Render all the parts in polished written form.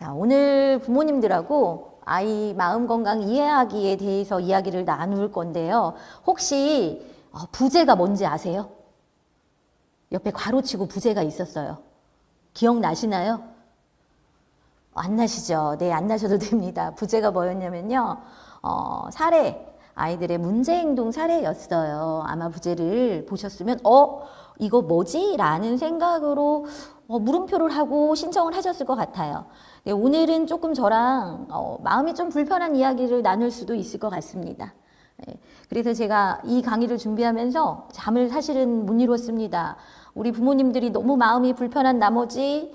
자, 오늘 부모님들하고 아이 마음 건강 이해하기에 대해서 이야기를 나눌 건데요. 혹시 부제가 뭔지 아세요? 옆에 괄호치고 부제가 있었어요. 기억나시나요? 안 나시죠? 네, 안 나셔도 됩니다. 부제가 뭐였냐면요. 사례, 아이들의 문제행동 사례였어요. 아마 부제를 보셨으면 이거 뭐지? 라는 생각으로 물음표를 하고 신청을 하셨을 것 같아요. 네, 오늘은 조금 저랑 마음이 좀 불편한 이야기를 나눌 수도 있을 것 같습니다. 네, 그래서 제가 이 강의를 준비하면서 잠을 사실은 못 이뤘습니다. 우리 부모님들이 너무 마음이 불편한 나머지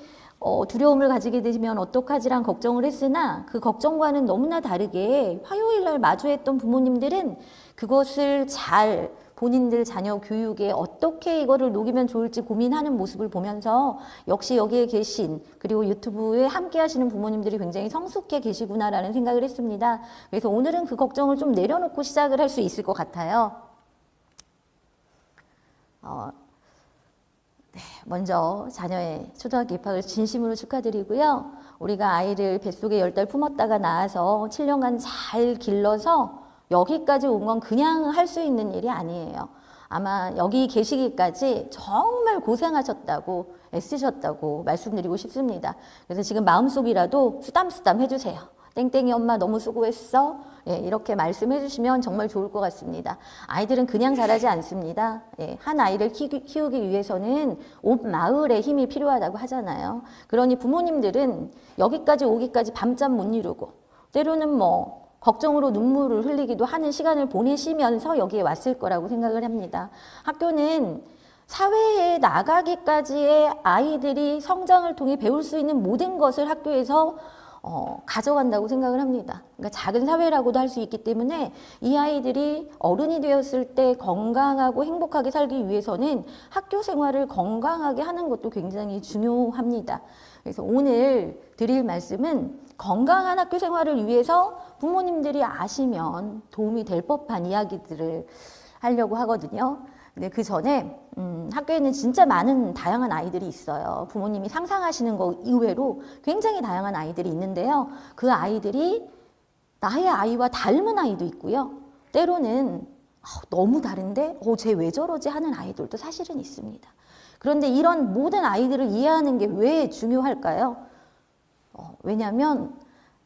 두려움을 가지게 되시면 어떡하지란 걱정을 했으나 그 걱정과는 너무나 다르게 화요일 날 마주했던 부모님들은 그것을 잘 본인들 자녀 교육에 어떻게 이거를 녹이면 좋을지 고민하는 모습을 보면서 역시 여기에 계신 그리고 유튜브에 함께 하시는 부모님들이 굉장히 성숙해 계시구나라는 생각을 했습니다. 그래서 오늘은 그 걱정을 좀 내려놓고 시작을 할 수 있을 것 같아요. 먼저 자녀의 초등학교 입학을 진심으로 축하드리고요. 우리가 아이를 뱃속에 10달 품었다가 낳아서 7년간 잘 길러서 여기까지 온 건 그냥 할 수 있는 일이 아니에요. 아마 여기 계시기까지 정말 고생하셨다고 애쓰셨다고 말씀드리고 싶습니다. 그래서 지금 마음속이라도 수담수담 해주세요. 땡땡이 엄마 너무 수고했어. 예, 이렇게 말씀해 주시면 정말 좋을 것 같습니다. 아이들은 그냥 자라지 않습니다. 예, 한 아이를 키우기 위해서는 온 마을의 힘이 필요하다고 하잖아요. 그러니 부모님들은 여기까지 오기까지 밤잠 못 이루고 때로는 걱정으로 눈물을 흘리기도 하는 시간을 보내시면서 여기에 왔을 거라고 생각을 합니다. 학교는 사회에 나가기까지의 아이들이 성장을 통해 배울 수 있는 모든 것을 학교에서 가져간다고 생각을 합니다. 그러니까 작은 사회라고도 할 수 있기 때문에 이 아이들이 어른이 되었을 때 건강하고 행복하게 살기 위해서는 학교 생활을 건강하게 하는 것도 굉장히 중요합니다. 그래서 오늘 드릴 말씀은 건강한 학교 생활을 위해서 부모님들이 아시면 도움이 될 법한 이야기들을 하려고 하거든요. 근데 그 전에 학교에는 진짜 많은 다양한 아이들이 있어요. 부모님이 상상하시는 거 이외로 굉장히 다양한 아이들이 있는데요. 그 아이들이 나의 아이와 닮은 아이도 있고요. 때로는 너무 다른데 쟤 왜 저러지 하는 아이들도 사실은 있습니다. 그런데 이런 모든 아이들을 이해하는 게 왜 중요할까요? 왜냐하면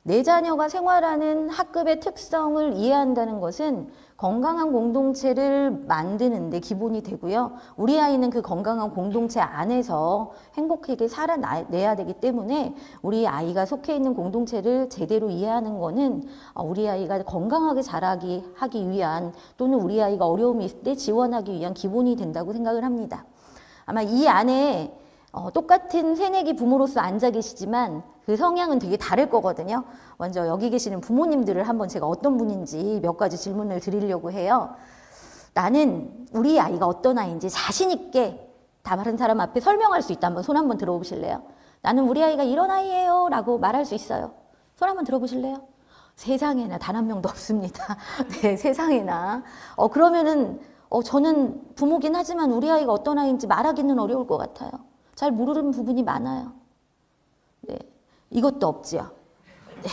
내 자녀가 생활하는 학급의 특성을 이해한다는 것은 건강한 공동체를 만드는 데 기본이 되고요. 우리 아이는 그 건강한 공동체 안에서 행복하게 살아내야 되기 때문에 우리 아이가 속해 있는 공동체를 제대로 이해하는 것은 우리 아이가 건강하게 자라기 위한 또는 우리 아이가 어려움이 있을 때 지원하기 위한 기본이 된다고 생각을 합니다. 아마 이 안에 똑같은 새내기 부모로서 앉아 계시지만 그 성향은 되게 다를 거거든요. 먼저 여기 계시는 부모님들을 한번 제가 어떤 분인지 몇 가지 질문을 드리려고 해요. 나는 우리 아이가 어떤 아이인지 자신 있게 다른 사람 앞에 설명할 수 있다. 한번 손 한번 들어보실래요? 나는 우리 아이가 이런 아이예요 라고 말할 수 있어요. 손 한번 들어보실래요? 세상에나 단 한 명도 없습니다. 네, 세상에나. 그러면은 저는 부모긴 하지만 우리 아이가 어떤 아이인지 말하기는 어려울 것 같아요. 잘 모르는 부분이 많아요. 네, 이것도 없지요. 네.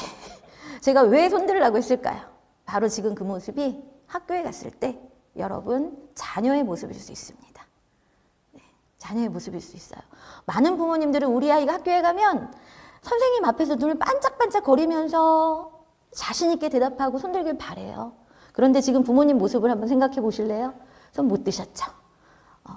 제가 왜 손들으라고 했을까요? 바로 지금 그 모습이 학교에 갔을 때 여러분 자녀의 모습일 수 있습니다. 네, 자녀의 모습일 수 있어요. 많은 부모님들은 우리 아이가 학교에 가면 선생님 앞에서 눈을 반짝반짝 거리면서 자신 있게 대답하고 손들길 바래요. 그런데 지금 부모님 모습을 한번 생각해 보실래요? 손 못 드셨죠?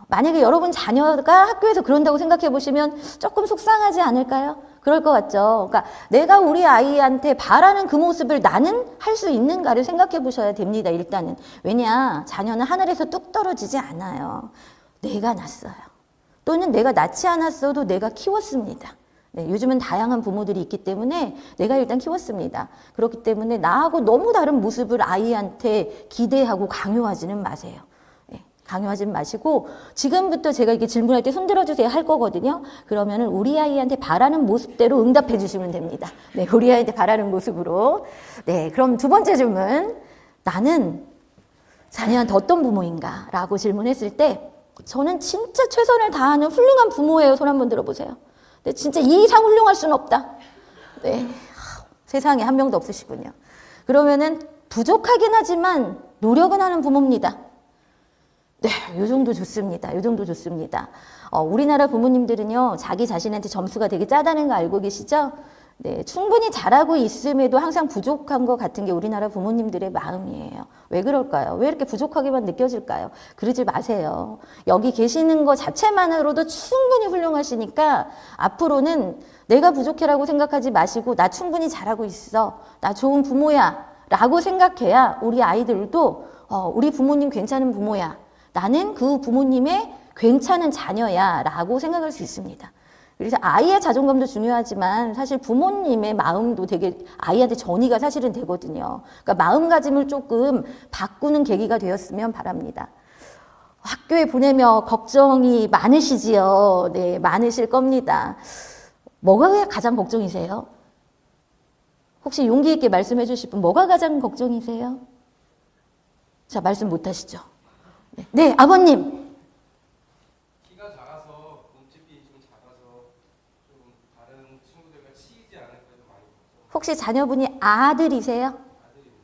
만약에 여러분 자녀가 학교에서 그런다고 생각해 보시면 조금 속상하지 않을까요? 그럴 것 같죠. 그러니까 내가 우리 아이한테 바라는 그 모습을 나는 할 수 있는가를 생각해 보셔야 됩니다. 일단은. 왜냐? 자녀는 하늘에서 뚝 떨어지지 않아요. 내가 낳았어요. 또는 내가 낳지 않았어도 내가 키웠습니다. 네, 요즘은 다양한 부모들이 있기 때문에 내가 일단 키웠습니다. 그렇기 때문에 나하고 너무 다른 모습을 아이한테 기대하고 강요하지는 마세요. 강요하지 마시고 지금부터 제가 이렇게 질문할 때 손들어 주세요 할 거거든요. 그러면은 우리 아이한테 바라는 모습대로 응답해 주시면 됩니다. 네, 우리 아이한테 바라는 모습으로. 네, 그럼 두 번째 질문. 나는 자녀한테 어떤 부모인가? 라고 질문했을 때 저는 진짜 최선을 다하는 훌륭한 부모예요. 손 한번 들어보세요. 근데 진짜 이 이상 훌륭할 수는 없다. 네. 세상에 한 명도 없으시군요. 그러면은 부족하긴 하지만 노력은 하는 부모입니다. 네, 요 정도 좋습니다. 요 정도 좋습니다. 우리나라 부모님들은요, 자기 자신한테 점수가 되게 짜다는 거 알고 계시죠? 네, 충분히 잘하고 있음에도 항상 부족한 것 같은 게 우리나라 부모님들의 마음이에요. 왜 그럴까요? 왜 이렇게 부족하게만 느껴질까요? 그러지 마세요. 여기 계시는 것 자체만으로도 충분히 훌륭하시니까 앞으로는 내가 부족해라고 생각하지 마시고 나 충분히 잘하고 있어. 나 좋은 부모야. 라고 생각해야 우리 아이들도 우리 부모님 괜찮은 부모야. 나는 그 부모님의 괜찮은 자녀야. 라고 생각할 수 있습니다. 그래서 아이의 자존감도 중요하지만 사실 부모님의 마음도 되게 아이한테 전이가 사실은 되거든요. 그러니까 마음가짐을 조금 바꾸는 계기가 되었으면 바랍니다. 학교에 보내며 걱정이 많으시지요. 네, 많으실 겁니다. 뭐가 가장 걱정이세요? 혹시 용기 있게 말씀해 주실 분 뭐가 가장 걱정이세요? 자, 말씀 못 하시죠? 네, 아버님. 혹시 자녀분이 아들이세요?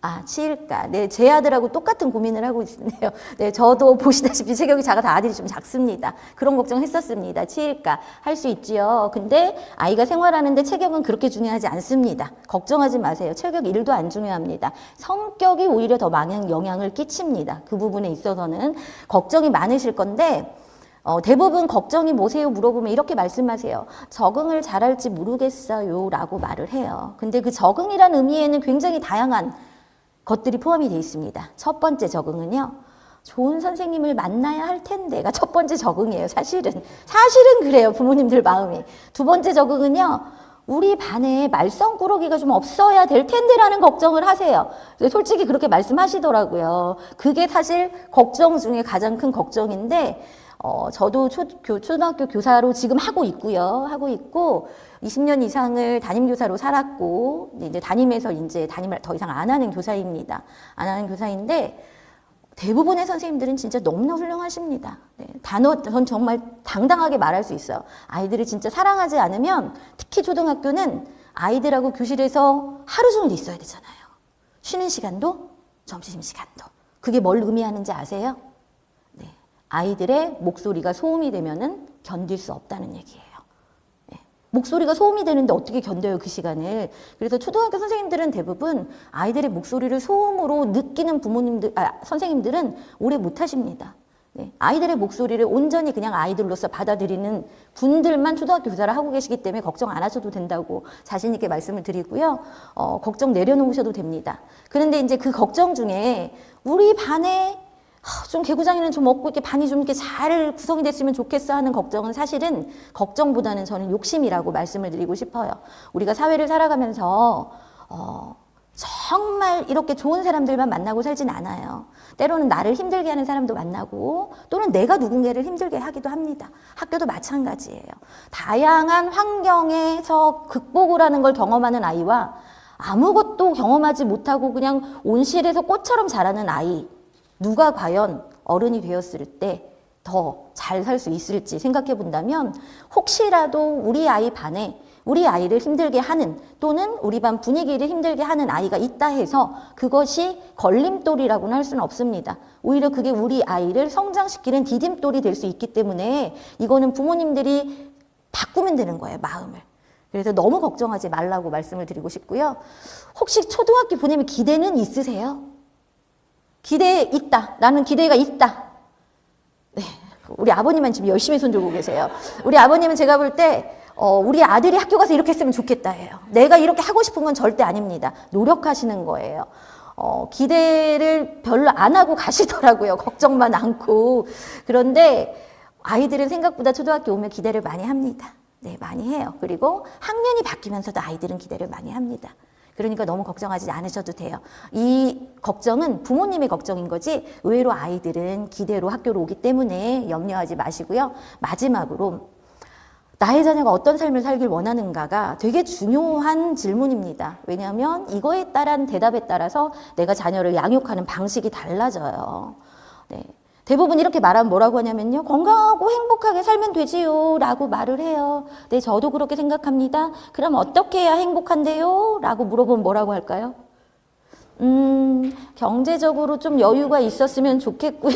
아, 치일까? 네, 제 아들하고 똑같은 고민을 하고 있는데요. 네, 저도 보시다시피 체격이 작아서 아들이 좀 작습니다. 그런 걱정했었습니다. 치일까? 할 수 있지요. 근데 아이가 생활하는데 체격은 그렇게 중요하지 않습니다. 걱정하지 마세요. 체격 1도 안 중요합니다. 성격이 오히려 더 많은 영향을 끼칩니다. 그 부분에 있어서는 걱정이 많으실 건데 대부분 걱정이 뭐세요? 물어보면 이렇게 말씀하세요. 적응을 잘할지 모르겠어요. 라고 말을 해요. 근데 그 적응이라는 의미에는 굉장히 다양한 것들이 포함이 되어 있습니다. 첫 번째 적응은요. 좋은 선생님을 만나야 할 텐데가 첫 번째 적응이에요. 사실은 그래요. 부모님들 마음이. 두 번째 적응은요. 우리 반에 말썽꾸러기가 좀 없어야 될 텐데라는 걱정을 하세요. 솔직히 그렇게 말씀하시더라고요. 그게 사실 걱정 중에 가장 큰 걱정인데 저도 초등학교 교사로 지금 하고 있고요. 하고 있고 20년 이상을 담임교사로 살았고 이제 담임에서 이제 담임을 더 이상 안 하는 교사입니다. 안 하는 교사인데 대부분의 선생님들은 진짜 너무나 훌륭하십니다. 네, 전 정말 당당하게 말할 수 있어요. 아이들을 진짜 사랑하지 않으면 특히 초등학교는 아이들하고 교실에서 하루 종일 있어야 되잖아요. 쉬는 시간도 점심시간도. 그게 뭘 의미하는지 아세요? 네, 아이들의 목소리가 소음이 되면은 견딜 수 없다는 얘기예요. 목소리가 소음이 되는데 어떻게 견뎌요, 그 시간을. 그래서 초등학교 선생님들은 대부분 아이들의 목소리를 소음으로 느끼는 선생님들은 오래 못 하십니다. 네, 아이들의 목소리를 온전히 그냥 아이들로서 받아들이는 분들만 초등학교 교사를 하고 계시기 때문에 걱정 안 하셔도 된다고 자신 있게 말씀을 드리고요. 걱정 내려놓으셔도 됩니다. 그런데 이제 그 걱정 중에 우리 반에 좀 개구장이는 좀 없고 이렇게 반이 좀 이렇게 잘 구성이 됐으면 좋겠어 하는 걱정은 사실은 걱정보다는 저는 욕심이라고 말씀을 드리고 싶어요. 우리가 사회를 살아가면서 정말 이렇게 좋은 사람들만 만나고 살진 않아요. 때로는 나를 힘들게 하는 사람도 만나고 또는 내가 누군가를 힘들게 하기도 합니다. 학교도 마찬가지예요. 다양한 환경에서 극복을 하는 걸 경험하는 아이와 아무것도 경험하지 못하고 그냥 온실에서 꽃처럼 자라는 아이, 누가 과연 어른이 되었을 때 더 잘 살 수 있을지 생각해 본다면 혹시라도 우리 아이 반에 우리 아이를 힘들게 하는 또는 우리 반 분위기를 힘들게 하는 아이가 있다 해서 그것이 걸림돌이라고는 할 수는 없습니다. 오히려 그게 우리 아이를 성장시키는 디딤돌이 될 수 있기 때문에 이거는 부모님들이 바꾸면 되는 거예요, 마음을. 그래서 너무 걱정하지 말라고 말씀을 드리고 싶고요. 혹시 초등학교 보내면 기대는 있으세요? 기대 있다. 나는 기대가 있다. 네, 우리 아버님만 지금 열심히 손 들고 계세요. 우리 아버님은 제가 볼 때 우리 아들이 학교 가서 이렇게 했으면 좋겠다 해요. 내가 이렇게 하고 싶은 건 절대 아닙니다. 노력하시는 거예요. 기대를 별로 안 하고 가시더라고요. 걱정만 않고. 그런데 아이들은 생각보다 초등학교 오면 기대를 많이 합니다. 네, 많이 해요. 그리고 학년이 바뀌면서도 아이들은 기대를 많이 합니다. 그러니까 너무 걱정하지 않으셔도 돼요. 이 걱정은 부모님의 걱정인 거지 의외로 아이들은 기대로 학교로 오기 때문에 염려하지 마시고요. 마지막으로 나의 자녀가 어떤 삶을 살길 원하는가가 되게 중요한 질문입니다. 왜냐하면 이거에 따른 대답에 따라서 내가 자녀를 양육하는 방식이 달라져요. 네. 대부분 이렇게 말하면 뭐라고 하냐면요. 건강하고 행복하게 살면 되지요 라고 말을 해요. 네, 저도 그렇게 생각합니다. 그럼 어떻게 해야 행복한데요? 라고 물어보면 뭐라고 할까요? 경제적으로 좀 여유가 있었으면 좋겠고요.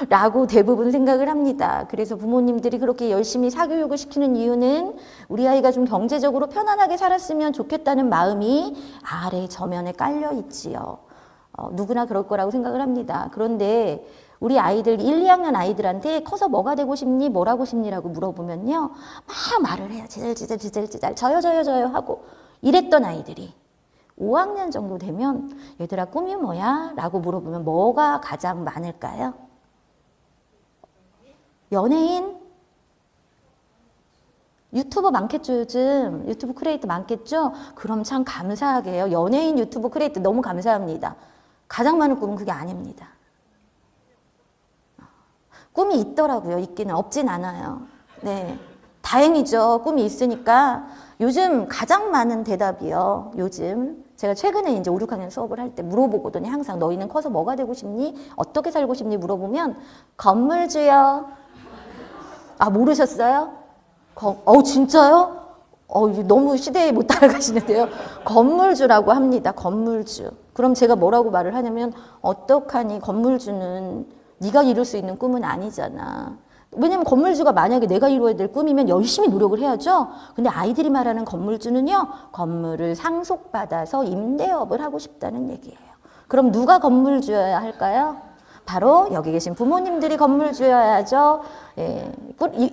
라고 대부분 생각을 합니다. 그래서 부모님들이 그렇게 열심히 사교육을 시키는 이유는 우리 아이가 좀 경제적으로 편안하게 살았으면 좋겠다는 마음이 아래 저면에 깔려 있지요. 누구나 그럴 거라고 생각을 합니다. 그런데 우리 아이들 1, 2학년 아이들한테 커서 뭐가 되고 싶니? 뭘 하고 싶니?라고 물어보면요. 막 말을 해요. 지잘지잘 저요 하고 이랬던 아이들이 5학년 정도 되면 얘들아 꿈이 뭐야? 라고 물어보면 뭐가 가장 많을까요? 연예인? 유튜버 많겠죠, 요즘. 유튜브 크리에이터 많겠죠? 그럼 참 감사하게 해요. 연예인 유튜브 크리에이터 너무 감사합니다. 가장 많은 꿈은 그게 아닙니다. 꿈이 있더라고요. 있기는 없진 않아요. 네. 다행이죠. 꿈이 있으니까. 요즘 가장 많은 대답이요. 요즘. 제가 최근에 이제 5, 6학년 수업을 할 때 물어보거든요. 항상 너희는 커서 뭐가 되고 싶니? 어떻게 살고 싶니? 물어보면 건물주요. 아, 모르셨어요? 진짜요? 너무 시대에 못 따라가시는데요. 건물주라고 합니다. 건물주. 그럼 제가 뭐라고 말을 하냐면 어떡하니 건물주는 네가 이룰 수 있는 꿈은 아니잖아. 왜냐면 건물주가 만약에 내가 이루어야 될 꿈이면 열심히 노력을 해야죠. 근데 아이들이 말하는 건물주는요. 건물을 상속받아서 임대업을 하고 싶다는 얘기예요. 그럼 누가 건물주여야 할까요? 바로 여기 계신 부모님들이 건물주여야죠. 예,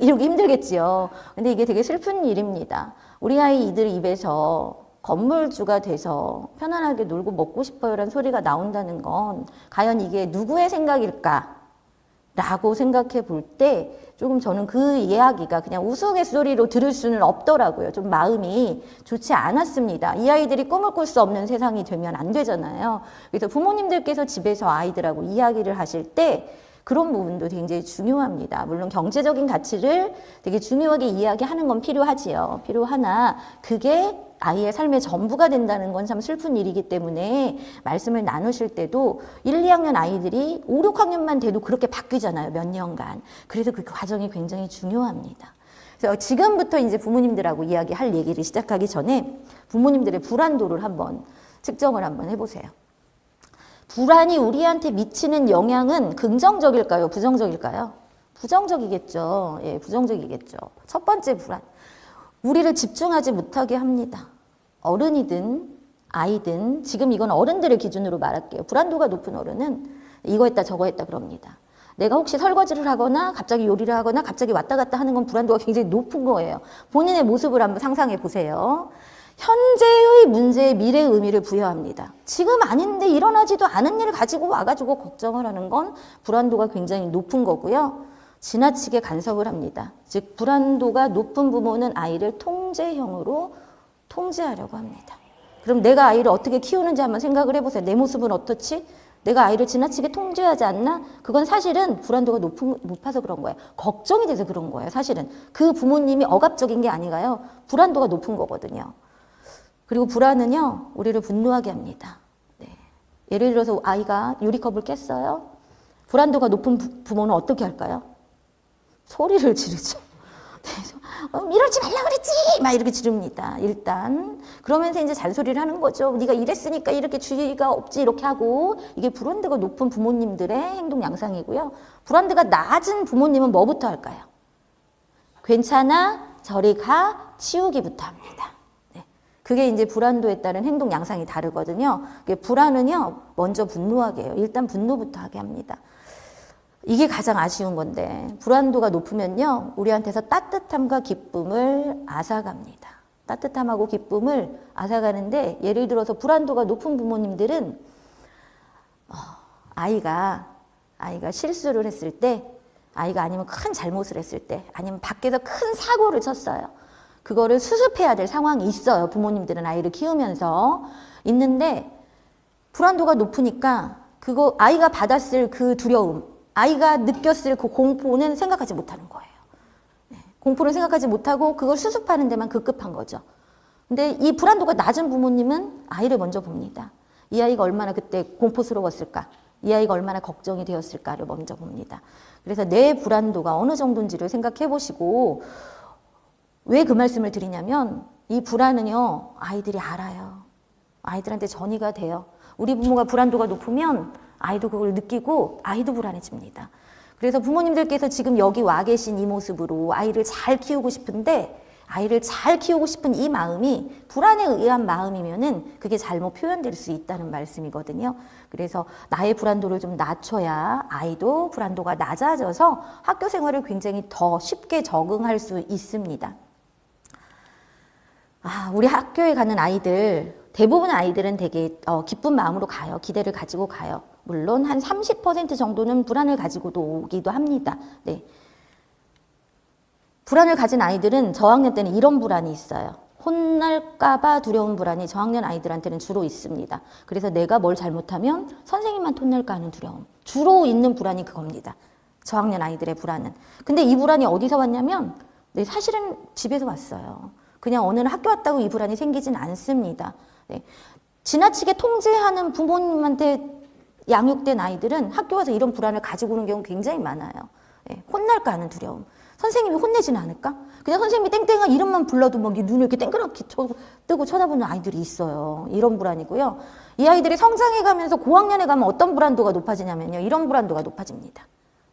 이러기 힘들겠지요. 근데 이게 되게 슬픈 일입니다. 우리 아이들 입에서 건물주가 돼서 편안하게 놀고 먹고 싶어요라는 소리가 나온다는 건 과연 이게 누구의 생각일까? 라고 생각해 볼 때 조금 저는 그 이야기가 그냥 우스갯소리로 들을 수는 없더라고요. 좀 마음이 좋지 않았습니다. 이 아이들이 꿈을 꿀 수 없는 세상이 되면 안 되잖아요. 그래서 부모님들께서 집에서 아이들하고 이야기를 하실 때 그런 부분도 굉장히 중요합니다. 물론 경제적인 가치를 되게 중요하게 이야기하는 건 필요하지요. 필요하나 그게 아이의 삶의 전부가 된다는 건 참 슬픈 일이기 때문에 말씀을 나누실 때도 1, 2학년 아이들이 5, 6학년만 돼도 그렇게 바뀌잖아요. 몇 년간. 그래서 그 과정이 굉장히 중요합니다. 그래서 지금부터 이제 부모님들하고 이야기할 얘기를 시작하기 전에 부모님들의 불안도를 한번 측정을 한번 해보세요. 불안이 우리한테 미치는 영향은 긍정적일까요? 부정적일까요? 부정적이겠죠. 예, 부정적이겠죠. 첫 번째 불안. 우리를 집중하지 못하게 합니다. 어른이든 아이든 지금 이건 어른들의 기준으로 말할게요. 불안도가 높은 어른은 이거 했다 저거 했다 그럽니다. 내가 혹시 설거지를 하거나 갑자기 요리를 하거나 갑자기 왔다 갔다 하는 건 불안도가 굉장히 높은 거예요. 본인의 모습을 한번 상상해 보세요. 현재의 문제에 미래의 의미를 부여합니다. 지금 아닌데 일어나지도 않은 일을 가지고 와가지고 걱정을 하는 건 불안도가 굉장히 높은 거고요. 지나치게 간섭을 합니다. 즉 불안도가 높은 부모는 아이를 통제형으로 통제하려고 합니다. 그럼 내가 아이를 어떻게 키우는지 한번 생각을 해보세요. 내 모습은 어떻지? 내가 아이를 지나치게 통제하지 않나? 그건 사실은 불안도가 높아서 그런 거예요. 걱정이 돼서 그런 거예요. 사실은 그 부모님이 억압적인 게 아니라요. 불안도가 높은 거거든요. 그리고 불안은요, 우리를 분노하게 합니다. 네. 예를 들어서 아이가 유리컵을 깼어요. 불안도가 높은 부모는 어떻게 할까요? 소리를 지르죠. 이러지 말라 그랬지! 막 이렇게 지릅니다. 일단. 그러면서 이제 잔소리를 하는 거죠. 네가 이랬으니까 이렇게 주의가 없지. 이렇게 하고. 이게 불안도가 높은 부모님들의 행동 양상이고요. 불안도가 낮은 부모님은 뭐부터 할까요? 괜찮아, 저리 가, 치우기부터 합니다. 네. 그게 이제 불안도에 따른 행동 양상이 다르거든요. 불안은요, 먼저 분노하게 해요. 일단 분노부터 하게 합니다. 이게 가장 아쉬운 건데 불안도가 높으면요 우리한테서 따뜻함과 기쁨을 앗아갑니다. 따뜻함하고 기쁨을 앗아가는데 예를 들어서 불안도가 높은 부모님들은 아이가 실수를 했을 때 아이가 아니면 큰 잘못을 했을 때 아니면 밖에서 큰 사고를 쳤어요. 그거를 수습해야 될 상황이 있어요. 부모님들은 아이를 키우면서 있는데 불안도가 높으니까 그거 아이가 받았을 그 두려움 아이가 느꼈을 그 공포는 생각하지 못하는 거예요. 네. 공포를 생각하지 못하고 그걸 수습하는 데만 급급한 거죠. 근데 이 불안도가 낮은 부모님은 아이를 먼저 봅니다. 이 아이가 얼마나 그때 공포스러웠을까? 이 아이가 얼마나 걱정이 되었을까를 먼저 봅니다. 그래서 내 불안도가 어느 정도인지를 생각해 보시고, 왜 그 말씀을 드리냐면 이 불안은요, 아이들이 알아요. 아이들한테 전이가 돼요. 우리 부모가 불안도가 높으면 아이도 그걸 느끼고 아이도 불안해집니다. 그래서 부모님들께서 지금 여기 와 계신 이 모습으로 아이를 잘 키우고 싶은데, 아이를 잘 키우고 싶은 이 마음이 불안에 의한 마음이면은 그게 잘못 표현될 수 있다는 말씀이거든요. 그래서 나의 불안도를 좀 낮춰야 아이도 불안도가 낮아져서 학교 생활을 굉장히 더 쉽게 적응할 수 있습니다. 우리 학교에 가는 아이들, 대부분 아이들은 되게 기쁜 마음으로 가요. 기대를 가지고 가요. 물론 한 30% 정도는 불안을 가지고도 오기도 합니다. 네. 불안을 가진 아이들은 저학년 때는 이런 불안이 있어요. 혼날까봐 두려운 불안이 저학년 아이들한테는 주로 있습니다. 그래서 내가 뭘 잘못하면 선생님한테 혼날까 하는 두려움. 주로 있는 불안이 그겁니다. 저학년 아이들의 불안은. 근데 이 불안이 어디서 왔냐면, 네, 사실은 집에서 왔어요. 그냥 어느 날 학교 왔다고 이 불안이 생기진 않습니다. 네. 지나치게 통제하는 부모님한테 양육된 아이들은 학교 와서 이런 불안을 가지고 오는 경우 굉장히 많아요. 네. 혼날까 하는 두려움. 선생님이 혼내지는 않을까? 그냥 선생님이 땡땡아 이름만 불러도 막 눈을 이렇게 땡그랗게 뜨고 쳐다보는 아이들이 있어요. 이런 불안이고요. 이 아이들이 성장해 가면서 고학년에 가면 어떤 불안도가 높아지냐면요. 이런 불안도가 높아집니다.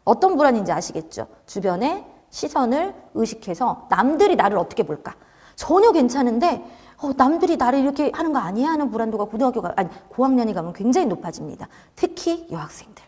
어떤 불안인지 아시겠죠? 주변의 시선을 의식해서 남들이 나를 어떻게 볼까? 전혀 괜찮은데 남들이 나를 이렇게 하는 거 아니야? 하는 불안도가 고학년에 가면 굉장히 높아집니다. 특히 여학생들.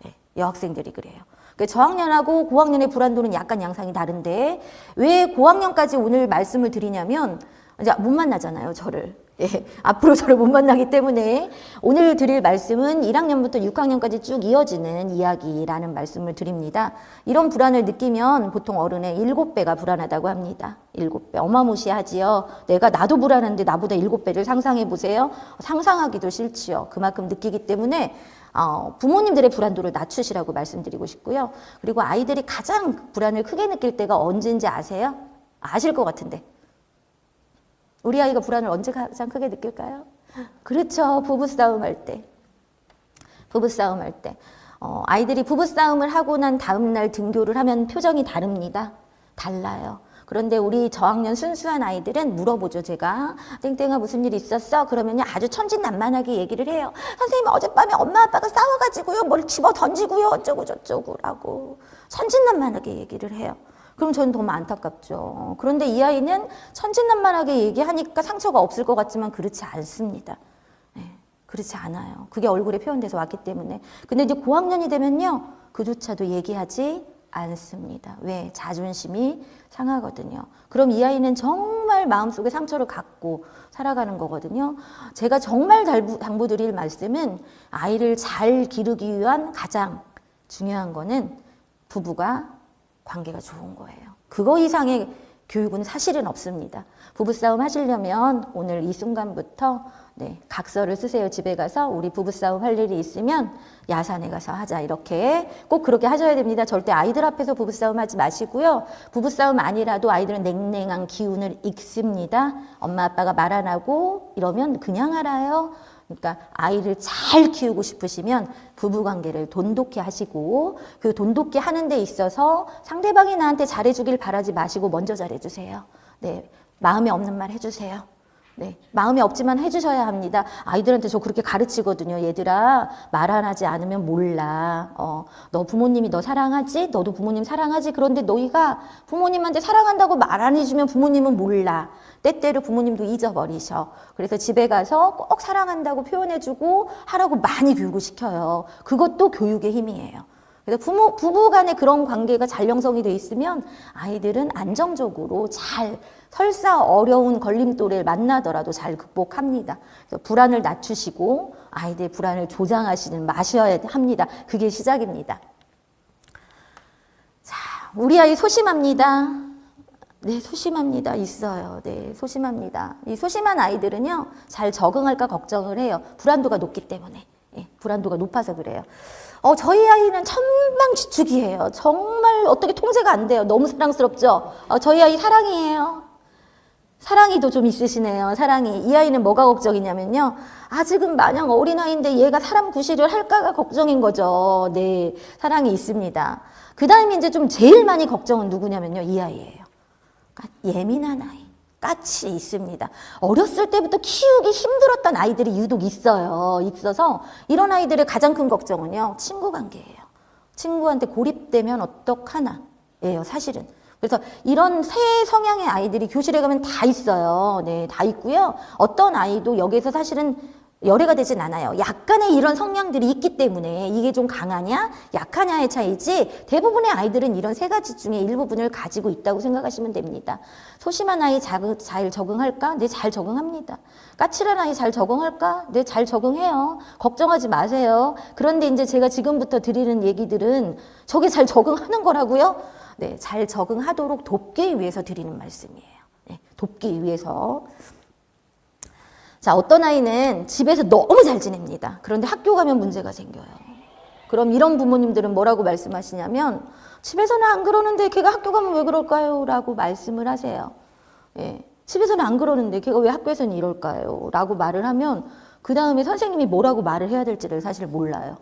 네, 여학생들이 그래요. 저학년하고 고학년의 불안도는 약간 양상이 다른데, 왜 고학년까지 오늘 말씀을 드리냐면, 이제 못 만나잖아요, 저를. 예, 앞으로 저를 못 만나기 때문에 오늘 드릴 말씀은 1학년부터 6학년까지 쭉 이어지는 이야기라는 말씀을 드립니다. 이런 불안을 느끼면 보통 어른의 7배가 불안하다고 합니다. 7배. 어마무시하지요. 나도 불안한데 나보다 7배를 상상해 보세요. 상상하기도 싫지요. 그만큼 느끼기 때문에 부모님들의 불안도를 낮추시라고 말씀드리고 싶고요. 그리고 아이들이 가장 불안을 크게 느낄 때가 언제인지 아세요? 아실 것 같은데. 우리 아이가 불안을 언제 가장 크게 느낄까요? 그렇죠. 부부싸움 할 때. 부부싸움 할 때. 아이들이 부부싸움을 하고 난 다음날 등교를 하면 표정이 다릅니다. 달라요. 그런데 우리 저학년 순수한 아이들은 물어보죠. 제가 땡땡아 무슨 일 있었어? 그러면 아주 천진난만하게 얘기를 해요. 선생님 어젯밤에 엄마 아빠가 싸워가지고요 뭘 집어 던지고요 어쩌고 저쩌고라고 천진난만하게 얘기를 해요. 그럼 저는 너무 안타깝죠. 그런데 이 아이는 천진난만하게 얘기하니까 상처가 없을 것 같지만 그렇지 않습니다. 네, 그렇지 않아요. 그게 얼굴에 표현돼서 왔기 때문에. 근데 이제 고학년이 되면요 그조차도 얘기하지 않습니다. 왜? 자존심이 상하거든요. 그럼 이 아이는 정말 마음속에 상처를 갖고 살아가는 거거든요. 제가 정말 당부드릴 말씀은 아이를 잘 기르기 위한 가장 중요한 거는 부부가 관계가 좋은 거예요. 그거 이상의 교육은 사실은 없습니다. 부부싸움 하시려면 오늘 이 순간부터 각서를 쓰세요. 집에 가서 우리 부부싸움 할 일이 있으면 야산에 가서 하자. 이렇게 꼭 그렇게 하셔야 됩니다. 절대 아이들 앞에서 부부싸움 하지 마시고요. 부부싸움 아니라도 아이들은 냉랭한 기운을 익습니다. 엄마 아빠가 말 안 하고 이러면 그냥 알아요. 그러니까 아이를 잘 키우고 싶으시면 부부관계를 돈독히 하시고 그 돈독히 하는 데 있어서 상대방이 나한테 잘해주길 바라지 마시고 먼저 잘해주세요. 네, 마음에 없는 말 해주세요. 네, 마음에 없지만 해주셔야 합니다. 아이들한테 저 그렇게 가르치거든요. 얘들아, 말 안 하지 않으면 몰라. 너 부모님이 너 사랑하지? 너도 부모님 사랑하지? 그런데 너희가 부모님한테 사랑한다고 말 안 해주면 부모님은 몰라. 때때로 부모님도 잊어버리셔. 그래서 집에 가서 꼭 사랑한다고 표현해주고 하라고 많이 교육을 시켜요. 그것도 교육의 힘이에요. 그래서 부부 간에 그런 관계가 잘 형성이 돼 있으면 아이들은 안정적으로 잘 설사 어려운 걸림돌을 만나더라도 잘 극복합니다. 그래서 불안을 낮추시고 아이들의 불안을 조장하시는 마셔야 합니다. 그게 시작입니다. 자, 우리 아이 소심합니다. 네, 소심합니다. 있어요. 네, 소심합니다. 이 소심한 아이들은요, 잘 적응할까 걱정을 해요. 불안도가 높기 때문에. 예, 불안도가 높아서 그래요. 저희 아이는 천방지축이에요. 정말 어떻게 통제가 안 돼요. 너무 사랑스럽죠? 저희 아이 사랑이에요. 사랑이도 좀 있으시네요. 사랑이. 이 아이는 뭐가 걱정이냐면요. 아직은 마냥 어린아이인데 얘가 사람 구실을 할까가 걱정인 거죠. 네, 사랑이 있습니다. 그 다음에 이제 좀 제일 많이 걱정은 누구냐면요. 이 아이예요. 예민한 아이. 까치 있습니다. 어렸을 때부터 키우기 힘들었던 아이들이 유독 있어요. 있어서 이런 아이들의 가장 큰 걱정은요. 친구 관계예요. 친구한테 고립되면 어떡하나 예요. 사실은. 그래서 이런 세 성향의 아이들이 교실에 가면 다 있어요. 네, 다 있고요. 어떤 아이도 여기서 사실은 열애가 되진 않아요. 약간의 이런 성향들이 있기 때문에 이게 좀 강하냐 약하냐의 차이지 대부분의 아이들은 이런 세 가지 중에 일부분을 가지고 있다고 생각하시면 됩니다. 소심한 아이 잘 적응할까? 네, 잘 적응합니다. 까칠한 아이 잘 적응할까? 네, 잘 적응해요. 걱정하지 마세요. 그런데 이제 제가 지금부터 드리는 얘기들은 저게 잘 적응하는 거라고요? 네, 잘 적응하도록 돕기 위해서 드리는 말씀이에요. 네, 돕기 위해서. 자, 어떤 아이는 집에서 너무 잘 지냅니다. 그런데 학교 가면 문제가 생겨요. 그럼 이런 부모님들은 뭐라고 말씀하시냐면 집에서는 안 그러는데 걔가 학교 가면 왜 그럴까요? 라고 말씀을 하세요. 예, 집에서는 안 그러는데 걔가 왜 학교에서는 이럴까요? 라고 말을 하면 그 다음에 선생님이 뭐라고 말을 해야 될지를 사실 몰라요.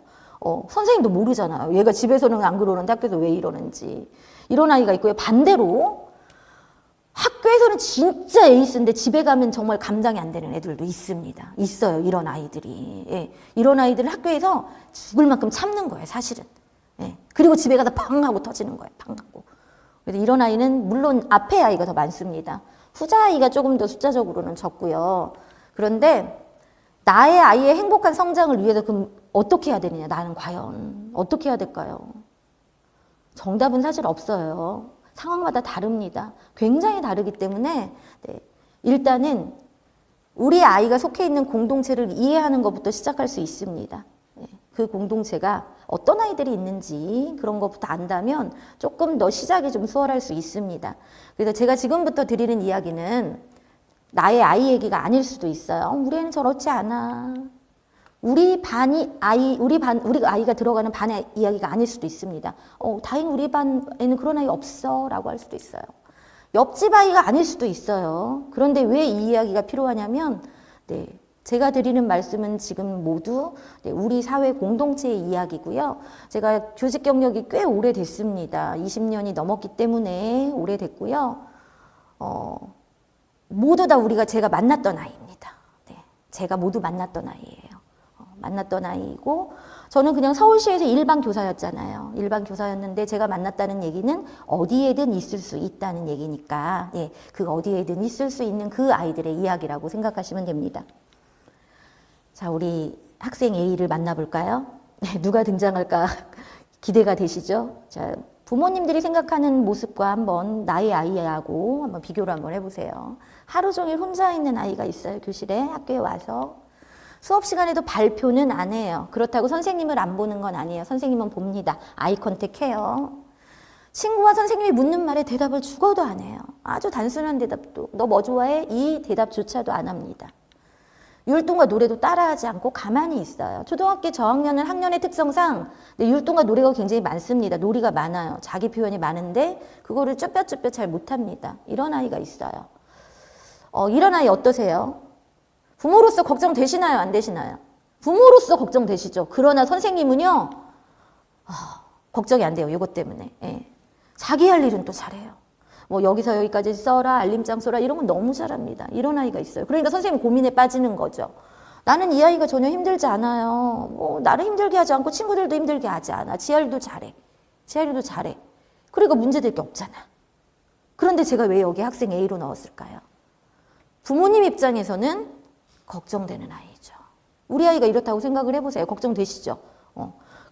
선생님도 모르잖아요. 얘가 집에서는 안 그러는데 학교에서 왜 이러는지. 이런 아이가 있고요. 반대로 학교에서는 진짜 에이스인데 집에 가면 정말 감당이 안 되는 애들도 있습니다. 있어요. 이런 아이들이. 예. 이런 아이들은 학교에서 죽을 만큼 참는 거예요. 사실은. 예. 그리고 집에 가서 팡 하고 터지는 거예요. 팡 하고. 그래서 이런 아이는 물론 앞에 아이가 더 많습니다. 후자 아이가 조금 더 숫자적으로는 적고요. 그런데 나의 아이의 행복한 성장을 위해서 그럼 어떻게 해야 되느냐. 나는 과연 어떻게 해야 될까요? 정답은 사실 없어요. 상황마다 다릅니다. 굉장히 다르기 때문에 네, 일단은 우리 아이가 속해 있는 공동체를 이해하는 것부터 시작할 수 있습니다. 네, 그 공동체가 어떤 아이들이 있는지 그런 것부터 안다면 조금 더 시작이 좀 수월할 수 있습니다. 그래서 제가 지금부터 드리는 이야기는 나의 아이 얘기가 아닐 수도 있어요. 우리 애는 저렇지 않아. 우리 아이가 들어가는 반의 이야기가 아닐 수도 있습니다. 다행히 우리 반에는 그런 아이 없어 라고 할 수도 있어요. 옆집 아이가 아닐 수도 있어요. 그런데 왜 이 이야기가 필요하냐면 네, 제가 드리는 말씀은 지금 모두 네, 우리 사회 공동체의 이야기고요. 제가 교직 경력이 꽤 오래됐습니다. 20년이 넘었기 때문에 오래됐고요. 모두 다 제가 만났던 아이입니다. 네, 제가 모두 만났던 아이예요. 만났던 아이고 저는 그냥 서울시에서 일반 교사였잖아요. 일반 교사였는데 제가 만났다는 얘기는 어디에든 있을 수 있다는 얘기니까 예, 그 어디에든 있을 수 있는 그 아이들의 이야기라고 생각하시면 됩니다. 자, 우리 학생 A를 만나볼까요? 네, 누가 등장할까 기대가 되시죠? 자, 부모님들이 생각하는 모습과 한번 나의 아이하고 한번 비교를 한번 해보세요. 하루 종일 혼자 있는 아이가 있어요. 교실에 학교에 와서. 수업 시간에도 발표는 안 해요. 그렇다고 선생님을 안 보는 건 아니에요. 선생님은 봅니다. 아이 컨택해요. 친구와 선생님이 묻는 말에 대답을 죽어도 안 해요. 아주 단순한 대답도 너 뭐 좋아해? 이 대답조차도 안 합니다. 율동과 노래도 따라하지 않고 가만히 있어요. 초등학교 저학년은 학년의 특성상 율동과 노래가 굉장히 많습니다. 놀이가 많아요. 자기 표현이 많은데 그거를 쭈뼛쭈뼛 잘 못합니다. 이런 아이가 있어요. 이런 아이 어떠세요? 부모로서 걱정되시나요? 안 되시나요? 부모로서 걱정되시죠. 그러나 선생님은요. 걱정이 안 돼요. 이것 때문에. 예. 자기 할 일은 또 잘해요. 뭐 여기서 여기까지 써라, 알림장 써라 이런 건 너무 잘합니다. 이런 아이가 있어요. 그러니까 선생님 고민에 빠지는 거죠. 나는 이 아이가 전혀 힘들지 않아요. 뭐 나를 힘들게 하지 않고 친구들도 힘들게 하지 않아. 지 할 일도 잘해. 지 할 일도 잘해. 그리고 문제될 게 없잖아. 그런데 제가 왜 여기 학생 A로 넣었을까요? 부모님 입장에서는 걱정되는 아이죠. 우리 아이가 이렇다고 생각을 해보세요. 걱정되시죠?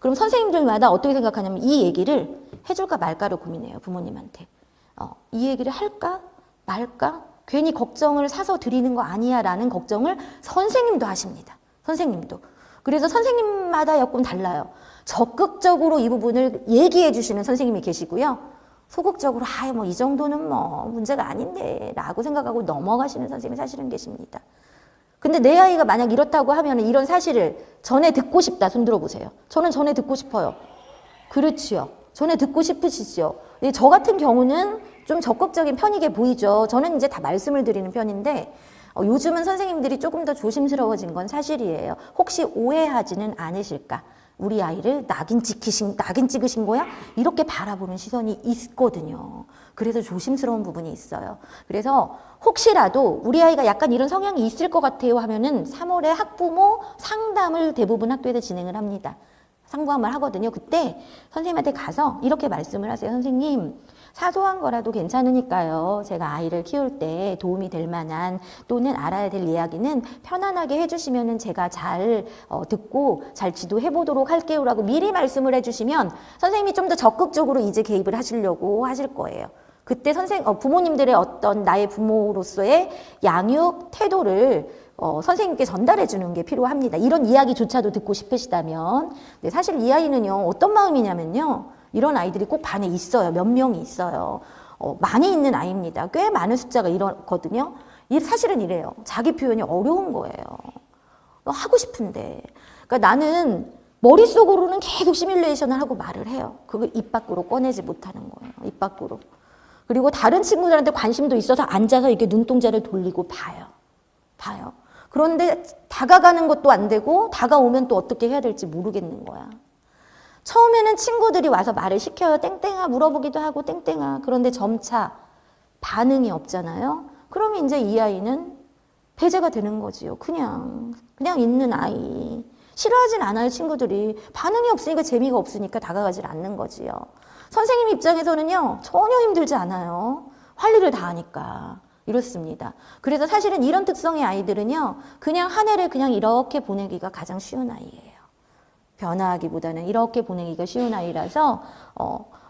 그럼 선생님들마다 어떻게 생각하냐면 이 얘기를 해줄까 말까를 고민해요. 부모님한테. 이 얘기를 할까 말까? 괜히 걱정을 사서 드리는 거 아니야 라는 걱정을 선생님도 하십니다. 선생님도. 그래서 선생님마다 조금 달라요. 적극적으로 이 부분을 얘기해 주시는 선생님이 계시고요. 소극적으로 뭐 이 정도는 뭐 문제가 아닌데 라고 생각하고 넘어가시는 선생님이 사실은 계십니다. 근데 내 아이가 만약 이렇다고 하면 이런 사실을 전에 듣고 싶다. 손 들어보세요. 저는 전에 듣고 싶어요. 그렇지요. 전에 듣고 싶으시죠. 저 같은 경우는 좀 적극적인 편이게 보이죠. 저는 이제 다 말씀을 드리는 편인데 요즘은 선생님들이 조금 더 조심스러워진 건 사실이에요. 혹시 오해하지는 않으실까? 우리 아이를 낙인 찍으신 거야? 이렇게 바라보는 시선이 있거든요. 그래서 조심스러운 부분이 있어요. 그래서 혹시라도 우리 아이가 약간 이런 성향이 있을 것 같아요 하면은 3월에 학부모 상담을 대부분 학교에서 진행을 합니다. 상담을 하거든요. 그때 선생님한테 가서 이렇게 말씀을 하세요. 선생님, 사소한 거라도 괜찮으니까요. 제가 아이를 키울 때 도움이 될 만한 또는 알아야 될 이야기는 편안하게 해주시면은 제가 잘 듣고 잘 지도해 보도록 할게요라고 미리 말씀을 해주시면 선생님이 좀 더 적극적으로 이제 개입을 하시려고 하실 거예요. 그때 부모님들의 어떤 나의 부모로서의 양육 태도를 선생님께 전달해 주는 게 필요합니다. 이런 이야기조차도 듣고 싶으시다면. 네, 사실 이 아이는요, 어떤 마음이냐면요, 이런 아이들이 꼭 반에 있어요. 몇 명이 있어요. 많이 있는 아이입니다. 꽤 많은 숫자가 이렇거든요. 사실은 이래요. 자기 표현이 어려운 거예요. 하고 싶은데. 그러니까 나는 머릿속으로는 계속 시뮬레이션을 하고 말을 해요. 그걸 입 밖으로 꺼내지 못하는 거예요. 입 밖으로. 그리고 다른 친구들한테 관심도 있어서 앉아서 이렇게 눈동자를 돌리고 봐요. 그런데 다가가는 것도 안 되고 다가오면 또 어떻게 해야 될지 모르겠는 거야. 처음에는 친구들이 와서 말을 시켜요. 땡땡아 물어보기도 하고 땡땡아. 그런데 점차 반응이 없잖아요. 그러면 이제 이 아이는 배제가 되는 거지요. 그냥 있는 아이. 싫어하진 않아요. 친구들이. 반응이 없으니까 재미가 없으니까 다가가질 않는 거지요. 선생님 입장에서는요. 전혀 힘들지 않아요. 할 일을 다 하니까. 이렇습니다. 그래서 사실은 이런 특성의 아이들은요. 그냥 한 해를 그냥 이렇게 보내기가 가장 쉬운 아이예요. 변화하기보다는 이렇게 보내기가 쉬운 아이라서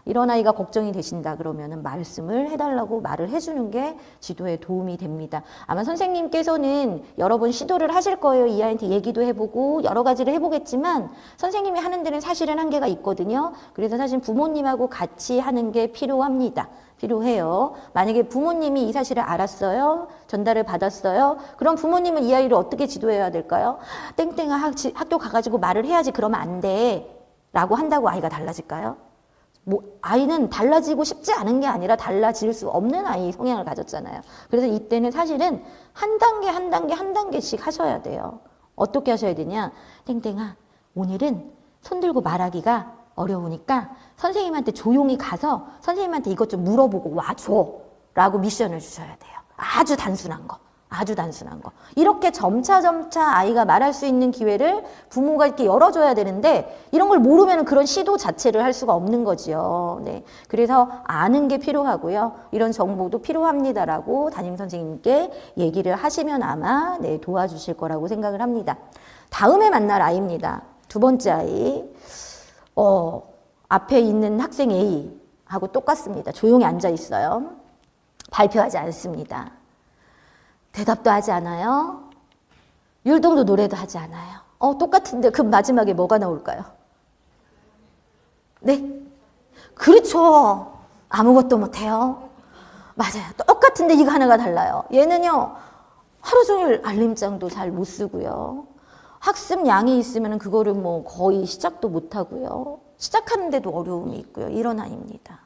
이런 아이가 걱정이 되신다 그러면은 말씀을 해달라고 말을 해주는 게 지도에 도움이 됩니다. 아마 선생님께서는 여러 번 시도를 하실 거예요. 이 아이한테 얘기도 해보고 여러 가지를 해보겠지만 선생님이 하는 데는 사실은 한계가 있거든요. 그래서 사실 부모님하고 같이 하는 게 필요해요. 만약에 부모님이 이 사실을 알았어요. 전달을 받았어요. 그럼 부모님은 이 아이를 어떻게 지도해야 될까요? 땡땡아 학교 가가지고 말을 해야지 그러면 안 돼. 라고 한다고 아이가 달라질까요? 아이는 달라지고 싶지 않은 게 아니라 달라질 수 없는 아이 성향을 가졌잖아요. 그래서 이때는 사실은 한 단계씩 하셔야 돼요. 어떻게 하셔야 되냐? 땡땡아, 오늘은 손 들고 말하기가 어려우니까 선생님한테 조용히 가서 선생님한테 이것 좀 물어보고 와줘 라고 미션을 주셔야 돼요. 아주 단순한 거. 이렇게 점차 아이가 말할 수 있는 기회를 부모가 이렇게 열어줘야 되는데 이런 걸 모르면 그런 시도 자체를 할 수가 없는 거지요. 네. 그래서 아는 게 필요하고요. 이런 정보도 필요합니다라고 담임 선생님께 얘기를 하시면 아마 도와주실 거라고 생각을 합니다. 다음에 만날 아이입니다. 두 번째 아이. 앞에 있는 학생 A하고 똑같습니다. 조용히 앉아 있어요. 발표하지 않습니다. 대답도 하지 않아요. 율동도 노래도 하지 않아요. 똑같은데 그 마지막에 뭐가 나올까요? 네? 그렇죠. 아무것도 못해요. 맞아요. 똑같은데 이거 하나가 달라요. 얘는요. 하루 종일 알림장도 잘 못 쓰고요. 학습량이 있으면 그거를 거의 시작도 못 하고요. 시작하는데도 어려움이 있고요. 이런 아이입니다.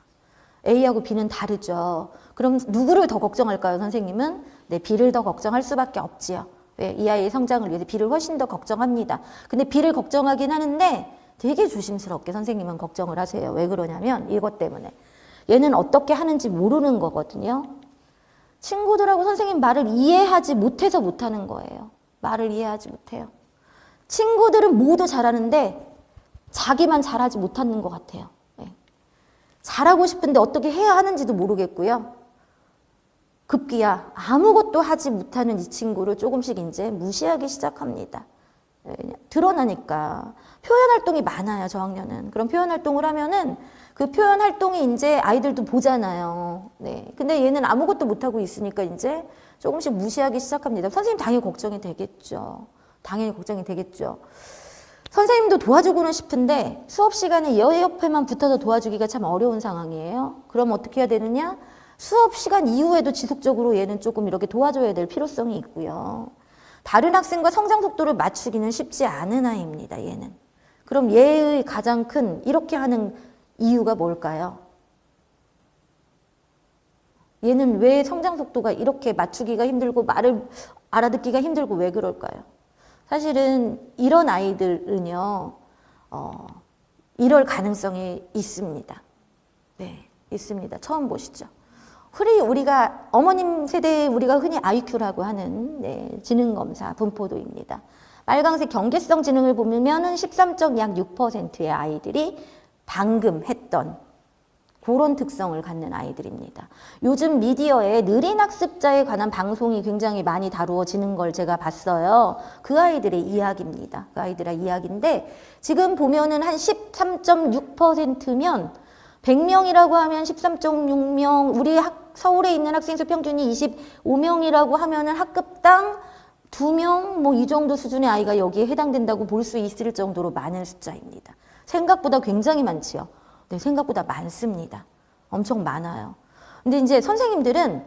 A하고 B는 다르죠. 그럼 누구를 더 걱정할까요, 선생님은? 네, B를 더 걱정할 수밖에 없지요. 왜? 이 아이의 성장을 위해서 B를 훨씬 더 걱정합니다. 근데 B를 걱정하긴 하는데 되게 조심스럽게 선생님은 걱정을 하세요. 왜 그러냐면 이것 때문에. 얘는 어떻게 하는지 모르는 거거든요. 친구들하고 선생님 말을 이해하지 못해서 못하는 거예요. 말을 이해하지 못해요. 친구들은 모두 잘하는데 자기만 잘하지 못하는 것 같아요. 잘하고 싶은데 어떻게 해야 하는지도 모르겠고요. 급기야 아무것도 하지 못하는 이 친구를 조금씩 이제 무시하기 시작합니다. 드러나니까. 표현 활동이 많아요, 저학년은. 그럼 표현 활동을 하면은 그 표현 활동이 이제 아이들도 보잖아요. 네. 근데 얘는 아무것도 못하고 있으니까 이제 조금씩 무시하기 시작합니다. 선생님 당연히 걱정이 되겠죠. 선생님도 도와주고는 싶은데 수업 시간에 얘 옆에만 붙어서 도와주기가 참 어려운 상황이에요. 그럼 어떻게 해야 되느냐? 수업 시간 이후에도 지속적으로 얘는 조금 이렇게 도와줘야 될 필요성이 있고요. 다른 학생과 성장 속도를 맞추기는 쉽지 않은 아이입니다, 얘는. 그럼 얘의 가장 큰 이렇게 하는 이유가 뭘까요? 얘는 왜 성장 속도가 이렇게 맞추기가 힘들고 말을 알아듣기가 힘들고 왜 그럴까요? 사실은 이런 아이들은요, 이럴 가능성이 있습니다. 네, 있습니다. 처음 보시죠. 우리가 어머님 세대에 우리가 흔히 IQ라고 하는 지능검사 분포도입니다. 빨강색 경계성 지능을 보면은 13.6%의 아이들이 방금 했던 그런 특성을 갖는 아이들입니다. 요즘 미디어에 느린 학습자에 관한 방송이 굉장히 많이 다루어지는 걸 제가 봤어요. 그 아이들의 이야기입니다. 그 아이들의 이야기인데 지금 보면은 한 13.6%면 100명이라고 하면 13.6명, 우리 서울에 있는 학생 수 평균이 25명이라고 하면은 학급당 2명, 뭐 이 정도 수준의 아이가 여기에 해당된다고 볼 수 있을 정도로 많은 숫자입니다. 생각보다 굉장히 많지요. 네, 생각보다 많습니다. 엄청 많아요. 근데 이제 선생님들은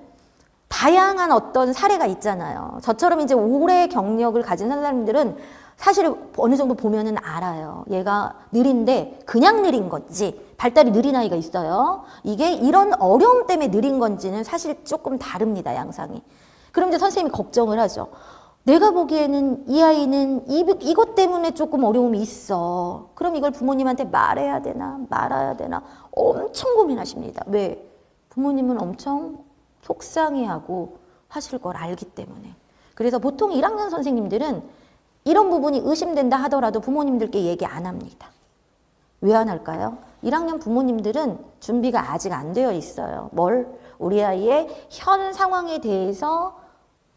다양한 어떤 사례가 있잖아요. 저처럼 이제 오래 경력을 가진 선생님들은 사실 어느 정도 보면은 알아요. 얘가 느린데 그냥 느린 건지 발달이 느린 아이가 있어요. 이게 이런 어려움 때문에 느린 건지는 사실 조금 다릅니다. 양상이. 그럼 이제 선생님이 걱정을 하죠. 내가 보기에는 이 아이는 이것 때문에 조금 어려움이 있어. 그럼 이걸 부모님한테 말해야 되나 말아야 되나 엄청 고민하십니다. 왜? 부모님은 엄청 속상해하고 하실 걸 알기 때문에. 그래서 보통 1학년 선생님들은 이런 부분이 의심된다 하더라도 부모님들께 얘기 안 합니다. 왜 안 할까요? 1학년 부모님들은 준비가 아직 안 되어 있어요. 우리 아이의 현 상황에 대해서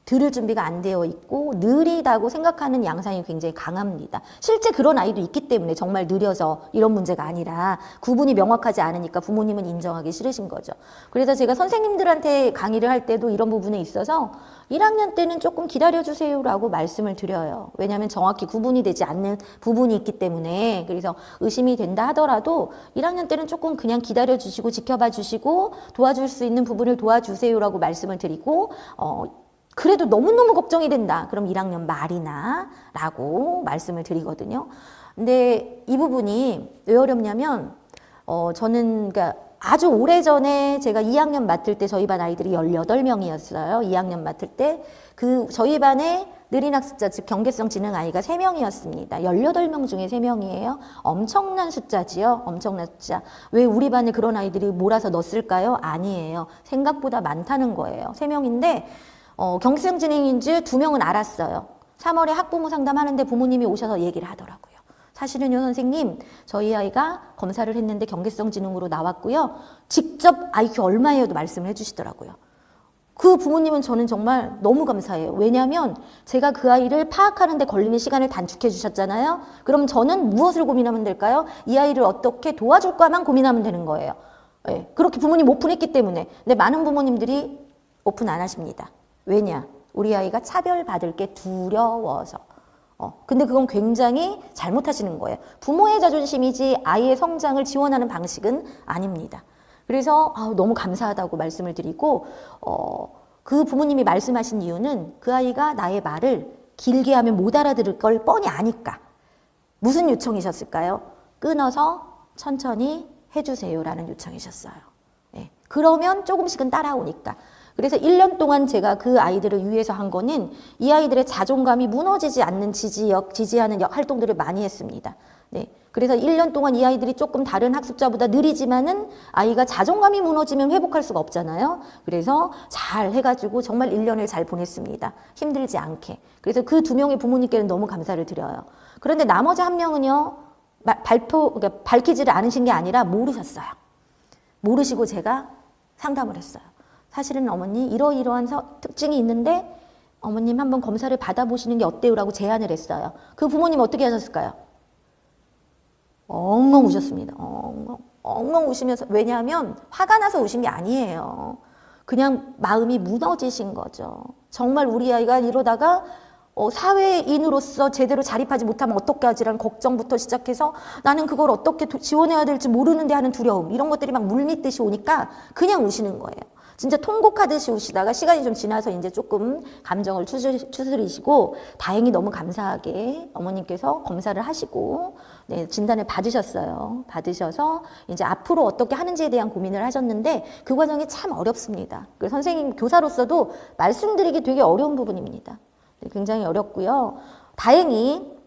들을 준비가 안 되어 있고 느리다고 생각하는 양상이 굉장히 강합니다. 실제 그런 아이도 있기 때문에 정말 느려서 이런 문제가 아니라 구분이 명확하지 않으니까 부모님은 인정하기 싫으신 거죠. 그래서 제가 선생님들한테 강의를 할 때도 이런 부분에 있어서 1학년 때는 조금 기다려주세요라고 말씀을 드려요. 왜냐하면 정확히 구분이 되지 않는 부분이 있기 때문에. 그래서 의심이 된다 하더라도 1학년 때는 조금 그냥 기다려주시고 지켜봐 주시고 도와줄 수 있는 부분을 도와주세요라고 말씀을 드리고 그래도 너무너무 걱정이 된다. 그럼 1학년 말이나 라고 말씀을 드리거든요. 근데 이 부분이 왜 어렵냐면 저는 그러니까 아주 오래전에 제가 2학년 맡을 때 저희 반 아이들이 18명이었어요. 2학년 맡을 때 저희 반에 느린 학습자 즉 경계성 지능 아이가 3명이었습니다. 18명 중에 3명이에요. 엄청난 숫자지요. 엄청난 숫자. 왜 우리 반에 그런 아이들이 몰아서 넣었을까요? 아니에요. 생각보다 많다는 거예요. 3명인데 경계성 지능인지 2명은 알았어요. 3월에 학부모 상담하는데 부모님이 오셔서 얘기를 하더라고요. 사실은요 선생님 저희 아이가 검사를 했는데 경계성 지능으로 나왔고요. 직접 IQ 얼마예요도 말씀을 해주시더라고요. 그 부모님은 저는 정말 너무 감사해요. 왜냐하면 제가 그 아이를 파악하는 데 걸리는 시간을 단축해 주셨잖아요. 그럼 저는 무엇을 고민하면 될까요? 이 아이를 어떻게 도와줄까만 고민하면 되는 거예요. 네, 그렇게 부모님 오픈했기 때문에. 근데 많은 부모님들이 오픈 안 하십니다. 왜냐? 우리 아이가 차별받을 게 두려워서. 근데 그건 굉장히 잘못하시는 거예요. 부모의 자존심이지 아이의 성장을 지원하는 방식은 아닙니다. 그래서 너무 감사하다고 말씀을 드리고 그 부모님이 말씀하신 이유는 그 아이가 나의 말을 길게 하면 못 알아들을 걸 뻔히 아니까. 무슨 요청이셨을까요? 끊어서 천천히 해주세요라는 요청이셨어요. 네. 그러면 조금씩은 따라오니까. 그래서 1년 동안 제가 그 아이들을 위해서 한 거는 이 아이들의 자존감이 무너지지 않는 지지하는 활동들을 많이 했습니다. 네. 그래서 1년 동안 이 아이들이 조금 다른 학습자보다 느리지만은 아이가 자존감이 무너지면 회복할 수가 없잖아요. 그래서 잘 해가지고 정말 1년을 잘 보냈습니다. 힘들지 않게. 그래서 그 2명의 부모님께는 너무 감사를 드려요. 그런데 나머지 1명은요, 그러니까 밝히지를 않으신 게 아니라 모르셨어요. 모르시고 제가 상담을 했어요. 사실은 어머니 이러이러한 특징이 있는데 어머님 한번 검사를 받아보시는 게 어때요? 라고 제안을 했어요. 그 부모님 어떻게 하셨을까요? 엉엉 우셨습니다. 엉엉 우시면서. 왜냐하면 화가 나서 우신 게 아니에요. 그냥 마음이 무너지신 거죠. 정말 우리 아이가 이러다가 사회인으로서 제대로 자립하지 못하면 어떻게 하지라는 걱정부터 시작해서 나는 그걸 어떻게 지원해야 될지 모르는데 하는 두려움, 이런 것들이 막 물밀듯이 오니까 그냥 우시는 거예요. 진짜 통곡하듯이 우시다가 시간이 좀 지나서 이제 조금 감정을 추스리시고 다행히 너무 감사하게 어머님께서 검사를 하시고 네, 진단을 받으셨어요. 받으셔서 이제 앞으로 어떻게 하는지에 대한 고민을 하셨는데 그 과정이 참 어렵습니다. 그래서 선생님 교사로서도 말씀드리기 되게 어려운 부분입니다. 네, 굉장히 어렵고요. 다행히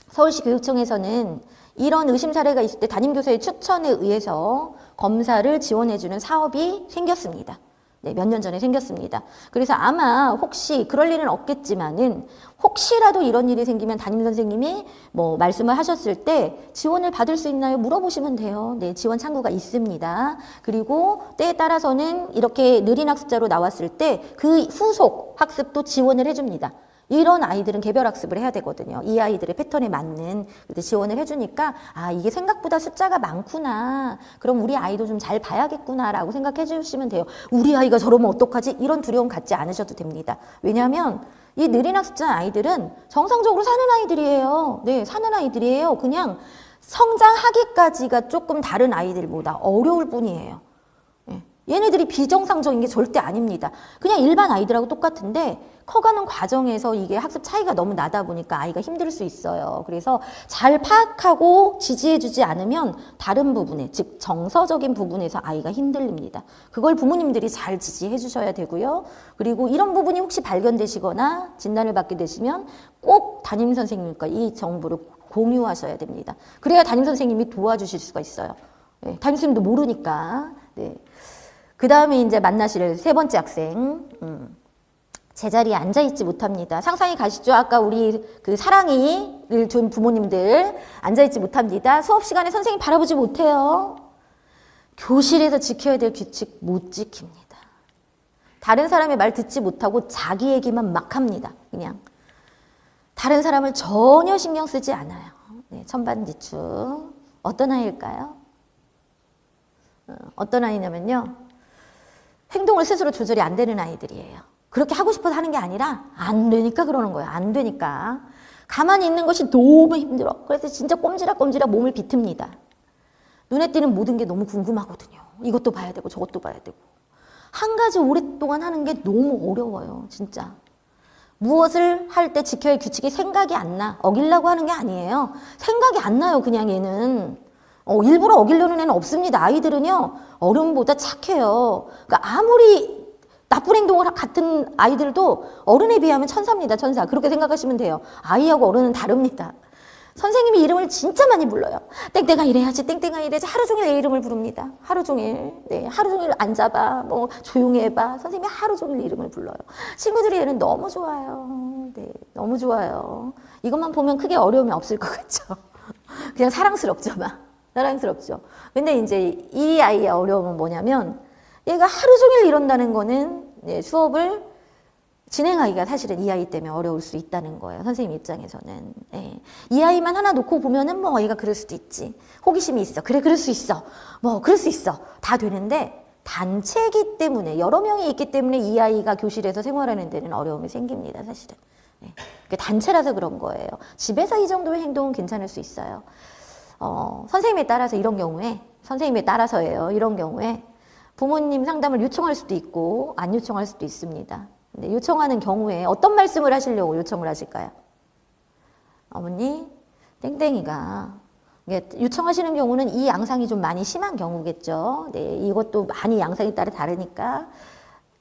서울시 교육청에서는 이런 의심 사례가 있을 때 담임교사의 추천에 의해서 검사를 지원해주는 사업이 생겼습니다. 네, 몇 년 전에 생겼습니다. 그래서 아마 혹시 그럴 일은 없겠지만은 혹시라도 이런 일이 생기면 담임선생님이 뭐 말씀을 하셨을 때 지원을 받을 수 있나요? 물어보시면 돼요. 네, 지원 창구가 있습니다. 그리고 때에 따라서는 이렇게 느린 학습자로 나왔을 때 그 후속 학습도 지원을 해줍니다. 이런 아이들은 개별 학습을 해야 되거든요. 이 아이들의 패턴에 맞는 지원을 해주니까 아 이게 생각보다 숫자가 많구나. 그럼 우리 아이도 좀 잘 봐야겠구나라고 생각해 주시면 돼요. 우리 아이가 저러면 어떡하지? 이런 두려움 갖지 않으셔도 됩니다. 왜냐하면 이 느린 학습자 아이들은 정상적으로 사는 아이들이에요. 네, 사는 아이들이에요. 그냥 성장하기까지가 조금 다른 아이들보다 어려울 뿐이에요. 얘네들이 비정상적인 게 절대 아닙니다. 그냥 일반 아이들하고 똑같은데 커가는 과정에서 이게 학습 차이가 너무 나다 보니까 아이가 힘들 수 있어요. 그래서 잘 파악하고 지지해주지 않으면 다른 부분에, 즉 정서적인 부분에서 아이가 힘들립니다. 그걸 부모님들이 잘 지지해 주셔야 되고요. 그리고 이런 부분이 혹시 발견되시거나 진단을 받게 되시면 꼭 담임선생님과 이 정보를 공유하셔야 됩니다. 그래야 담임선생님이 도와주실 수가 있어요. 네, 담임선생님도 모르니까. 네. 그 다음에 이제 만나실 세 번째 학생, 제자리에 앉아있지 못합니다. 상상이 가시죠? 아까 우리 그 사랑이를 준 부모님들 앉아있지 못합니다. 수업 시간에 선생님 바라보지 못해요. 교실에서 지켜야 될 규칙 못 지킵니다. 다른 사람의 말 듣지 못하고 자기 얘기만 막 합니다. 그냥 다른 사람을 전혀 신경 쓰지 않아요. 네, 천반지축. 어떤 아이일까요? 어떤 아이냐면요. 행동을 스스로 조절이 안 되는 아이들이에요. 그렇게 하고 싶어서 하는 게 아니라 안 되니까 그러는 거예요. 안 되니까. 가만히 있는 것이 너무 힘들어. 그래서 진짜 꼼지락꼼지락 몸을 비틉니다. 눈에 띄는 모든 게 너무 궁금하거든요. 이것도 봐야 되고 저것도 봐야 되고. 한 가지 오랫동안 하는 게 너무 어려워요. 진짜. 무엇을 할 때 지켜야 할 규칙이 생각이 안 나. 어기려고 하는 게 아니에요. 생각이 안 나요. 그냥 얘는. 일부러 어기려는 애는 없습니다. 아이들은요, 어른보다 착해요. 그러니까 아무리 나쁜 행동을 같은 아이들도 어른에 비하면 천사입니다, 천사. 그렇게 생각하시면 돼요. 아이하고 어른은 다릅니다. 선생님이 이름을 진짜 많이 불러요. 땡땡아 이래야지, 땡땡아 이래야지. 하루 종일 내 이름을 부릅니다. 하루 종일. 네, 하루 종일 앉아봐, 뭐 조용히 해봐. 선생님이 하루 종일 이름을 불러요. 친구들이 얘는 너무 좋아요. 네, 너무 좋아요. 이것만 보면 크게 어려움이 없을 것 같죠. 그냥 사랑스럽죠, 막. 사랑스럽죠. 근데 이제 이 아이의 어려움은 뭐냐면 얘가 하루 종일 이런다는 거는 수업을 진행하기가 사실은 이 아이 때문에 어려울 수 있다는 거예요. 선생님 입장에서는. 예. 이 아이만 하나 놓고 보면은 뭐 얘가 그럴 수도 있지. 호기심이 있어. 그래, 그럴 수 있어. 뭐 그럴 수 있어. 다 되는데 단체이기 때문에 여러 명이 있기 때문에 이 아이가 교실에서 생활하는 데는 어려움이 생깁니다. 사실은. 예. 단체라서 그런 거예요. 집에서 이 정도의 행동은 괜찮을 수 있어요. 선생님에 따라서 이런 경우에, 선생님에 따라서예요. 이런 경우에 부모님 상담을 요청할 수도 있고 안 요청할 수도 있습니다. 근데 요청하는 경우에 어떤 말씀을 하시려고 요청을 하실까요? 어머니, 땡땡이가 요청하시는 경우는 이 양상이 좀 많이 심한 경우겠죠. 네, 이것도 많이 양상에 따라 다르니까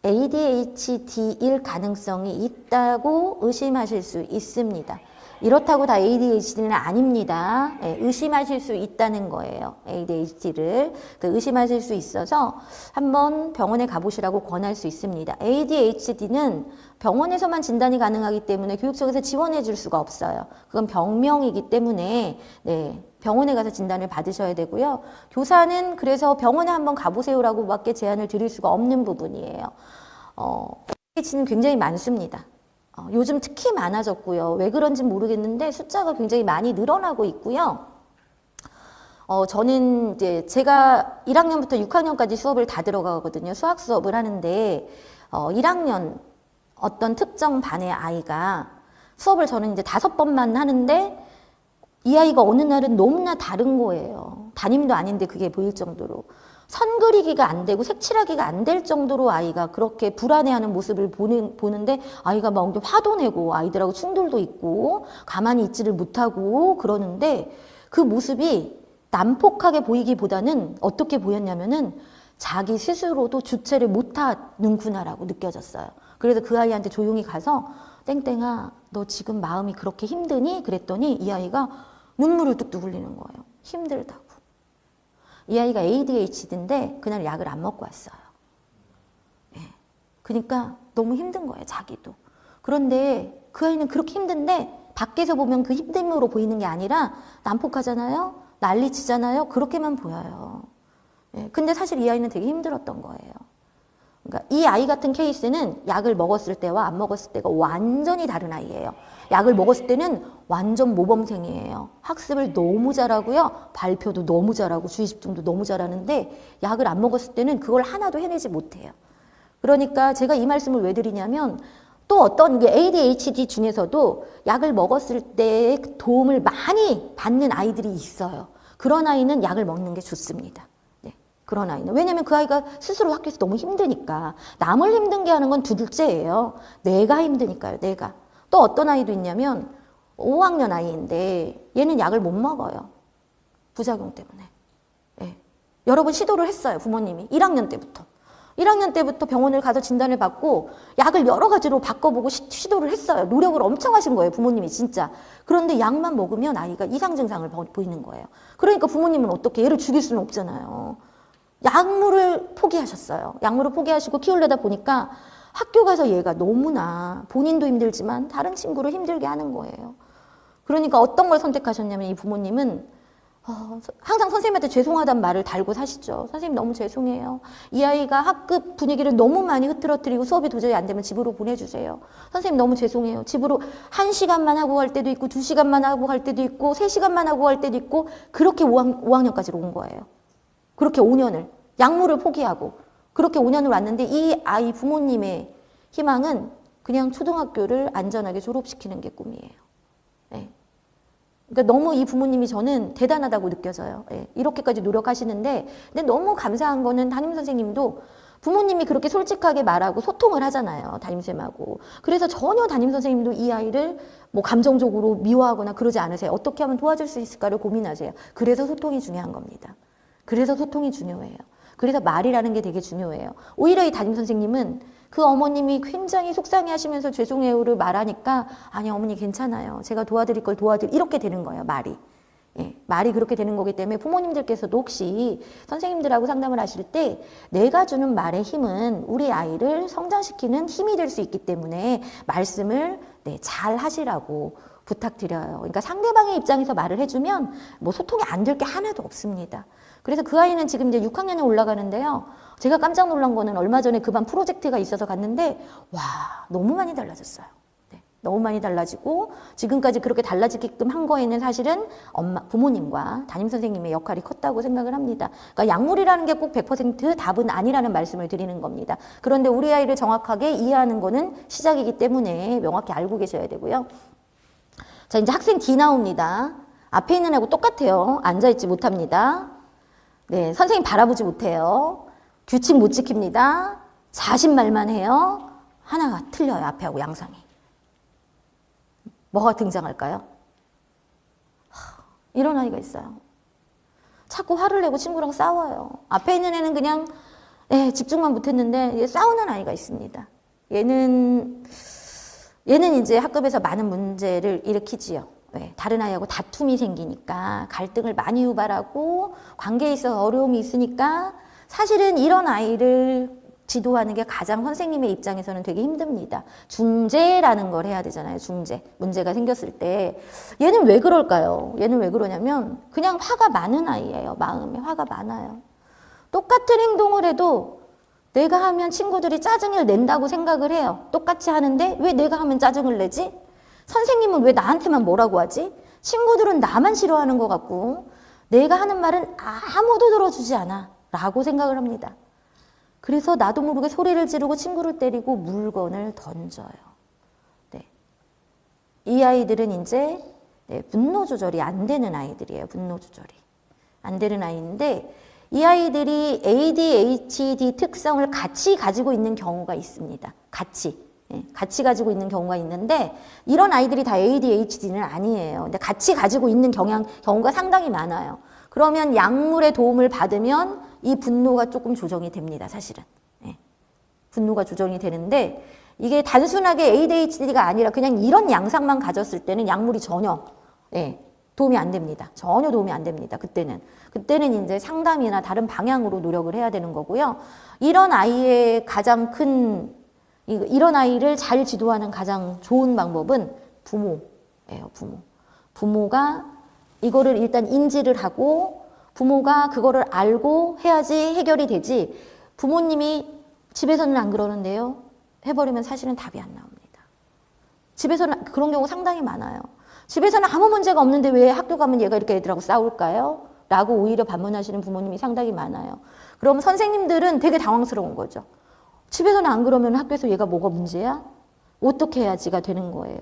ADHD일 가능성이 있다고 의심하실 수 있습니다. 이렇다고 다 ADHD는 아닙니다. 네, 의심하실 수 있다는 거예요. ADHD를 의심하실 수 있어서 한번 병원에 가보시라고 권할 수 있습니다. ADHD는 병원에서만 진단이 가능하기 때문에 교육청에서 지원해 줄 수가 없어요. 그건 병명이기 때문에 네, 병원에 가서 진단을 받으셔야 되고요. 교사는 그래서 병원에 한번 가보세요라고 밖에 제안을 드릴 수가 없는 부분이에요. ADHD는 굉장히 많습니다. 요즘 특히 많아졌고요. 왜 그런지 모르겠는데 숫자가 굉장히 많이 늘어나고 있고요. 저는 이제 제가 1학년부터 6학년까지 수업을 다 들어가거든요. 수학 수업을 하는데 1학년 어떤 특정 반의 아이가 수업을 저는 이제 5번만 하는데 이 아이가 어느 날은 너무나 다른 거예요. 담임도 아닌데 그게 보일 정도로. 선 그리기가 안 되고 색칠하기가 안 될 정도로 아이가 그렇게 불안해하는 모습을 보는데 아이가 막 화도 내고 아이들하고 충돌도 있고 가만히 있지를 못하고 그러는데 그 모습이 난폭하게 보이기보다는 어떻게 보였냐면은 자기 스스로도 주체를 못하는구나라고 느껴졌어요. 그래서 그 아이한테 조용히 가서 땡땡아 너 지금 마음이 그렇게 힘드니? 그랬더니 이 아이가 눈물을 뚝뚝 흘리는 거예요. 힘들다고. 이 아이가 ADHD인데 그날 약을 안 먹고 왔어요. 예. 그러니까 너무 힘든 거예요, 자기도. 그런데 그 아이는 그렇게 힘든데 밖에서 보면 그 힘듦으로 보이는 게 아니라 난폭하잖아요, 난리치잖아요, 그렇게만 보여요. 예. 근데 사실 이 아이는 되게 힘들었던 거예요. 그러니까 이 아이 같은 케이스는 약을 먹었을 때와 안 먹었을 때가 완전히 다른 아이예요. 약을 먹었을 때는 완전 모범생이에요. 학습을 너무 잘하고요. 발표도 너무 잘하고 주의 집중도 너무 잘하는데 약을 안 먹었을 때는 그걸 하나도 해내지 못해요. 그러니까 제가 이 말씀을 왜 드리냐면 또 어떤 게 ADHD 중에서도 약을 먹었을 때 도움을 많이 받는 아이들이 있어요. 그런 아이는 약을 먹는 게 좋습니다. 그런 아이는. 왜냐면 그 아이가 스스로 학교에서 너무 힘드니까. 남을 힘든게 하는 건 둘째예요. 내가 힘드니까요, 내가. 또 어떤 아이도 있냐면 5학년 아이인데 얘는 약을 못 먹어요. 부작용 때문에. 예. 여러 번 시도를 했어요, 부모님이. 1학년 때부터. 1학년 때부터 병원을 가서 진단을 받고 약을 여러 가지로 바꿔보고 시도를 했어요. 노력을 엄청 하신 거예요, 부모님이 진짜. 그런데 약만 먹으면 아이가 이상 증상을 보이는 거예요. 그러니까 부모님은 어떻게 얘를 죽일 수는 없잖아요. 약물을 포기하셨어요. 약물을 포기하시고 키우려다 보니까 학교 가서 얘가 너무나 본인도 힘들지만 다른 친구를 힘들게 하는 거예요. 그러니까 어떤 걸 선택하셨냐면 이 부모님은 항상 선생님한테 죄송하단 말을 달고 사시죠. 선생님 너무 죄송해요. 이 아이가 학급 분위기를 너무 많이 흐트러뜨리고 수업이 도저히 안 되면 집으로 보내주세요. 선생님 너무 죄송해요. 집으로 1시간만 하고 갈 때도 있고 2시간만 하고 갈 때도 있고 3시간만 하고 갈 때도 있고 그렇게 5학년까지 온 거예요. 그렇게 5년을 약물을 포기하고 그렇게 5년을 왔는데 이 아이 부모님의 희망은 그냥 초등학교를 안전하게 졸업시키는 게 꿈이에요. 네. 그러니까 너무 이 부모님이 저는 대단하다고 느껴져요. 네. 이렇게까지 노력하시는데 근데 너무 감사한 거는 담임선생님도 부모님이 그렇게 솔직하게 말하고 소통을 하잖아요, 담임쌤하고. 그래서 전혀 담임선생님도 이 아이를 뭐 감정적으로 미워하거나 그러지 않으세요. 어떻게 하면 도와줄 수 있을까를 고민하세요. 그래서 소통이 중요한 겁니다. 그래서 소통이 중요해요. 그래서 말이라는 게 되게 중요해요. 오히려 이 담임선생님은 그 어머님이 굉장히 속상해 하시면서 죄송해요를 말하니까 아니 어머니 괜찮아요. 제가 도와드릴 걸 이렇게 되는 거예요, 말이. 예, 말이 그렇게 되는 거기 때문에 부모님들께서도 혹시 선생님들하고 상담을 하실 때 내가 주는 말의 힘은 우리 아이를 성장시키는 힘이 될 수 있기 때문에 말씀을 잘 하시라고 부탁드려요. 그러니까 상대방의 입장에서 말을 해주면 뭐 소통이 안 될 게 하나도 없습니다. 그래서 그 아이는 지금 이제 6학년에 올라가는데요. 제가 깜짝 놀란 거는 얼마 전에 그 반 프로젝트가 있어서 갔는데 와 너무 많이 달라졌어요. 네, 너무 많이 달라지고 지금까지 그렇게 달라지게끔 한 거에는 사실은 부모님과 담임선생님의 역할이 컸다고 생각을 합니다. 그러니까 약물이라는 게 꼭 100% 답은 아니라는 말씀을 드리는 겁니다. 그런데 우리 아이를 정확하게 이해하는 거는 시작이기 때문에 명확히 알고 계셔야 되고요. 자, 이제 학생 D 나옵니다. 앞에 있는 애하고 똑같아요. 앉아있지 못합니다. 네, 선생님 바라보지 못해요. 규칙 못 지킵니다. 자신말만 해요. 하나가 틀려요, 앞에하고 양상이. 뭐가 등장할까요? 이런 아이가 있어요. 자꾸 화를 내고 친구랑 싸워요. 앞에 있는 애는 그냥 집중만 못했는데 싸우는 아이가 있습니다. 얘는 이제 학급에서 많은 문제를 일으키지요. 네, 다른 아이하고 다툼이 생기니까 갈등을 많이 유발하고 관계에 있어서 어려움이 있으니까 사실은 이런 아이를 지도하는 게 가장 선생님의 입장에서는 되게 힘듭니다. 중재라는 걸 해야 되잖아요. 중재. 문제가 생겼을 때 얘는 왜 그럴까요? 얘는 왜 그러냐면 그냥 화가 많은 아이예요. 마음에 화가 많아요. 똑같은 행동을 해도 내가 하면 친구들이 짜증을 낸다고 생각을 해요. 똑같이 하는데 왜 내가 하면 짜증을 내지? 선생님은 왜 나한테만 뭐라고 하지? 친구들은 나만 싫어하는 것 같고 내가 하는 말은 아무도 들어주지 않아 라고 생각을 합니다. 그래서 나도 모르게 소리를 지르고 친구를 때리고 물건을 던져요. 네. 이 아이들은 이제 분노 조절이 안 되는 아이들이에요. 분노 조절이 안 되는 아이인데 이 아이들이 ADHD 특성을 같이 가지고 있는 경우가 있습니다. 같이 가지고 있는 경우가 있는데 이런 아이들이 다 ADHD는 아니에요. 근데 같이 가지고 있는 경우가 상당히 많아요. 그러면 약물의 도움을 받으면 이 분노가 조금 조정이 됩니다. 사실은. 분노가 조정이 되는데 이게 단순하게 ADHD가 아니라 그냥 이런 양상만 가졌을 때는 약물이 전혀 도움이 안 됩니다. 전혀 도움이 안 됩니다. 그때는 이제 상담이나 다른 방향으로 노력을 해야 되는 거고요. 이런 아이의 가장 큰 이런 아이를 잘 지도하는 가장 좋은 방법은 부모예요. 부모가 이거를 일단 인지를 하고 부모가 그거를 알고 해야지 해결이 되지. 부모님이 집에서는 안 그러는데요. 해버리면 사실은 답이 안 나옵니다. 집에서는 그런 경우 상당히 많아요. 집에서는 아무 문제가 없는데 왜 학교 가면 얘가 이렇게 애들하고 싸울까요? 라고 오히려 반문하시는 부모님이 상당히 많아요. 그럼 선생님들은 되게 당황스러운 거죠. 집에서는 안 그러면 학교에서 얘가 뭐가 문제야? 어떻게 해야지가 되는 거예요.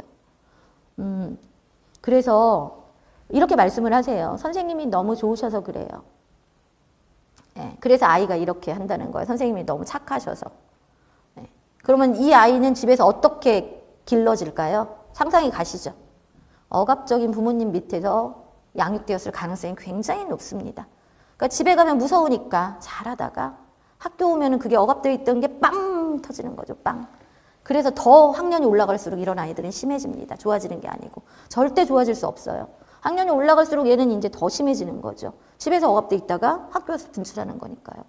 그래서 이렇게 말씀을 하세요. 선생님이 너무 좋으셔서 그래요. 그래서 아이가 이렇게 한다는 거예요. 선생님이 너무 착하셔서. 그러면 이 아이는 집에서 어떻게 길러질까요? 상상이 가시죠? 억압적인 부모님 밑에서 양육되었을 가능성이 굉장히 높습니다. 그러니까 집에 가면 무서우니까 잘하다가 학교 오면은 그게 억압되어 있던 게 빵 터지는 거죠. 빵. 그래서 더 학년이 올라갈수록 이런 아이들은 심해집니다. 좋아지는 게 아니고. 절대 좋아질 수 없어요. 학년이 올라갈수록 얘는 이제 더 심해지는 거죠. 집에서 억압돼 있다가 학교에서 분출하는 거니까요.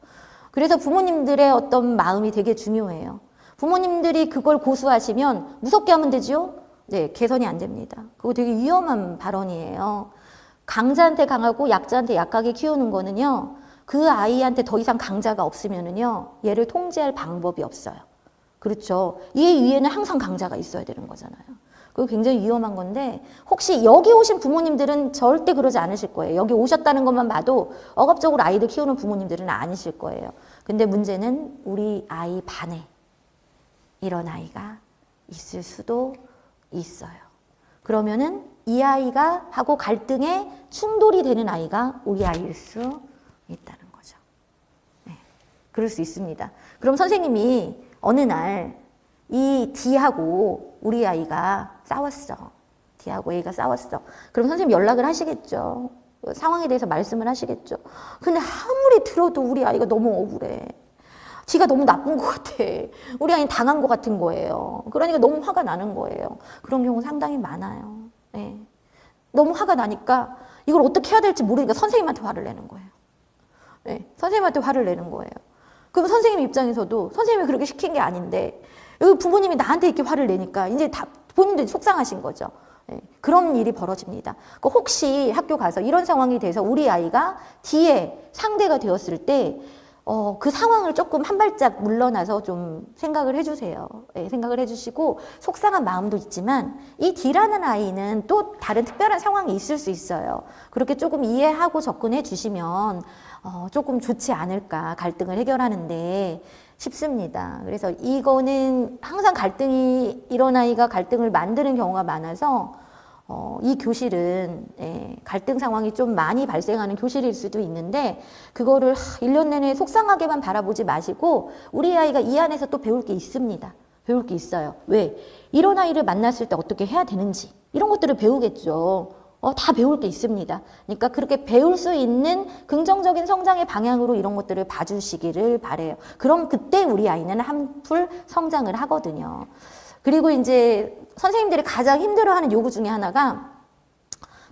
그래서 부모님들의 어떤 마음이 되게 중요해요. 부모님들이 그걸 고수하시면 무섭게 하면 되지요? 네, 개선이 안 됩니다. 그거 되게 위험한 발언이에요. 강자한테 강하고 약자한테 약하게 키우는 거는요, 그 아이한테 더 이상 강자가 없으면은요, 얘를 통제할 방법이 없어요. 그렇죠. 이 위에는 항상 강자가 있어야 되는 거잖아요. 그거 굉장히 위험한 건데 혹시 여기 오신 부모님들은 절대 그러지 않으실 거예요. 여기 오셨다는 것만 봐도 억압적으로 아이들 키우는 부모님들은 아니실 거예요. 근데 문제는 우리 아이 반에 이런 아이가 있을 수도 있어요. 그러면은 이 아이가 하고 갈등에 충돌이 되는 아이가 우리 아이일 수 있다는 거죠. 네, 그럴 수 있습니다. 그럼 선생님이 어느 날 이 D하고 우리 아이가 싸웠어. D하고 A가 싸웠어. 그럼 선생님 연락을 하시겠죠. 상황에 대해서 말씀을 하시겠죠. 근데 아무리 들어도 우리 아이가 너무 억울해. D가 너무 나쁜 것 같아. 우리 아이는 당한 것 같은 거예요. 그러니까 너무 화가 나는 거예요. 그런 경우 상당히 많아요. 네. 너무 화가 나니까 이걸 어떻게 해야 될지 모르니까 선생님한테 화를 내는 거예요. 네. 선생님한테 화를 내는 거예요. 그럼 선생님 입장에서도 선생님이 그렇게 시킨 게 아닌데 여기 부모님이 나한테 이렇게 화를 내니까 이제 다 본인들이 속상하신 거죠. 네, 그런 일이 벌어집니다. 그러니까 혹시 학교 가서 이런 상황이 돼서 우리 아이가 D의 상대가 되었을 때 그 상황을 조금 한 발짝 물러나서 좀 생각을 해주세요. 네, 생각을 해주시고 속상한 마음도 있지만 이 D라는 아이는 또 다른 특별한 상황이 있을 수 있어요. 그렇게 조금 이해하고 접근해 주시면 조금 좋지 않을까 갈등을 해결하는데 싶습니다. 그래서 이거는 항상 이런 아이가 갈등을 만드는 경우가 많아서 이 교실은 갈등 상황이 좀 많이 발생하는 교실일 수도 있는데 그거를 1년 내내 속상하게만 바라보지 마시고 우리 아이가 이 안에서 또 배울 게 있습니다. 배울 게 있어요. 왜? 이런 아이를 만났을 때 어떻게 해야 되는지 이런 것들을 배우겠죠. 다 배울 게 있습니다. 그러니까 그렇게 배울 수 있는 긍정적인 성장의 방향으로 이런 것들을 봐주시기를 바래요. 그럼 그때 우리 아이는 한풀 성장을 하거든요. 그리고 이제 선생님들이 가장 힘들어하는 요구 중에 하나가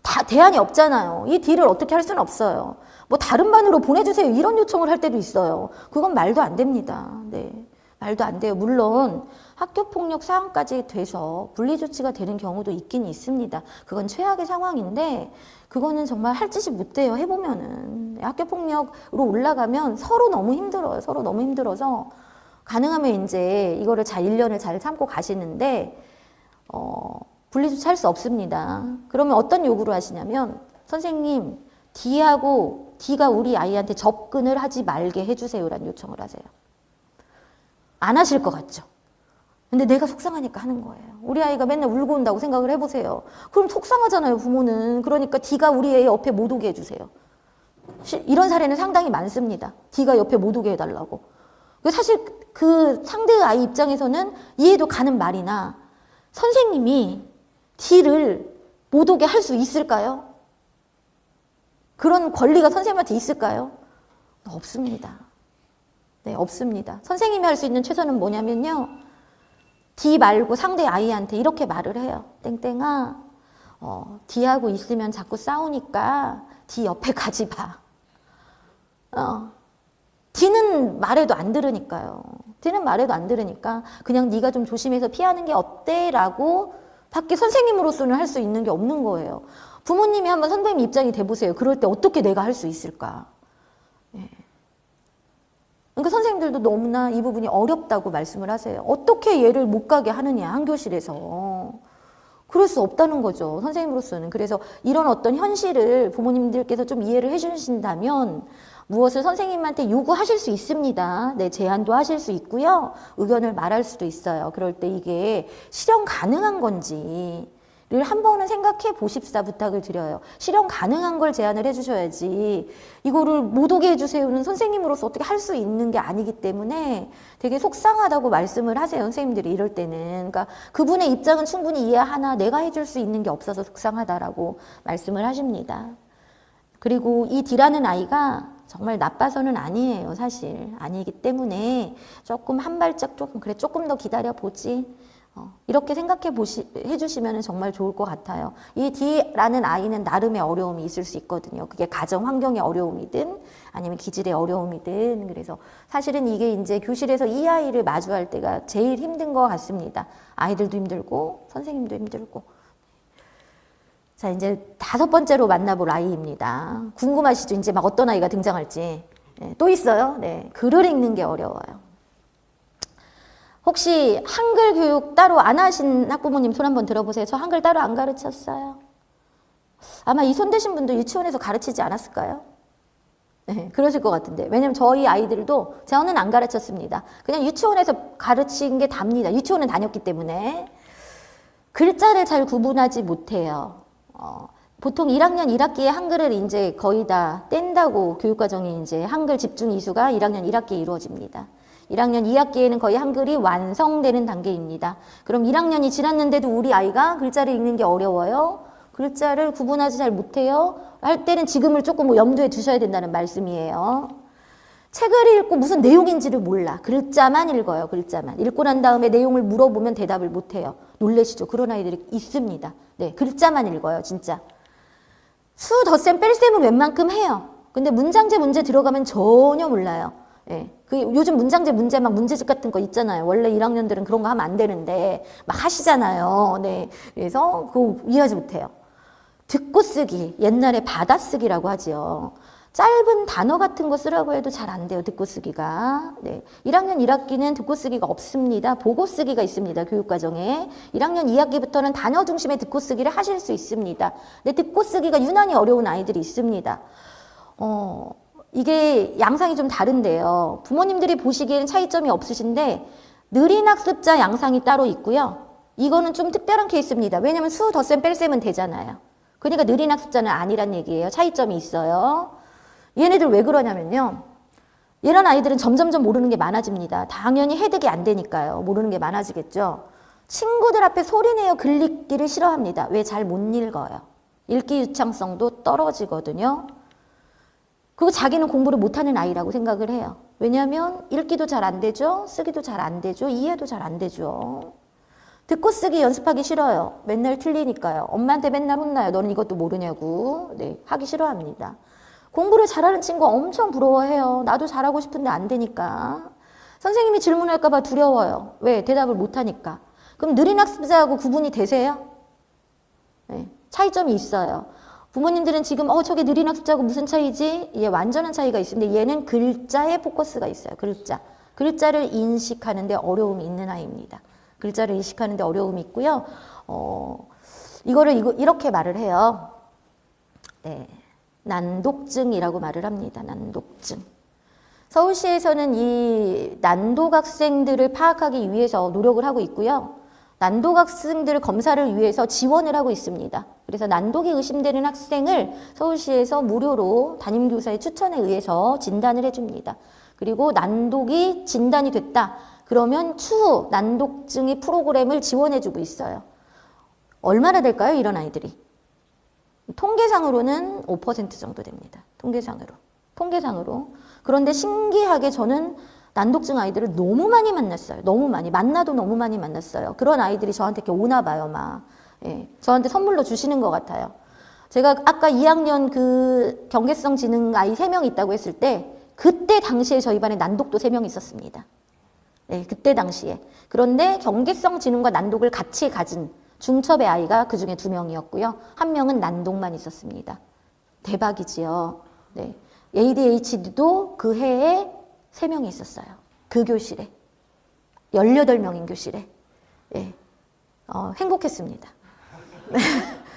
다 대안이 없잖아요. 이 D를 어떻게 할 수는 없어요. 뭐 다른 반으로 보내주세요. 이런 요청을 할 때도 있어요. 그건 말도 안 됩니다. 네, 말도 안 돼요. 물론 학교폭력 상황까지 돼서 분리조치가 되는 경우도 있긴 있습니다. 그건 최악의 상황인데 그거는 정말 할 짓이 못 돼요. 해보면은. 학교폭력으로 올라가면 서로 너무 힘들어요. 서로 너무 힘들어서 가능하면 이제 이거를 1년을 잘 참고 가시는데 분리조치 할 수 없습니다. 그러면 어떤 요구를 하시냐면 선생님 D가 우리 아이한테 접근을 하지 말게 해주세요라는 요청을 하세요. 안 하실 것 같죠? 근데 내가 속상하니까 하는 거예요. 우리 아이가 맨날 울고 온다고 생각을 해보세요. 그럼 속상하잖아요, 부모는. 그러니까 D가 우리 애 옆에 못 오게 해주세요. 이런 사례는 상당히 많습니다. D가 옆에 못 오게 해달라고. 사실 그 상대의 아이 입장에서는 이해도 가는 말이나 선생님이 D를 못 오게 할 수 있을까요? 그런 권리가 선생님한테 있을까요? 없습니다. 네, 없습니다. 선생님이 할 수 있는 최선은 뭐냐면요. D 말고 상대 아이한테 이렇게 말을 해요. 땡땡아, D하고 있으면 자꾸 싸우니까 D 옆에 가지 마. D는 말해도 안 들으니까요. D는 말해도 안 들으니까 그냥 네가 좀 조심해서 피하는 게 어때? 라고 밖에 선생님으로서는 할 수 있는 게 없는 거예요. 부모님이 한번 선생님 입장이 돼보세요. 그럴 때 어떻게 내가 할 수 있을까? 예. 그러니까 선생님들도 너무나 이 부분이 어렵다고 말씀을 하세요. 어떻게 얘를 못 가게 하느냐, 한 교실에서. 그럴 수 없다는 거죠, 선생님으로서는. 그래서 이런 어떤 현실을 부모님들께서 좀 이해를 해주신다면 무엇을 선생님한테 요구하실 수 있습니다. 네, 제안도 하실 수 있고요. 의견을 말할 수도 있어요. 그럴 때 이게 실현 가능한 건지를 한 번은 생각해 보십사 부탁을 드려요. 실현 가능한 걸 제안을 해주셔야지 이거를 못 오게 해주세요는 선생님으로서 어떻게 할 수 있는 게 아니기 때문에 되게 속상하다고 말씀을 하세요. 선생님들이 이럴 때는. 그러니까 그분의 입장은 충분히 이해하나 내가 해줄 수 있는 게 없어서 속상하다라고 말씀을 하십니다. 그리고 이 D라는 아이가 정말 나빠서는 아니에요. 사실 아니기 때문에 조금 한 발짝 조금 더 기다려보지. 이렇게 해주시면 정말 좋을 것 같아요. 이 D라는 아이는 나름의 어려움이 있을 수 있거든요. 그게 가정 환경의 어려움이든 아니면 기질의 어려움이든. 그래서 사실은 이게 이제 교실에서 이 아이를 마주할 때가 제일 힘든 것 같습니다. 아이들도 힘들고 선생님도 힘들고. 자, 이제 5번째로 만나볼 아이입니다. 궁금하시죠? 이제 막 어떤 아이가 등장할지. 네, 또 있어요. 네, 글을 읽는 게 어려워요. 혹시 한글 교육 따로 안 하신 학부모님 손 한번 들어보세요. 저 한글 따로 안 가르쳤어요. 아마 이 손 드신 분도 유치원에서 가르치지 않았을까요? 네, 그러실 것 같은데. 왜냐면 저희 아이들도 저는 안 가르쳤습니다. 그냥 유치원에서 가르친 게 답니다. 유치원은 다녔기 때문에. 글자를 잘 구분하지 못해요. 보통 1학년 1학기에 한글을 이제 거의 다 뗀다고 교육과정이 이제 한글 집중 이수가 1학년 1학기에 이루어집니다. 1학년 2학기에는 거의 한글이 완성되는 단계입니다. 그럼 1학년이 지났는데도 우리 아이가 글자를 읽는 게 어려워요? 글자를 구분하지 잘 못해요? 할 때는 지금을 조금 염두에 두셔야 된다는 말씀이에요. 책을 읽고 무슨 내용인지를 몰라. 글자만 읽어요. 글자만. 읽고 난 다음에 내용을 물어보면 대답을 못해요. 놀라시죠? 그런 아이들이 있습니다. 네, 글자만 읽어요. 진짜. 수, 덧셈, 뺄셈은 웬만큼 해요. 근데 문장제 문제 들어가면 전혀 몰라요. 예. 요즘 문장제 문제 막 문제집 같은 거 있잖아요. 원래 1학년들은 그런 거 하면 안 되는데 막 하시잖아요. 네. 그래서 그거 이해하지 못해요. 듣고 쓰기. 옛날에 받아쓰기라고 하지요. 짧은 단어 같은 거 쓰라고 해도 잘 안 돼요. 듣고 쓰기가. 네. 1학년 1학기는 듣고 쓰기가 없습니다. 보고 쓰기가 있습니다. 교육과정에. 1학년 2학기부터는 단어 중심의 듣고 쓰기를 하실 수 있습니다. 근데 듣고 쓰기가 유난히 어려운 아이들이 있습니다. 이게 양상이 좀 다른데요. 부모님들이 보시기에는 차이점이 없으신데 느린 학습자 양상이 따로 있고요. 이거는 좀 특별한 케이스입니다. 왜냐하면 수, 덧셈, 뺄셈은 되잖아요. 그러니까 느린 학습자는 아니란 얘기예요. 차이점이 있어요. 얘네들 왜 그러냐면요. 이런 아이들은 점점점 모르는 게 많아집니다. 당연히 해득이 안 되니까요. 모르는 게 많아지겠죠. 친구들 앞에 소리내어 글 읽기를 싫어합니다. 왜? 잘 못 읽어요. 읽기 유창성도 떨어지거든요. 그리고 자기는 공부를 못하는 아이라고 생각을 해요. 왜냐하면 읽기도 잘 안 되죠. 쓰기도 잘 안 되죠. 이해도 잘 안 되죠. 듣고 쓰기 연습하기 싫어요. 맨날 틀리니까요. 엄마한테 맨날 혼나요. 너는 이것도 모르냐고. 네, 하기 싫어합니다. 공부를 잘하는 친구 엄청 부러워해요. 나도 잘하고 싶은데 안 되니까. 선생님이 질문할까 봐 두려워요. 왜? 대답을 못하니까. 그럼 느린 학습자하고 구분이 되세요? 네, 차이점이 있어요. 부모님들은 지금 저게 느린 학습자하고 무슨 차이지? 얘 완전한 차이가 있는데 얘는 글자에 포커스가 있어요. 글자. 글자를 인식하는 데 어려움이 있는 아이입니다. 글자를 인식하는 데 어려움이 있고요. 이거를 이렇게 말을 해요. 네. 난독증이라고 말을 합니다. 난독증. 서울시에서는 이 난독 학생들을 파악하기 위해서 노력을 하고 있고요. 난독 학생들 검사를 위해서 지원을 하고 있습니다. 그래서 난독이 의심되는 학생을 서울시에서 무료로 담임교사의 추천에 의해서 진단을 해줍니다. 그리고 난독이 진단이 됐다. 그러면 추후 난독증의 프로그램을 지원해주고 있어요. 얼마나 될까요? 이런 아이들이. 통계상으로는 5% 정도 됩니다. 통계상으로. 그런데 신기하게 저는 난독증 아이들을 너무 많이 만났어요. 너무 많이. 만나도 너무 많이 만났어요. 그런 아이들이 저한테 이렇게 오나 봐요, 막. 예, 저한테 선물로 주시는 것 같아요. 제가 아까 2학년 그 경계성 지능 아이 3명 있다고 했을 때 그때 당시에 저희 반에 난독도 3명 있었습니다. 네, 그때 당시에. 그런데 경계성 지능과 난독을 같이 가진 중첩의 아이가 그 중에 2명이었고요. 1명은 난독만 있었습니다. 대박이지요. 네. ADHD도 그 해에 3명이 있었어요. 그 교실에. 18명인 교실에. 네. 행복했습니다.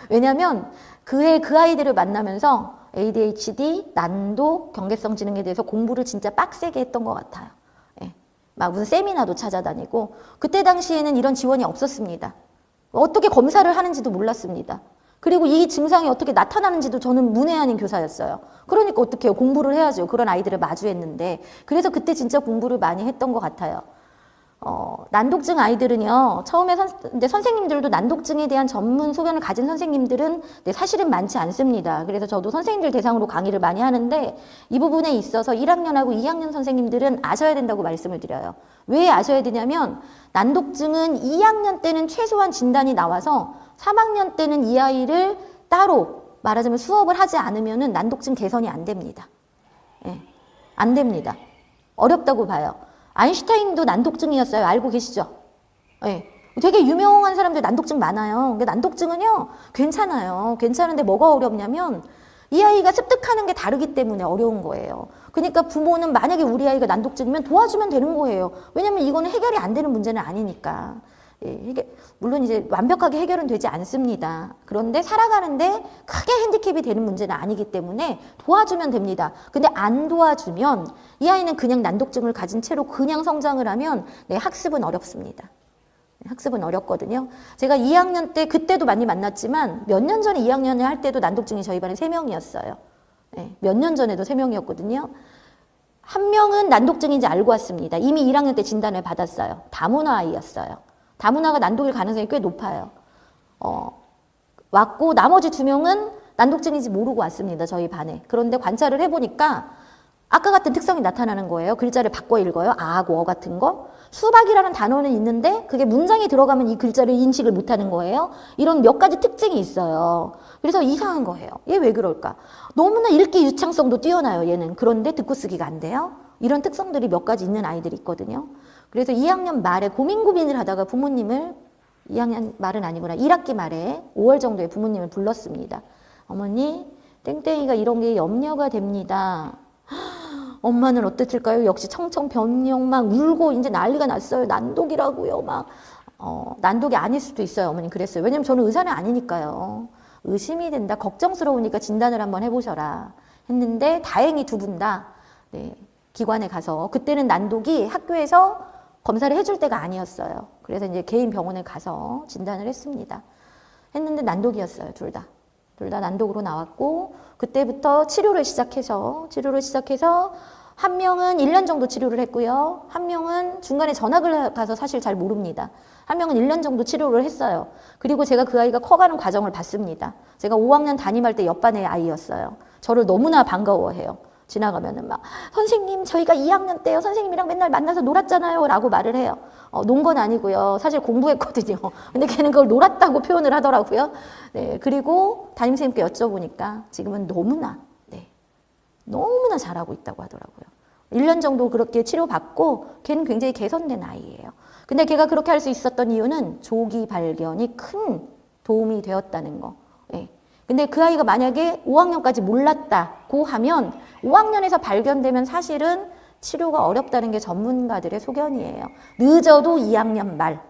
왜냐하면 그 해 그 아이들을 만나면서 ADHD, 난독, 경계성 지능에 대해서 공부를 진짜 빡세게 했던 것 같아요. 예. 막 무슨 세미나도 찾아다니고 그때 당시에는 이런 지원이 없었습니다. 어떻게 검사를 하는지도 몰랐습니다. 그리고 이 증상이 어떻게 나타나는지도 저는 문외한인 교사였어요. 그러니까 어떻게 해요? 공부를 해야죠. 그런 아이들을 마주했는데 그래서 그때 진짜 공부를 많이 했던 것 같아요. 난독증 아이들은요, 처음에 근데 선생님들도 난독증에 대한 전문 소견을 가진 선생님들은 사실은 많지 않습니다. 그래서 저도 선생님들 대상으로 강의를 많이 하는데 이 부분에 있어서 1학년하고 2학년 선생님들은 아셔야 된다고 말씀을 드려요. 왜 아셔야 되냐면 난독증은 2학년 때는 최소한 진단이 나와서 3학년 때는 이 아이를 따로 말하자면 수업을 하지 않으면 난독증 개선이 안 됩니다. 예, 안 됩니다. 어렵다고 봐요. 아인슈타인도 난독증이었어요. 알고 계시죠? 네. 되게 유명한 사람들 난독증 많아요. 근데 난독증은요, 괜찮아요. 괜찮은데 뭐가 어렵냐면 이 아이가 습득하는 게 다르기 때문에 어려운 거예요. 그러니까 부모는 만약에 우리 아이가 난독증이면 도와주면 되는 거예요. 왜냐면 이거는 해결이 안 되는 문제는 아니니까. 예, 물론 이제 완벽하게 해결은 되지 않습니다. 그런데 살아가는데 크게 핸디캡이 되는 문제는 아니기 때문에 도와주면 됩니다. 근데 안 도와주면 이 아이는 그냥 난독증을 가진 채로 그냥 성장을 하면 학습은 어렵습니다. 학습은 어렵거든요. 제가 2학년 때 그때도 많이 만났지만 몇 년 전에 2학년을 할 때도 난독증이 저희 반에 3명이었어요. 네, 몇 년 전에도 3명이었거든요. 1명은 난독증인지 알고 왔습니다. 이미 1학년 때 진단을 받았어요. 다문화 아이였어요. 다문화가 난독일 가능성이 꽤 높아요. 왔고 나머지 2명은 난독증인지 모르고 왔습니다. 저희 반에. 그런데 관찰을 해보니까 아까 같은 특성이 나타나는 거예요. 글자를 바꿔 읽어요. 악, 워 같은 거. 수박이라는 단어는 있는데 그게 문장에 들어가면 이 글자를 인식을 못하는 거예요. 이런 몇 가지 특징이 있어요. 그래서 이상한 거예요. 얘 왜 그럴까? 너무나 읽기 유창성도 뛰어나요. 얘는. 그런데 듣고 쓰기가 안 돼요. 이런 특성들이 몇 가지 있는 아이들이 있거든요. 그래서 2학년 말에 고민을 하다가 부모님을 2학년 말은 아니구나. 1학기 말에 5월 정도에 부모님을 불렀습니다. 어머니, 땡땡이가 이런 게 염려가 됩니다. 엄마는 어땠을까요? 역시 청청변명 막 울고 이제 난리가 났어요. 난독이라고요. 막 난독이 아닐 수도 있어요. 어머님 그랬어요. 왜냐면 저는 의사는 아니니까요. 의심이 된다. 걱정스러우니까 진단을 한번 해보셔라. 했는데 다행히 2분 다 기관에 가서 그때는 난독이 학교에서 검사를 해줄 때가 아니었어요. 그래서 이제 개인 병원에 가서 진단을 했습니다. 했는데 난독이었어요. 둘 다 난독으로 나왔고 그때부터 치료를 시작해서 1명은 1년 정도 치료를 했고요. 1명은 중간에 전학을 가서 사실 잘 모릅니다. 1명은 1년 정도 치료를 했어요. 그리고 제가 그 아이가 커가는 과정을 봤습니다. 제가 5학년 담임할 때 옆반의 아이였어요. 저를 너무나 반가워해요. 지나가면은 막 선생님 저희가 2학년 때요 선생님이랑 맨날 만나서 놀았잖아요 라고 말을 해요. 논 건 아니고요. 사실 공부했거든요. 근데 걔는 그걸 놀았다고 표현을 하더라고요. 네, 그리고 담임선생님께 여쭤보니까 지금은 너무나 잘하고 있다고 하더라고요. 1년 정도 그렇게 치료받고 걔는 굉장히 개선된 아이예요. 근데 걔가 그렇게 할 수 있었던 이유는 조기 발견이 큰 도움이 되었다는 거. 네. 근데 그 아이가 만약에 5학년까지 몰랐다고 하면 5학년에서 발견되면 사실은 치료가 어렵다는 게 전문가들의 소견이에요. 늦어도 2학년 말,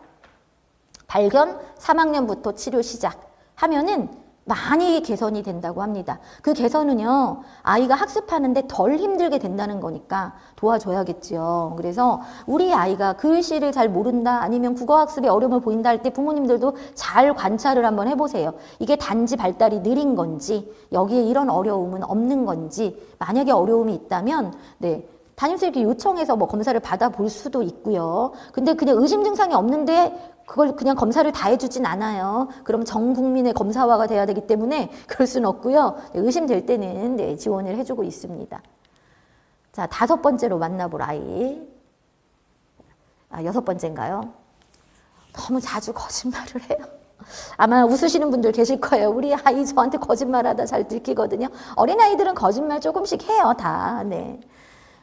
발견 3학년부터 치료 시작하면은 많이 개선이 된다고 합니다. 그 개선은요, 아이가 학습하는데 덜 힘들게 된다는 거니까 도와줘야겠지요. 그래서 우리 아이가 글씨를 잘 모른다, 아니면 국어학습에 어려움을 보인다 할 때 부모님들도 잘 관찰을 한번 해보세요. 이게 단지 발달이 느린 건지, 여기에 이런 어려움은 없는 건지, 만약에 어려움이 있다면, 네, 담임선생님께 요청해서 뭐 검사를 받아볼 수도 있고요. 근데 그냥 의심 증상이 없는데 그걸 그냥 검사를 다 해주진 않아요. 그럼 전 국민의 검사화가 돼야 되기 때문에 그럴 수는 없고요. 의심될 때는 네, 지원을 해주고 있습니다. 자, 5번째로 만나볼 아이. 6번째인가요? 너무 자주 거짓말을 해요. 아마 웃으시는 분들 계실 거예요. 우리 아이 저한테 거짓말하다 잘 들키거든요. 어린아이들은 거짓말 조금씩 해요, 다. 네.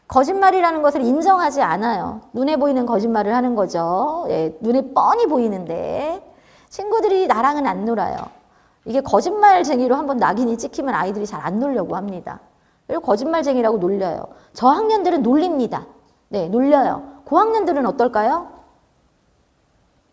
거짓말이라는 것을 인정하지 않아요. 눈에 보이는 거짓말을 하는 거죠. 예, 눈에 뻔히 보이는데 친구들이 나랑은 안 놀아요. 이게 거짓말쟁이로 한번 낙인이 찍히면 아이들이 잘 안 놀려고 합니다. 그리고 거짓말쟁이라고 놀려요. 저학년들은 놀립니다. 네, 놀려요. 고학년들은 어떨까요?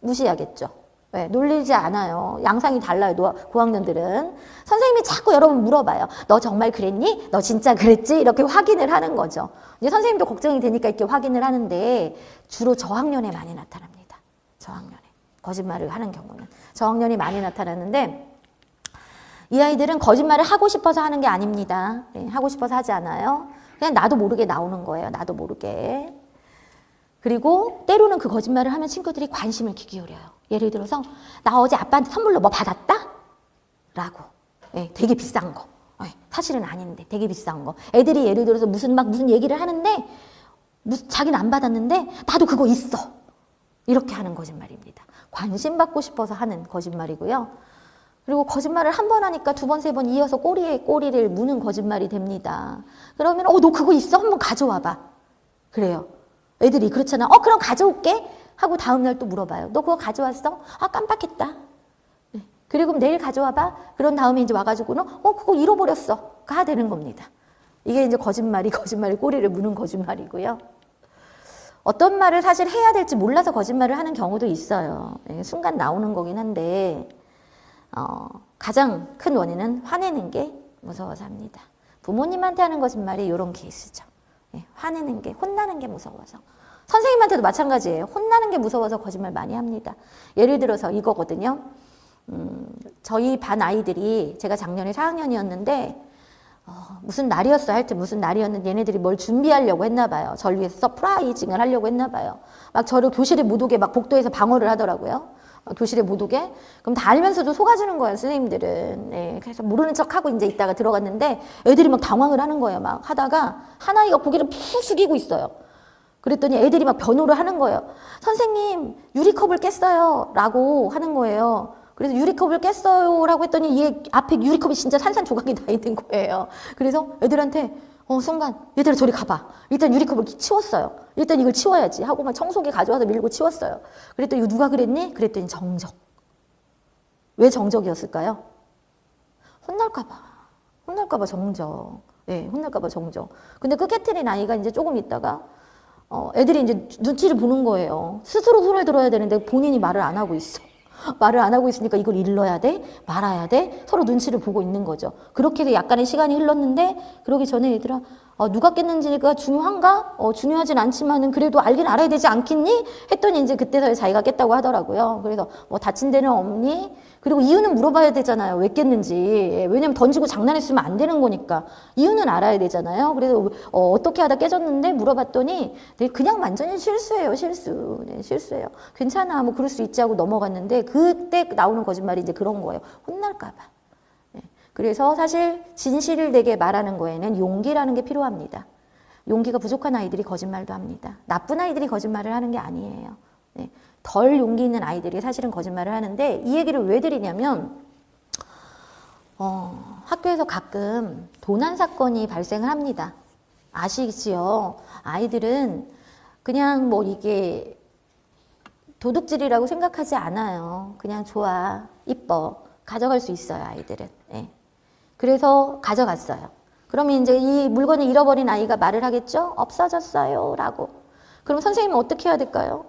무시하겠죠. 네, 놀리지 않아요. 양상이 달라요. 고학년들은. 선생님이 자꾸 여러 번 물어봐요. 너 정말 그랬니? 너 진짜 그랬지? 이렇게 확인을 하는 거죠. 이제 선생님도 걱정이 되니까 이렇게 확인을 하는데 주로 저학년에 많이 나타납니다. 저학년에. 거짓말을 하는 경우는. 저학년이 많이 나타나는데 이 아이들은 거짓말을 하고 싶어서 하는 게 아닙니다. 네, 하고 싶어서 하지 않아요. 그냥 나도 모르게 나오는 거예요. 나도 모르게. 그리고 때로는 그 거짓말을 하면 친구들이 관심을 기울여요. 예를 들어서 나 어제 아빠한테 선물로 뭐 받았다? 라고. 네, 되게 비싼 거. 네, 사실은 아닌데 되게 비싼 거. 애들이 예를 들어서 무슨 얘기를 하는데 자기는 안 받았는데 나도 그거 있어. 이렇게 하는 거짓말입니다. 관심 받고 싶어서 하는 거짓말이고요. 그리고 거짓말을 한 번 하니까 2번, 3번 이어서 꼬리에 꼬리를 무는 거짓말이 됩니다. 그러면 너 그거 있어? 한번 가져와봐. 그래요. 애들이 그렇잖아. 그럼 가져올게. 하고 다음날 또 물어봐요. 너 그거 가져왔어? 깜빡했다. 네. 그리고 내일 가져와봐. 그런 다음에 이제 와가지고는 그거 잃어버렸어. 가 되는 겁니다. 이게 이제 거짓말이 꼬리를 무는 거짓말이고요. 어떤 말을 사실 해야 될지 몰라서 거짓말을 하는 경우도 있어요. 네, 순간 나오는 거긴 한데 가장 큰 원인은 화내는 게 무서워서 합니다. 부모님한테 하는 거짓말이 이런 케이스죠. 네, 화내는 게, 혼나는 게 무서워서. 선생님한테도 마찬가지예요. 혼나는 게 무서워서 거짓말 많이 합니다. 예를 들어서 이거거든요. 저희 반 아이들이 제가 작년에 4학년이었는데 무슨 날이었어요. 하여튼 무슨 날이었는데 얘네들이 뭘 준비하려고 했나 봐요. 저를 위해서 서프라이징을 하려고 했나 봐요. 막 저를 교실에 못 오게 막 복도에서 방어를 하더라고요. 교실에 못 오게. 그럼 다 알면서도 속아주는 거예요, 선생님들은. 네, 그래서 모르는 척하고 이제 있다가 들어갔는데 애들이 막 당황을 하는 거예요. 막 하다가 한 아이가 고개를 푹 숙이고 있어요. 그랬더니 애들이 막 변호를 하는 거예요. 선생님, 유리컵을 깼어요. 라고 하는 거예요. 그래서 유리컵을 깼어요. 라고 했더니 얘 앞에 유리컵이 진짜 산산조각이 나 있는 거예요. 그래서 애들한테 순간 얘들아 저리 가봐. 일단 유리컵을 치웠어요. 일단 이걸 치워야지 하고 막 청소기 가져와서 밀고 치웠어요. 그랬더니 이거 누가 그랬니? 그랬더니 정적. 왜 정적이었을까요? 혼날까봐 정적. 네, 혼날까봐 정적. 근데 그 깨트린 아이가 이제 조금 있다가 애들이 이제 눈치를 보는 거예요. 스스로 손을 들어야 되는데 본인이 말을 안 하고 있어. 말을 안 하고 있으니까 이걸 일러야 돼? 말아야 돼? 서로 눈치를 보고 있는 거죠. 그렇게 해서 약간의 시간이 흘렀는데 그러기 전에 얘들아 누가 깼는지가 중요한가? 중요하진 않지만은 그래도 알긴 알아야 되지 않겠니? 했더니 이제 그때서야 자기가 깼다고 하더라고요. 그래서 뭐 다친 데는 없니? 그리고 이유는 물어봐야 되잖아요. 왜 깼는지. 왜냐면 던지고 장난했으면 안 되는 거니까. 이유는 알아야 되잖아요. 그래서 어떻게 하다 깨졌는데 물어봤더니 네, 그냥 완전히 실수예요. 실수. 네, 실수예요. 괜찮아. 뭐 그럴 수 있지 하고 넘어갔는데 그때 나오는 거짓말이 이제 그런 거예요. 혼날까 봐. 네. 그래서 사실 진실을 되게 말하는 거에는 용기라는 게 필요합니다. 용기가 부족한 아이들이 거짓말도 합니다. 나쁜 아이들이 거짓말을 하는 게 아니에요. 네. 덜 용기 있는 아이들이 사실은 거짓말을 하는데 이 얘기를 왜 드리냐면 학교에서 가끔 도난 사건이 발생을 합니다. 아시지요? 아이들은 그냥 뭐 이게 도둑질이라고 생각하지 않아요. 그냥 좋아, 이뻐, 가져갈 수 있어요, 아이들은. 네. 그래서 가져갔어요. 그러면 이제 이 물건을 잃어버린 아이가 말을 하겠죠? 없어졌어요 라고. 그럼 선생님은 어떻게 해야 될까요?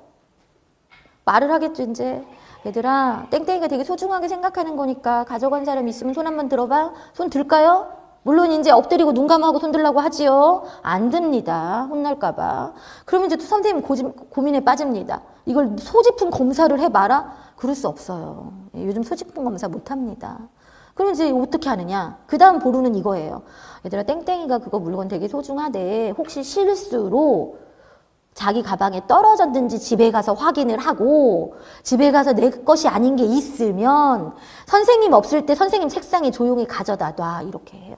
말을 하겠죠, 이제. 얘들아, 땡땡이가 되게 소중하게 생각하는 거니까 가져간 사람 있으면 손 한번 들어봐. 손 들까요? 물론 이제 엎드리고 눈 감아하고 손 들라고 하지요. 안 듭니다. 혼날까봐. 그러면 이제 또 선생님 고민에 빠집니다. 이걸 소지품 검사를 해봐라? 그럴 수 없어요. 요즘 소지품 검사 못합니다. 그럼 이제 어떻게 하느냐? 그 다음 보루는 이거예요. 얘들아, 땡땡이가 그거 물건 되게 소중하대. 혹시 실수로 자기 가방에 떨어졌는지 집에 가서 확인을 하고, 집에 가서 내 것이 아닌 게 있으면 선생님 없을 때 선생님 책상에 조용히 가져다 놔. 이렇게 해요.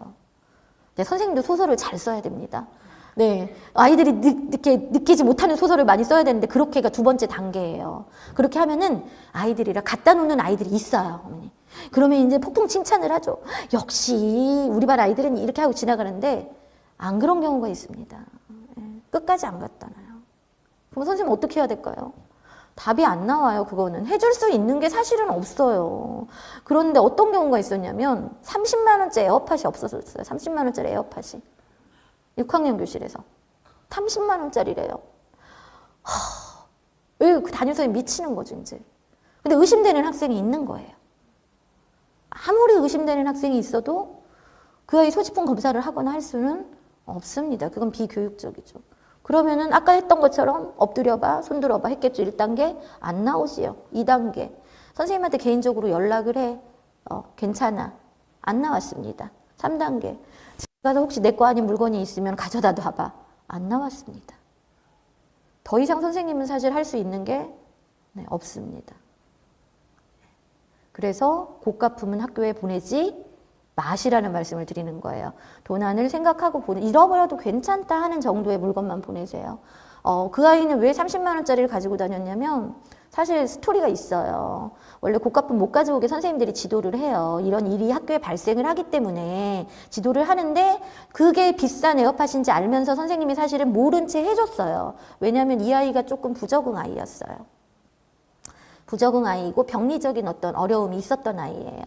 네, 선생님도 소설을 잘 써야 됩니다. 네, 아이들이 느끼지 못하는 소설을 많이 써야 되는데 그렇게가 두 번째 단계예요. 그렇게 하면은 아이들이랑 갖다 놓는 아이들이 있어요, 어머니. 그러면 이제 폭풍 칭찬을 하죠. 역시 우리 반 아이들은 이렇게 하고 지나가는데 안 그런 경우가 있습니다. 끝까지 안 갖다 놔요. 그럼 선생님 어떻게 해야 될까요? 답이 안 나와요. 그거는 해줄 수 있는 게 사실은 없어요. 그런데 어떤 경우가 있었냐면 30만 원짜리 에어팟이 없어졌어요. 30만 원짜리 에어팟이 6학년 교실에서 30만 원짜리래요. 왜 그 담임선생님 미치는 거죠 이제. 근데 의심되는 학생이 있는 거예요. 아무리 의심되는 학생이 있어도 그 아이 소지품 검사를 하거나 할 수는 없습니다. 그건 비교육적이죠. 그러면은 아까 했던 것처럼 엎드려봐, 손들어봐 했겠죠. 1단계 안 나오지요. 2단계 선생님한테 개인적으로 연락을 해. 괜찮아. 안 나왔습니다. 3단계 집에 가서 혹시 내 거 아닌 물건이 있으면 가져다 놔봐. 안 나왔습니다. 더 이상 선생님은 사실 할 수 있는 게 없습니다. 그래서 고가품은 학교에 보내지 마시라는 말씀을 드리는 거예요. 도난을 생각하고 잃어버려도 괜찮다 하는 정도의 물건만 보내세요. 그 아이는 왜 30만 원짜리를 가지고 다녔냐면 사실 스토리가 있어요. 원래 고가품 못 가져오게 선생님들이 지도를 해요. 이런 일이 학교에 발생을 하기 때문에 지도를 하는데 그게 비싼 에어팟인지 알면서 선생님이 사실은 모른 채 해줬어요. 왜냐하면 이 아이가 조금 부적응 아이였어요. 부적응 아이이고 병리적인 어떤 어려움이 있었던 아이예요.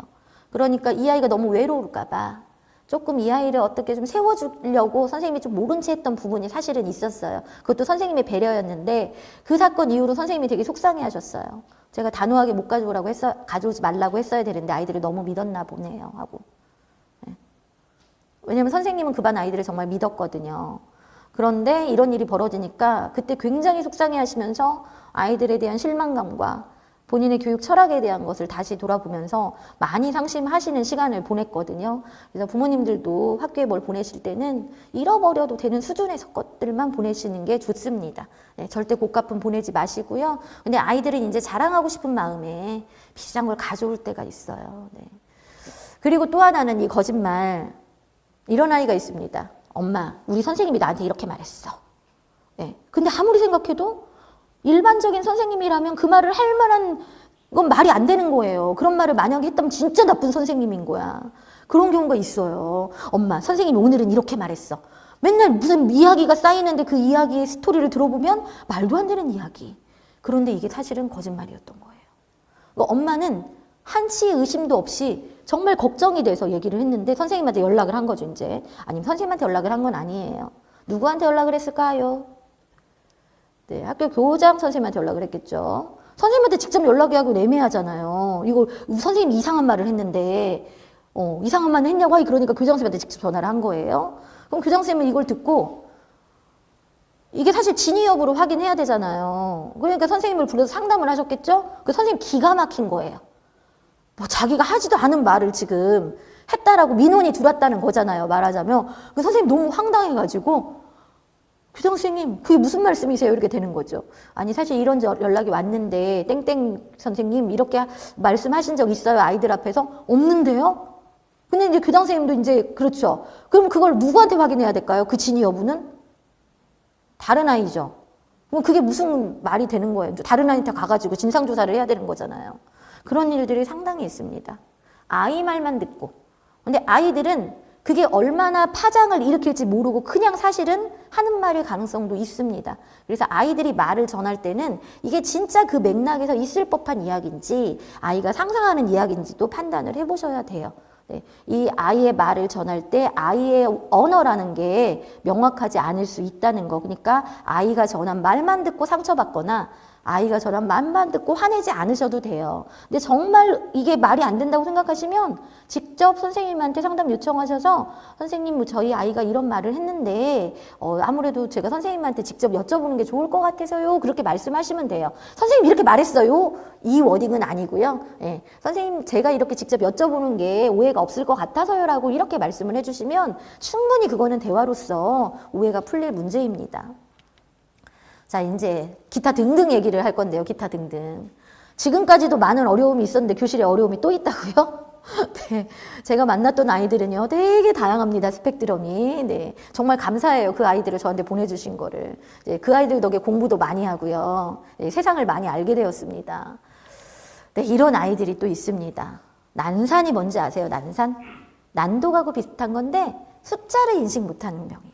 그러니까 이 아이가 너무 외로울까 봐 조금 이 아이를 어떻게 좀 세워주려고 선생님이 좀 모른 채 했던 부분이 사실은 있었어요. 그것도 선생님의 배려였는데 그 사건 이후로 선생님이 되게 속상해 하셨어요. 제가 단호하게 못 가져오라고 가져오지 말라고 했어야 되는데 아이들을 너무 믿었나 보네요 하고. 네. 왜냐면 선생님은 그 반 아이들을 정말 믿었거든요. 그런데 이런 일이 벌어지니까 그때 굉장히 속상해 하시면서 아이들에 대한 실망감과 본인의 교육 철학에 대한 것을 다시 돌아보면서 많이 상심하시는 시간을 보냈거든요. 그래서 부모님들도 학교에 뭘 보내실 때는 잃어버려도 되는 수준의 것들만 보내시는 게 좋습니다. 네, 절대 고가품 보내지 마시고요. 근데 아이들은 이제 자랑하고 싶은 마음에 비싼 걸 가져올 때가 있어요. 네. 그리고 또 하나는 이 거짓말. 이런 아이가 있습니다. 엄마, 우리 선생님이 나한테 이렇게 말했어. 네. 근데 아무리 생각해도 일반적인 선생님이라면 그 말을 할 만한 건 말이 안 되는 거예요. 그런 말을 만약에 했다면 진짜 나쁜 선생님인 거야. 그런 경우가 있어요. 엄마, 선생님이 오늘은 이렇게 말했어. 맨날 무슨 이야기가 쌓이는데 그 이야기의 스토리를 들어보면 말도 안 되는 이야기. 그런데 이게 사실은 거짓말이었던 거예요. 그러니까 엄마는 한치의 의심도 없이 정말 걱정이 돼서 얘기를 했는데 선생님한테 연락을 한 거죠, 이제. 아니면 선생님한테 연락을 한 건 아니에요. 누구한테 연락을 했을까요? 네, 학교 교장 선생님한테 연락을 했겠죠. 선생님한테 직접 연락이 하고 애매하잖아요. 이거 선생님이 이상한 말을 했는데 이상한 말을 했냐고 하기 그러니까 교장 선생님한테 직접 전화를 한 거예요. 그럼 교장 선생님은 이걸 듣고 이게 사실 진위 여부를 확인해야 되잖아요. 그러니까 선생님을 불러서 상담을 하셨겠죠. 그 선생님 기가 막힌 거예요. 뭐 자기가 하지도 않은 말을 지금 했다라고 민원이 들어왔다는 거잖아요. 말하자면 그 선생님 너무 황당해가지고 교장 선생님 그게 무슨 말씀이세요? 이렇게 되는 거죠. 아니 사실 이런 연락이 왔는데 땡땡 선생님 이렇게 말씀하신 적 있어요? 아이들 앞에서? 없는데요? 근데 이제 교장 선생님도 이제 그렇죠. 그럼 그걸 누구한테 확인해야 될까요? 그 진위 여부는? 다른 아이죠. 그럼 그게 무슨 말이 되는 거예요? 다른 아이한테 가가지고 진상조사를 해야 되는 거잖아요. 그런 일들이 상당히 있습니다. 아이 말만 듣고. 근데 아이들은 그게 얼마나 파장을 일으킬지 모르고 그냥 사실은 하는 말일 가능성도 있습니다. 그래서 아이들이 말을 전할 때는 이게 진짜 그 맥락에서 있을 법한 이야기인지 아이가 상상하는 이야기인지도 판단을 해보셔야 돼요. 네. 이 아이의 말을 전할 때 아이의 언어라는 게 명확하지 않을 수 있다는 거. 그러니까 아이가 전한 말만 듣고 상처받거나 아이가 저랑 말만 듣고 화내지 않으셔도 돼요. 근데 정말 이게 말이 안 된다고 생각하시면 직접 선생님한테 상담 요청하셔서 선생님 저희 아이가 이런 말을 했는데 아무래도 제가 선생님한테 직접 여쭤보는 게 좋을 것 같아서요. 그렇게 말씀하시면 돼요. 선생님 이렇게 말했어요. 이 워딩은 아니고요. 예, 선생님 제가 이렇게 직접 여쭤보는 게 오해가 없을 것 같아서요 라고 이렇게 말씀을 해주시면 충분히 그거는 대화로서 오해가 풀릴 문제입니다. 자, 이제 기타 등등 얘기를 할 건데요. 기타 등등. 지금까지도 많은 어려움이 있었는데 교실에 어려움이 또 있다고요? 네, 제가 만났던 아이들은요. 되게 다양합니다. 스펙트럼이. 네, 정말 감사해요. 그 아이들을 저한테 보내주신 거를. 네, 그 아이들 덕에 공부도 많이 하고요. 네, 세상을 많이 알게 되었습니다. 네, 이런 아이들이 또 있습니다. 난산이 뭔지 아세요? 난산? 난독하고 비슷한 건데 숫자를 인식 못하는 병이에요.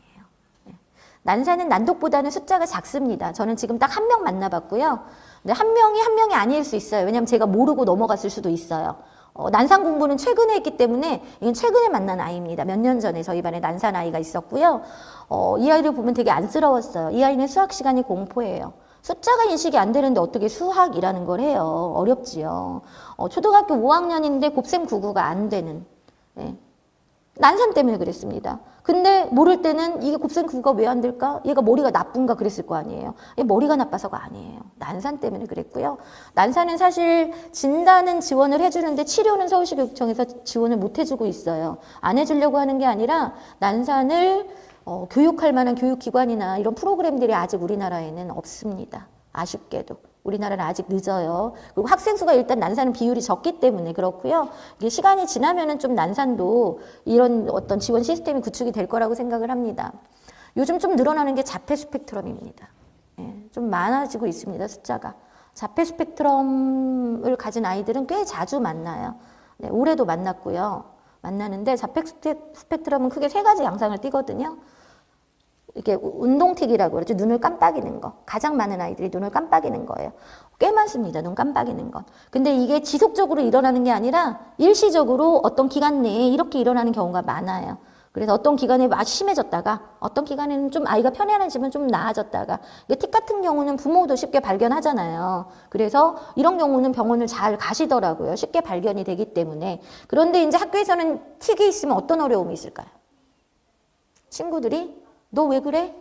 난산은 난독보다는 숫자가 작습니다. 저는 지금 딱 한 명 만나봤고요. 근데 한 명이 아닐 수 있어요. 왜냐하면 제가 모르고 넘어갔을 수도 있어요. 난산 공부는 최근에 했기 때문에 이건 최근에 만난 아이입니다. 몇 년 전에 저희 반에 난산 아이가 있었고요. 이 아이를 보면 되게 안쓰러웠어요. 이 아이는 수학 시간이 공포예요. 숫자가 인식이 안 되는데 어떻게 수학이라는 걸 해요. 어렵지요. 초등학교 5학년인데 곱셈 99가 안 되는. 네. 난산 때문에 그랬습니다. 근데 모를 때는 이게 곱셈 9가 왜 안 될까? 얘가 머리가 나쁜가 그랬을 거 아니에요. 얘 머리가 나빠서가 아니에요. 난산 때문에 그랬고요. 난산은 사실 진단은 지원을 해주는데 치료는 서울시 교육청에서 지원을 못 해주고 있어요. 안 해주려고 하는 게 아니라 난산을 교육할 만한 교육기관이나 이런 프로그램들이 아직 우리나라에는 없습니다. 아쉽게도. 우리나라는 아직 늦어요. 그리고 학생 수가 일단 난산은 비율이 적기 때문에 그렇고요. 이게 시간이 지나면은 좀 난산도 이런 어떤 지원 시스템이 구축이 될 거라고 생각을 합니다. 요즘 좀 늘어나는 게 자폐 스펙트럼입니다. 예, 좀 많아지고 있습니다. 숫자가. 자폐 스펙트럼을 가진 아이들은 꽤 자주 만나요. 네, 올해도 만났고요. 만나는데 자폐 스펙트럼은 크게 세 가지 양상을 띠거든요. 이렇게 운동틱이라고 그러죠. 눈을 깜빡이는 거. 가장 많은 아이들이 눈을 깜빡이는 거예요. 꽤 많습니다. 눈 깜빡이는 건. 근데 이게 지속적으로 일어나는 게 아니라 일시적으로 어떤 기간 내에 이렇게 일어나는 경우가 많아요. 그래서 어떤 기간에 막 심해졌다가 어떤 기간에는 좀 아이가 편안해지면 좀 나아졌다가 틱 같은 경우는 부모도 쉽게 발견하잖아요. 그래서 이런 경우는 병원을 잘 가시더라고요. 쉽게 발견이 되기 때문에. 그런데 이제 학교에서는 틱이 있으면 어떤 어려움이 있을까요? 친구들이 너 왜 그래?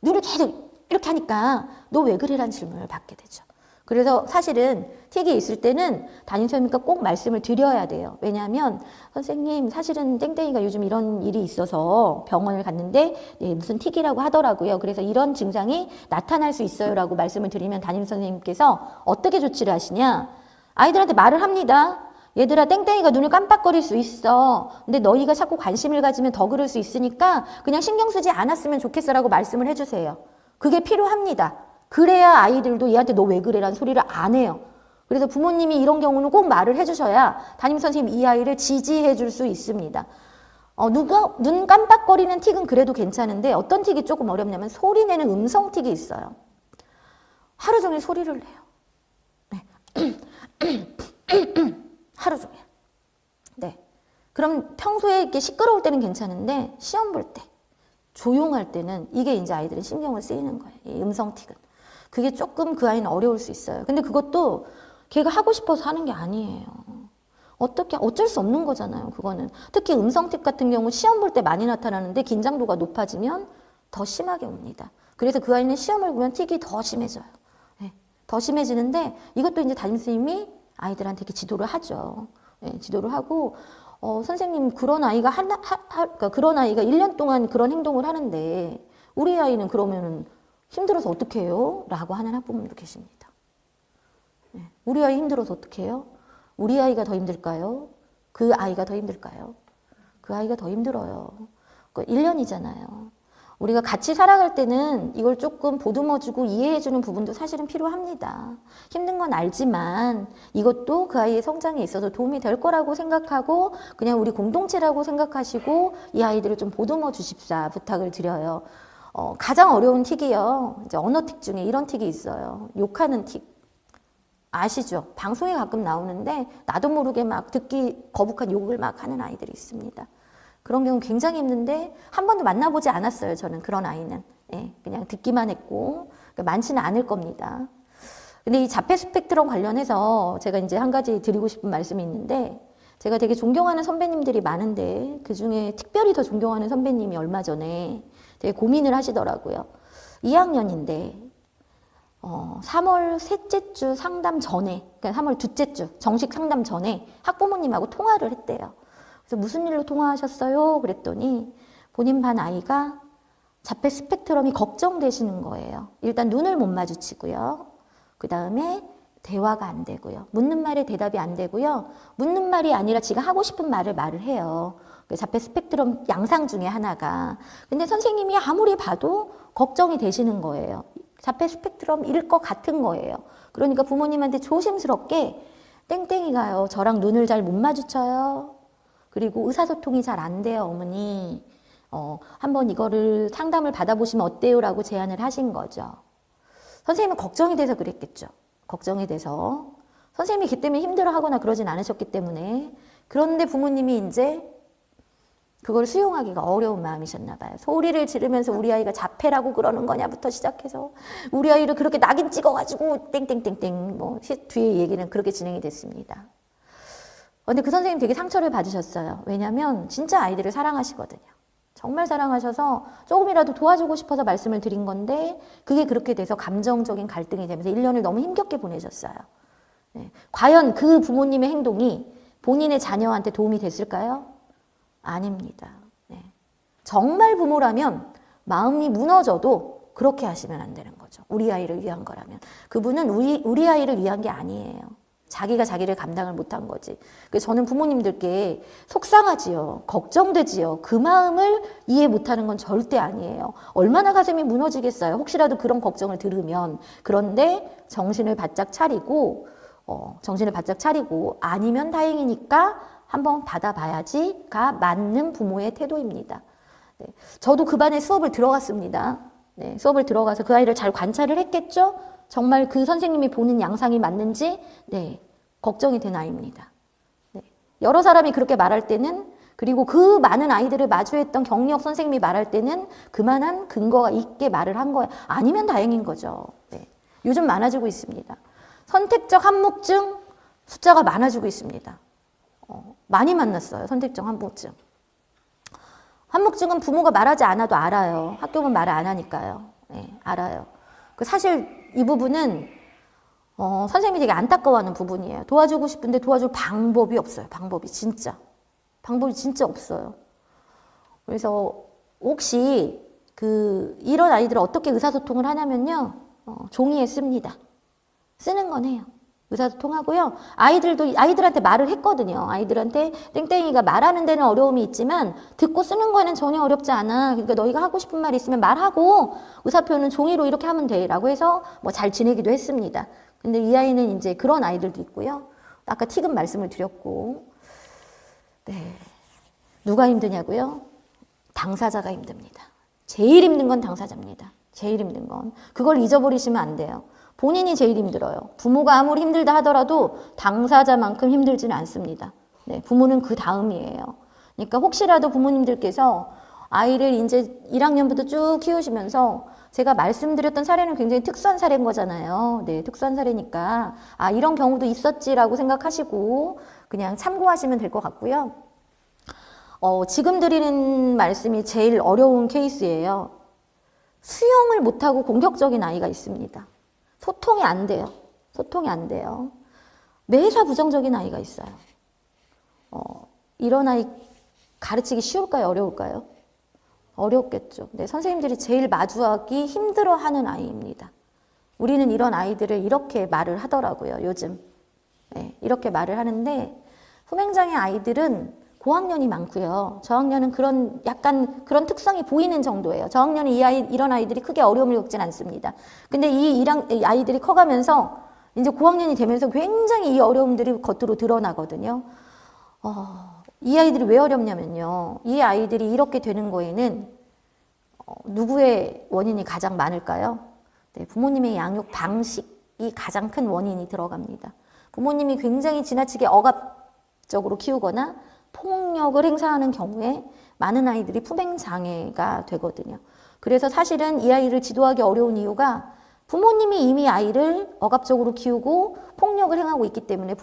눈을 계속 이렇게 하니까 너 왜 그래라는 질문을 받게 되죠. 그래서 사실은 틱이 있을 때는 담임선생님과 꼭 말씀을 드려야 돼요. 왜냐하면 선생님 사실은 땡땡이가 요즘 이런 일이 있어서 병원을 갔는데 네, 무슨 틱이라고 하더라고요. 그래서 이런 증상이 나타날 수 있어요 라고 말씀을 드리면 담임선생님께서 어떻게 조치를 하시냐. 아이들한테 말을 합니다. 얘들아 땡땡이가 눈을 깜빡거릴 수 있어. 근데 너희가 자꾸 관심을 가지면 더 그럴 수 있으니까 그냥 신경 쓰지 않았으면 좋겠어라고 말씀을 해주세요. 그게 필요합니다. 그래야 아이들도 얘한테 너 왜 그래라는 소리를 안 해요. 그래서 부모님이 이런 경우는 꼭 말을 해주셔야 담임선생님 이 아이를 지지해 줄 수 있습니다. 누가 눈 깜빡거리는 틱은 그래도 괜찮은데 어떤 틱이 조금 어렵냐면 소리 내는 음성 틱이 있어요. 하루 종일 소리를 내요. 네. 하루 종일. 네. 그럼 평소에 이렇게 시끄러울 때는 괜찮은데 시험 볼 때, 조용할 때는 이게 이제 아이들은 신경을 쓰이는 거예요. 이 음성 틱은. 그게 조금 그 아이는 어려울 수 있어요. 근데 그것도 걔가 하고 싶어서 하는 게 아니에요. 어쩔 수 없는 거잖아요. 그거는. 특히 음성 틱 같은 경우 시험 볼 때 많이 나타나는데 긴장도가 높아지면 더 심하게 옵니다. 그래서 그 아이는 시험을 보면 틱이 더 심해져요. 네. 더 심해지는데 이것도 이제 담임선생님이 아이들한테 이렇게 지도를 하죠. 네, 지도를 하고 선생님 그런 아이가 그러니까 그런 아이가 1년 동안 그런 행동을 하는데 우리 아이는 그러면은 힘들어서 어떻게 해요? 라고 하는 학부모님도 계십니다. 네, 우리 아이 힘들어서 어떻게 해요? 우리 아이가 더 힘들까요? 그 아이가 더 힘들까요? 그 아이가 더 힘들어요. 1년이잖아요. 우리가 같이 살아갈 때는 이걸 조금 보듬어주고 이해해주는 부분도 사실은 필요합니다. 힘든 건 알지만 이것도 그 아이의 성장에 있어서 도움이 될 거라고 생각하고 그냥 우리 공동체라고 생각하시고 이 아이들을 좀 보듬어 주십사 부탁을 드려요. 가장 어려운 틱이요. 이제 언어 틱 중에 이런 틱이 있어요. 욕하는 틱. 아시죠? 방송에 가끔 나오는데 나도 모르게 막 듣기 거북한 욕을 막 하는 아이들이 있습니다. 그런 경우 굉장히 힘든데 한 번도 만나보지 않았어요. 저는 그런 아이는. 예, 그냥 듣기만 했고 많지는 않을 겁니다. 근데 이 자폐 스펙트럼 관련해서 제가 이제 한 가지 드리고 싶은 말씀이 있는데, 제가 되게 존경하는 선배님들이 많은데 그중에 특별히 더 존경하는 선배님이 얼마 전에 되게 고민을 하시더라고요. 2학년인데 3월 셋째 주 상담 전에, 그러니까 3월 둘째 주 정식 상담 전에 학부모님하고 통화를 했대요. 그래서 무슨 일로 통화하셨어요? 그랬더니 본인 반 아이가 자폐 스펙트럼이 걱정되시는 거예요. 일단 눈을 못 마주치고요. 그 다음에 대화가 안 되고요. 묻는 말에 대답이 안 되고요. 묻는 말이 아니라 지가 하고 싶은 말을 해요. 자폐 스펙트럼 양상 중에 하나가. 근데 선생님이 아무리 봐도 걱정이 되시는 거예요. 자폐 스펙트럼일 것 같은 거예요. 그러니까 부모님한테 조심스럽게 땡땡이가요, 저랑 눈을 잘 못 마주쳐요. 그리고 의사소통이 잘 안 돼요, 어머니. 한번 이거를 상담을 받아보시면 어때요? 라고 제안을 하신 거죠. 선생님은 걱정이 돼서 그랬겠죠. 걱정이 돼서. 선생님이 그 때문에 힘들어하거나 그러진 않으셨기 때문에. 그런데 부모님이 이제 그걸 수용하기가 어려운 마음이셨나 봐요. 소리를 지르면서 우리 아이가 자폐라고 그러는 거냐부터 시작해서 우리 아이를 그렇게 낙인 찍어가지고 땡땡땡땡 뭐 뒤에 얘기는 그렇게 진행이 됐습니다. 근데 그 선생님 되게 상처를 받으셨어요. 왜냐하면 진짜 아이들을 사랑하시거든요. 정말 사랑하셔서 조금이라도 도와주고 싶어서 말씀을 드린 건데 그게 그렇게 돼서 감정적인 갈등이 되면서 1년을 너무 힘겹게 보내셨어요. 네. 과연 그 부모님의 행동이 본인의 자녀한테 도움이 됐을까요? 아닙니다. 네. 정말 부모라면 마음이 무너져도 그렇게 하시면 안 되는 거죠. 우리 아이를 위한 거라면. 그분은 우리 아이를 위한 게 아니에요. 자기가 자기를 감당을 못한 거지. 그래서 저는 부모님들께 속상하지요. 걱정되지요. 그 마음을 이해 못하는 건 절대 아니에요. 얼마나 가슴이 무너지겠어요. 혹시라도 그런 걱정을 들으면. 그런데 정신을 바짝 차리고 아니면 다행이니까 한번 받아봐야지가 맞는 부모의 태도입니다. 네. 저도 그 반에 수업을 들어갔습니다. 네. 수업을 들어가서 그 아이를 잘 관찰을 했겠죠? 정말 그 선생님이 보는 양상이 맞는지 걱정이 된 아이입니다. 네. 여러 사람이 그렇게 말할 때는, 그리고 그 많은 아이들을 마주했던 경력 선생님이 말할 때는 그만한 근거가 있게 말을 한 거예요. 아니면 다행인 거죠. 네. 요즘 많아지고 있습니다. 선택적 한묵증 숫자가 많아지고 있습니다. 많이 만났어요. 선택적 한묵증. 한묵증은 부모가 말하지 않아도 알아요. 학교는 말을 안 하니까요. 네, 알아요. 사실 이 부분은 선생님이 되게 안타까워하는 부분이에요. 도와주고 싶은데 도와줄 방법이 없어요. 방법이 진짜 없어요. 그래서 혹시 이런 아이들을 어떻게 의사소통을 하냐면요, 종이에 씁니다. 쓰는 건 해요. 의사소통하고요. 아이들한테 말을 했거든요. 아이들한테 땡땡이가 말하는 데는 어려움이 있지만 듣고 쓰는 거에는 전혀 어렵지 않아. 그러니까 너희가 하고 싶은 말이 있으면 말하고 의사표현은 종이로 이렇게 하면 돼. 라고 해서 잘 지내기도 했습니다. 근데 이 아이는 이제 그런 아이들도 있고요. 아까 티금 말씀을 드렸고. 네. 누가 힘드냐고요? 당사자가 힘듭니다. 제일 힘든 건 당사자입니다. 제일 힘든 건. 그걸 잊어버리시면 안 돼요. 본인이 제일 힘들어요. 부모가 아무리 힘들다 하더라도 당사자만큼 힘들지는 않습니다. 네, 부모는 그 다음이에요. 그러니까 혹시라도 부모님들께서 아이를 이제 1학년부터 쭉 키우시면서 제가 말씀드렸던 사례는 굉장히 특수한 사례인 거잖아요. 네, 특수한 사례니까 이런 경우도 있었지라고 생각하시고 그냥 참고하시면 될 것 같고요. 지금 드리는 말씀이 제일 어려운 케이스예요. 수용을 못하고 공격적인 아이가 있습니다. 소통이 안 돼요. 매사 부정적인 아이가 있어요. 이런 아이 가르치기 쉬울까요? 어려울까요? 어렵겠죠. 네, 선생님들이 제일 마주하기 힘들어하는 아이입니다. 우리는 이런 아이들을 이렇게 말을 하더라고요, 요즘. 네, 이렇게 말을 하는데 소명장애 아이들은 고학년이 많고요. 저학년은 약간 그런 특성이 보이는 정도예요. 저학년은 이런 아이들이 크게 어려움을 겪진 않습니다. 근데 이 아이들이 커가면서 이제 고학년이 되면서 굉장히 이 어려움들이 겉으로 드러나거든요. 이 아이들이 왜 어렵냐면요. 이 아이들이 이렇게 되는 거에는 누구의 원인이 가장 많을까요? 네, 부모님의 양육 방식이 가장 큰 원인이 들어갑니다. 부모님이 굉장히 지나치게 억압적으로 키우거나 폭력을 행사하는 경우에 많은 아이들이 품행장애가 되거든요. 그래서 사실은 이 아이를 지도하기 어려운 이유가 부모님이 이미 아이를 억압적으로 키우고 폭력을 행하고 있기 때문에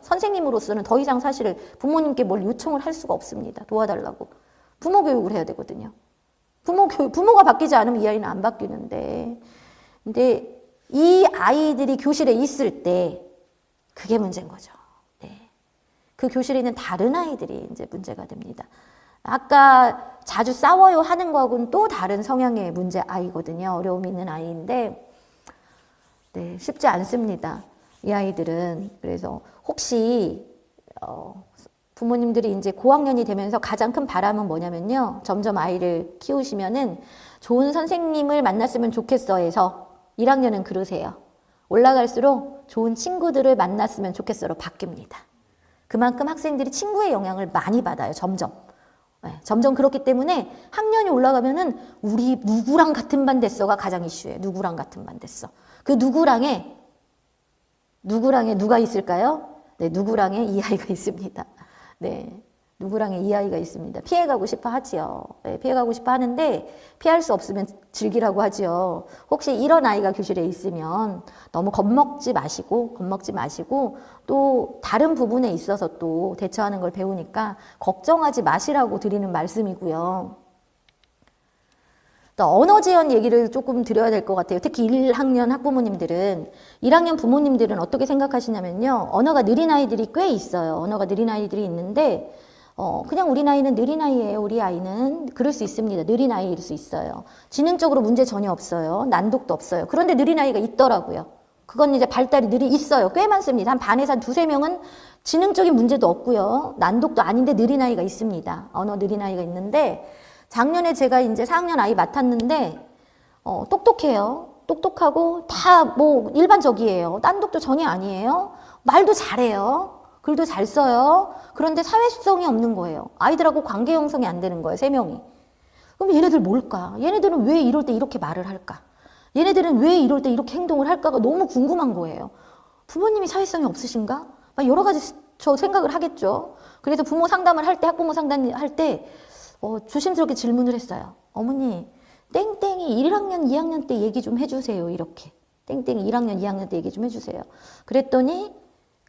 선생님으로서는 더 이상 사실 부모님께 뭘 요청을 할 수가 없습니다. 도와달라고. 부모 교육을 해야 되거든요. 부모가 바뀌지 않으면 이 아이는 안 바뀌는데. 근데 이 아이들이 교실에 있을 때 그게 문제인 거죠. 네. 그 교실에 있는 다른 아이들이 이제 문제가 됩니다. 아까 자주 싸워요 하는 거하고는 또 다른 성향의 문제 아이거든요. 어려움이 있는 아이인데, 네, 쉽지 않습니다. 이 아이들은. 그래서 혹시, 부모님들이 이제 고학년이 되면서 가장 큰 바람은 뭐냐면요. 점점 아이를 키우시면은 좋은 선생님을 만났으면 좋겠어 해서 1학년은 그러세요. 올라갈수록 좋은 친구들을 만났으면 좋겠어로 바뀝니다. 그만큼 학생들이 친구의 영향을 많이 받아요. 점점. 네, 점점 그렇기 때문에 학년이 올라가면은 우리 누구랑 같은 반 됐어가 가장 이슈예요. 누구랑 같은 반 됐어. 그 누구랑에 누가 있을까요? 네, 누구랑에 이 아이가 있습니다. 네, 누구랑에 이 아이가 있습니다. 피해가고 싶어 하지요. 네, 피해가고 싶어 하는데 피할 수 없으면 즐기라고 하지요. 혹시 이런 아이가 교실에 있으면 너무 겁먹지 마시고 또 다른 부분에 있어서 또 대처하는 걸 배우니까 걱정하지 마시라고 드리는 말씀이고요. 또 언어 지원 얘기를 조금 드려야 될 것 같아요. 특히 1학년 학부모님들은, 1학년 부모님들은 어떻게 생각하시냐면요. 언어가 느린 아이들이 꽤 있어요. 언어가 느린 아이들이 있는데 그냥 우리 나이는 느린 아이예요. 우리 아이는 그럴 수 있습니다. 느린 아이일 수 있어요. 지능적으로 문제 전혀 없어요. 난독도 없어요. 그런데 느린 아이가 있더라고요. 그건 이제 발달이 있어요. 꽤 많습니다. 한 반에서 한 두세 명은 지능적인 문제도 없고요. 난독도 아닌데 느린 아이가 있습니다. 언어 느린 아이가 있는데, 작년에 제가 이제 4학년 아이 맡았는데, 똑똑해요. 똑똑하고 다 뭐 일반적이에요. 딴독도 전혀 아니에요. 말도 잘해요. 글도 잘 써요. 그런데 사회성이 없는 거예요. 아이들하고 관계 형성이 안 되는 거예요. 3명이. 그럼 얘네들 뭘까? 얘네들은 왜 이럴 때 이렇게 말을 할까? 얘네들은 왜 이럴 때 이렇게 행동을 할까가 너무 궁금한 거예요. 부모님이 사회성이 없으신가? 막 여러 가지 저 생각을 하겠죠. 그래서 부모 상담을 할 때, 학부모 상담할 때 조심스럽게 질문을 했어요. 어머니, 땡땡이 1학년, 2학년 때 얘기 좀 해주세요. 이렇게. 땡땡이 1학년, 2학년 때 얘기 좀 해주세요. 그랬더니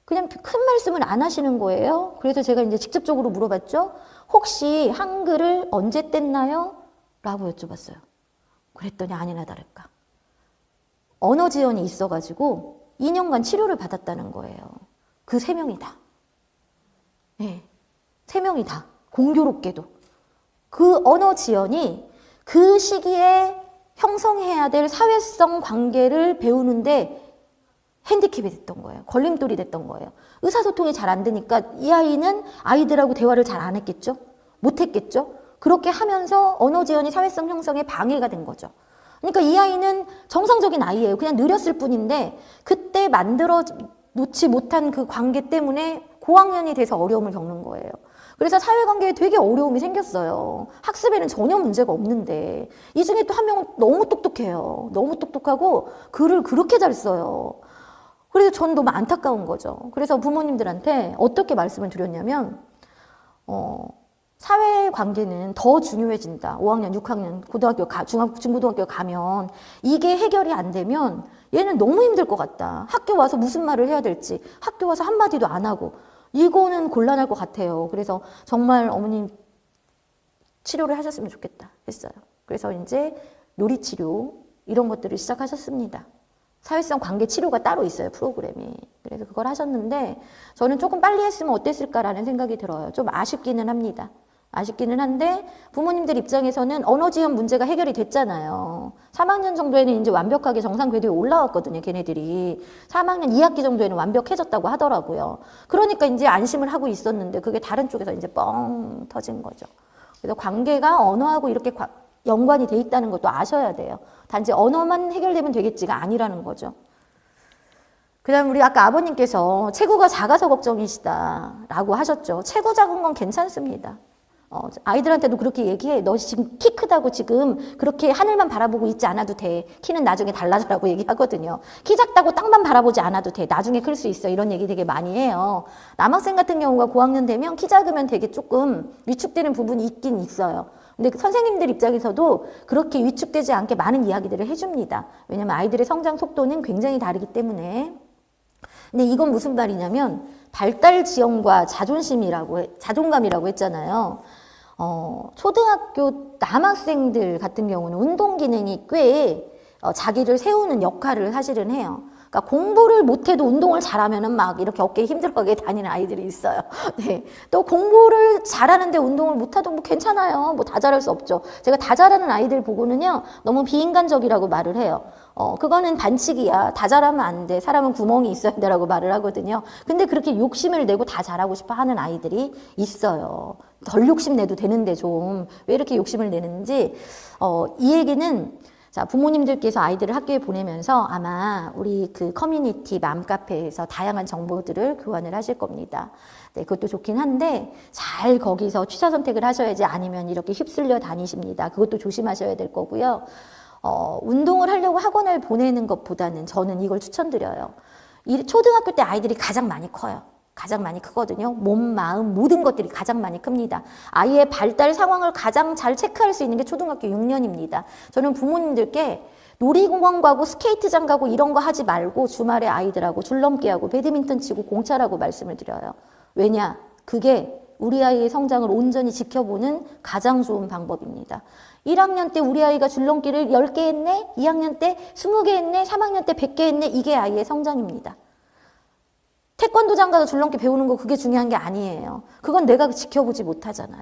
그냥 큰 말씀을 안 하시는 거예요. 그래서 제가 이제 직접적으로 물어봤죠. 혹시 한글을 언제 뗐나요? 라고 여쭤봤어요. 그랬더니 아니나 다를까. 언어 지연이 있어가지고 2년간 치료를 받았다는 거예요. 그 3명이 다. 네, 3명이 다. 공교롭게도. 그 언어 지연이 그 시기에 형성해야 될 사회성 관계를 배우는데 핸디캡이 됐던 거예요. 걸림돌이 됐던 거예요. 의사소통이 잘 안 되니까 이 아이는 아이들하고 대화를 잘 안 했겠죠? 못 했겠죠? 그렇게 하면서 언어 지연이 사회성 형성에 방해가 된 거죠. 그러니까 이 아이는 정상적인 아이예요. 그냥 느렸을 뿐인데 그때 만들어 놓지 못한 그 관계 때문에 고학년이 돼서 어려움을 겪는 거예요. 그래서 사회관계에 되게 어려움이 생겼어요. 학습에는 전혀 문제가 없는데 이 중에 또 한 명은 너무 똑똑해요. 너무 똑똑하고 글을 그렇게 잘 써요. 그래서 전 너무 안타까운 거죠. 그래서 부모님들한테 어떻게 말씀을 드렸냐면 사회관계는 더 중요해진다. 5학년, 6학년, 고등학교, 중고등학교 가면 이게 해결이 안 되면 얘는 너무 힘들 것 같다. 학교 와서 무슨 말을 해야 될지, 학교 와서 한마디도 안 하고 이거는 곤란할 것 같아요. 그래서 정말 어머님 치료를 하셨으면 좋겠다 했어요. 그래서 이제 놀이치료 이런 것들을 시작하셨습니다. 사회성 관계 치료가 따로 있어요, 프로그램이. 그래서 그걸 하셨는데 저는 조금 빨리 했으면 어땠을까라는 생각이 들어요. 좀 아쉽기는 합니다. 아쉽기는 한데 부모님들 입장에서는 언어 지연 문제가 해결이 됐잖아요. 3학년 정도에는 이제 완벽하게 정상 궤도에 올라왔거든요, 걔네들이. 3학년 2학기 정도에는 완벽해졌다고 하더라고요. 그러니까 이제 안심을 하고 있었는데 그게 다른 쪽에서 이제 뻥 터진 거죠. 그래서 관계가 언어하고 이렇게 연관이 돼 있다는 것도 아셔야 돼요. 단지 언어만 해결되면 되겠지가 아니라는 거죠. 그 다음 우리 아까 아버님께서 체구가 작아서 걱정이시다라고 하셨죠. 체구 작은 건 괜찮습니다. 아이들한테도 그렇게 얘기해. 너 지금 키 크다고 지금 그렇게 하늘만 바라보고 있지 않아도 돼. 키는 나중에 달라져라고 얘기하거든요. 키 작다고 땅만 바라보지 않아도 돼. 나중에 클 수 있어. 이런 얘기 되게 많이 해요. 남학생 같은 경우가 고학년 되면 키 작으면 되게 조금 위축되는 부분이 있긴 있어요. 근데 선생님들 입장에서도 그렇게 위축되지 않게 많은 이야기들을 해줍니다. 왜냐면 아이들의 성장 속도는 굉장히 다르기 때문에. 근데 이건 무슨 말이냐면 발달 지형과 자존감이라고 했잖아요. 초등학교 남학생들 같은 경우는 운동 기능이 꽤 자기를 세우는 역할을 사실은 해요. 그러니까 공부를 못해도 운동을 잘하면은 막 이렇게 어깨 힘들어하게 다니는 아이들이 있어요. 네. 또 공부를 잘하는데 운동을 못해도 뭐 괜찮아요. 뭐 다 잘할 수 없죠. 제가 다 잘하는 아이들 보고는요, 너무 비인간적이라고 말을 해요. 그거는 반칙이야. 다 잘하면 안 돼. 사람은 구멍이 있어야 돼라고 말을 하거든요. 근데 그렇게 욕심을 내고 다 잘하고 싶어 하는 아이들이 있어요. 덜 욕심 내도 되는데 좀 왜 이렇게 욕심을 내는지 이 얘기는 자, 부모님들께서 아이들을 학교에 보내면서 아마 우리 그 커뮤니티 맘카페에서 다양한 정보들을 교환을 하실 겁니다. 네, 그것도 좋긴 한데 잘 거기서 취사 선택을 하셔야지 아니면 이렇게 휩쓸려 다니십니다. 그것도 조심하셔야 될 거고요. 운동을 하려고 학원을 보내는 것보다는 저는 이걸 추천드려요. 초등학교 때 아이들이 가장 많이 커요. 가장 많이 크거든요. 몸, 마음, 모든 것들이 가장 많이 큽니다. 아이의 발달 상황을 가장 잘 체크할 수 있는 게 초등학교 6년입니다. 저는 부모님들께 놀이공원 가고 스케이트장 가고 이런 거 하지 말고 주말에 아이들하고 줄넘기하고 배드민턴 치고 공차라고 말씀을 드려요. 왜냐? 그게 우리 아이의 성장을 온전히 지켜보는 가장 좋은 방법입니다. 1학년 때 우리 아이가 줄넘기를 10개 했네? 2학년 때 20개 했네? 3학년 때 100개 했네? 이게 아이의 성장입니다. 태권도장 가서 줄넘기 배우는 거 그게 중요한 게 아니에요. 그건 내가 지켜보지 못하잖아요.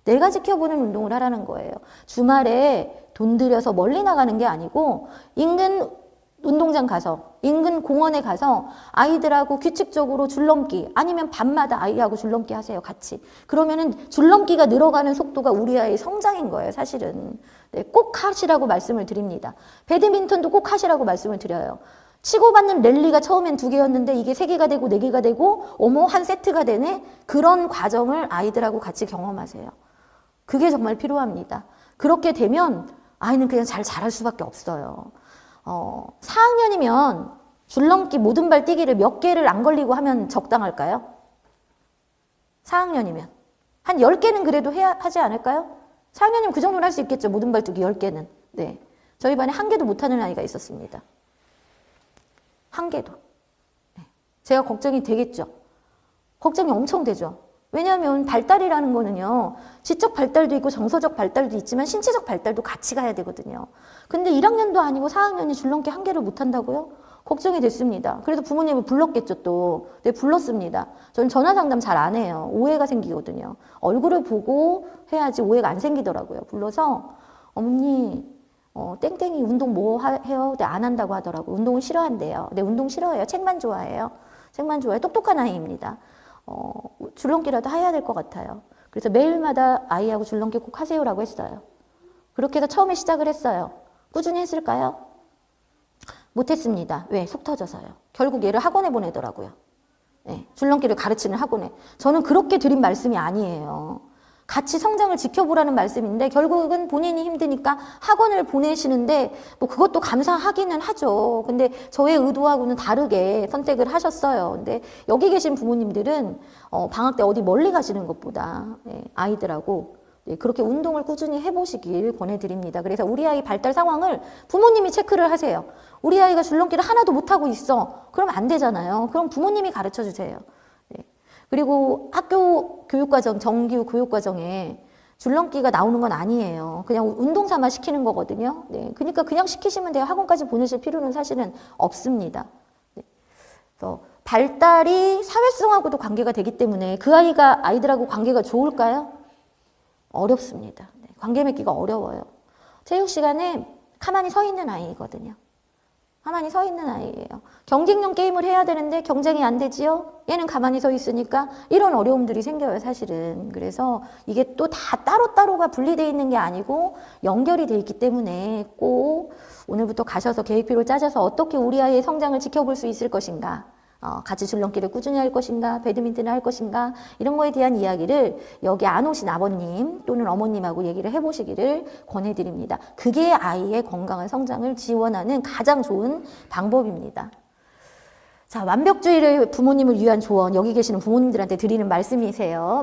내가 지켜보는 운동을 하라는 거예요. 주말에 돈 들여서 멀리 나가는 게 아니고 인근 운동장 가서 인근 공원에 가서 아이들하고 규칙적으로 줄넘기 아니면 밤마다 아이하고 줄넘기 하세요. 같이. 그러면은 줄넘기가 늘어가는 속도가 우리 아이의 성장인 거예요. 사실은. 네, 꼭 하시라고 말씀을 드립니다. 배드민턴도 꼭 하시라고 말씀을 드려요. 치고받는 랠리가 처음엔 2개였는데 이게 3개가 되고 4개가 되고 어머 한 세트가 되네. 그런 과정을 아이들하고 같이 경험하세요. 그게 정말 필요합니다. 그렇게 되면 아이는 그냥 잘 자랄 수밖에 없어요. 4학년이면 줄넘기 모든 발 뛰기를 몇 개를 안 걸리고 하면 적당할까요? 4학년이면 한 10개는 그래도 하지 않을까요? 4학년이면 그 정도는 할 수 있겠죠. 모든 발 뛰기 10개는. 네. 저희 반에 1개도 못하는 아이가 있었습니다. 1개도. 네. 제가 걱정이 되겠죠. 걱정이 엄청 되죠. 왜냐하면 발달이라는 거는요, 지적 발달도 있고 정서적 발달도 있지만 신체적 발달도 같이 가야 되거든요. 근데 1학년도 아니고 4학년이 줄넘기 1개를 못한다고요? 걱정이 됐습니다. 그래서 부모님을 불렀겠죠, 또. 네, 불렀습니다. 저는 전화 상담 잘 안 해요. 오해가 생기거든요. 얼굴을 보고 해야지 오해가 안 생기더라고요. 불러서, 어머니, 땡땡이 운동 뭐 해요? 네, 안 한다고 하더라고요. 운동을 싫어한대요. 네, 운동 싫어해요. 책만 좋아해요. 책만 좋아해요. 똑똑한 아이입니다. 줄넘기라도 해야 될 것 같아요. 그래서 매일마다 아이하고 줄넘기 꼭 하세요라고 했어요. 그렇게 해서 처음에 시작을 했어요. 꾸준히 했을까요? 못했습니다. 왜? 속 터져서요. 결국 얘를 학원에 보내더라고요. 네, 줄넘기를 가르치는 학원에. 저는 그렇게 드린 말씀이 아니에요. 같이 성장을 지켜보라는 말씀인데 결국은 본인이 힘드니까 학원을 보내시는데 뭐 그것도 감사하기는 하죠. 근데 저의 의도하고는 다르게 선택을 하셨어요. 근데 여기 계신 부모님들은 방학 때 어디 멀리 가시는 것보다 아이들하고 그렇게 운동을 꾸준히 해보시길 권해드립니다. 그래서 우리 아이 발달 상황을 부모님이 체크를 하세요. 우리 아이가 줄넘기를 하나도 못하고 있어. 그럼 안 되잖아요. 그럼 부모님이 가르쳐 주세요. 그리고 학교 교육과정, 정규 교육과정에 줄넘기가 나오는 건 아니에요. 그냥 운동 삼아 시키는 거거든요. 네, 그러니까 그냥 시키시면 돼요. 학원까지 보내실 필요는 사실은 없습니다. 네. 그래서 발달이 사회성하고도 관계가 되기 때문에 그 아이가 아이들하고 관계가 좋을까요? 어렵습니다. 네, 관계 맺기가 어려워요. 체육 시간에 가만히 서 있는 아이거든요. 가만히 서 있는 아이예요. 경쟁용 게임을 해야 되는데 경쟁이 안 되지요? 얘는 가만히 서 있으니까 이런 어려움들이 생겨요, 사실은. 그래서 이게 또 다 따로따로가 분리되어 있는 게 아니고 연결이 돼 있기 때문에 꼭 오늘부터 가셔서 계획표를 짜셔서 어떻게 우리 아이의 성장을 지켜볼 수 있을 것인가. 같이 줄넘기를 꾸준히 할 것인가, 배드민턴을 할 것인가, 이런 거에 대한 이야기를 여기 안 오신 아버님 또는 어머님하고 얘기를 해보시기를 권해드립니다. 그게 아이의 건강한 성장을 지원하는 가장 좋은 방법입니다. 자, 완벽주의를 부모님을 위한 조언, 여기 계시는 부모님들한테 드리는 말씀이에요.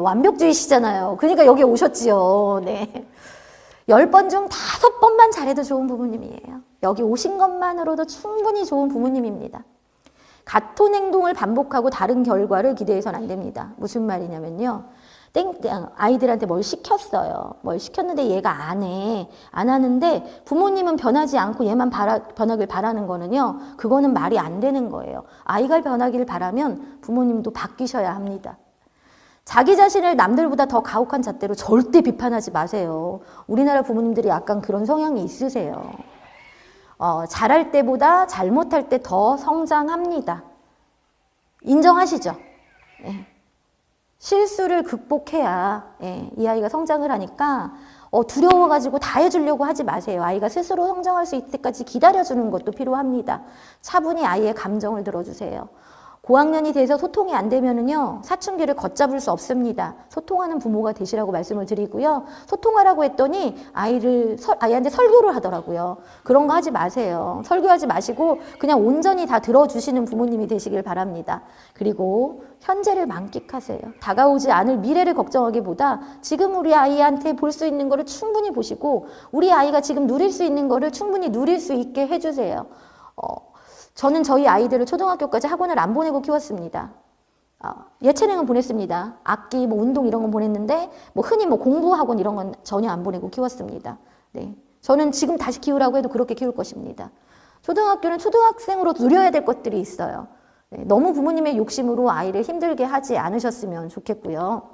완벽주의시잖아요. 그러니까 여기 오셨지요. 네. 10번 중 5번만 잘해도 좋은 부모님이에요. 여기 오신 것만으로도 충분히 좋은 부모님입니다. 같은 행동을 반복하고 다른 결과를 기대해서는 안 됩니다. 무슨 말이냐면요. 땡땡 아이들한테 뭘 시켰어요. 뭘 시켰는데 얘가 안 해. 안 하는데 부모님은 변하지 않고 얘만 변하길 바라는 거는요. 그거는 말이 안 되는 거예요. 아이가 변하기를 바라면 부모님도 바뀌셔야 합니다. 자기 자신을 남들보다 더 가혹한 잣대로 절대 비판하지 마세요. 우리나라 부모님들이 약간 그런 성향이 있으세요. 잘할 때보다 잘못할 때 더 성장합니다. 인정하시죠? 네. 실수를 극복해야 이 아이가 성장을 하니까 두려워가지고 다 해주려고 하지 마세요. 아이가 스스로 성장할 수 있을 때까지 기다려주는 것도 필요합니다. 차분히 아이의 감정을 들어주세요. 고학년이 돼서 소통이 안 되면은요, 사춘기를 걷잡을 수 없습니다. 소통하는 부모가 되시라고 말씀을 드리고요. 소통하라고 했더니 아이한테 설교를 하더라고요. 그런 거 하지 마세요. 설교하지 마시고 그냥 온전히 다 들어주시는 부모님이 되시길 바랍니다. 그리고 현재를 만끽하세요. 다가오지 않을 미래를 걱정하기보다 지금 우리 아이한테 볼 수 있는 거를 충분히 보시고 우리 아이가 지금 누릴 수 있는 거를 충분히 누릴 수 있게 해주세요. 저는 저희 아이들을 초등학교까지 학원을 안 보내고 키웠습니다. 예체능은 보냈습니다. 악기, 운동 이런 건 보냈는데 흔히 공부학원 이런 건 전혀 안 보내고 키웠습니다. 네. 저는 지금 다시 키우라고 해도 그렇게 키울 것입니다. 초등학교는 초등학생으로 누려야 될 것들이 있어요. 네. 너무 부모님의 욕심으로 아이를 힘들게 하지 않으셨으면 좋겠고요.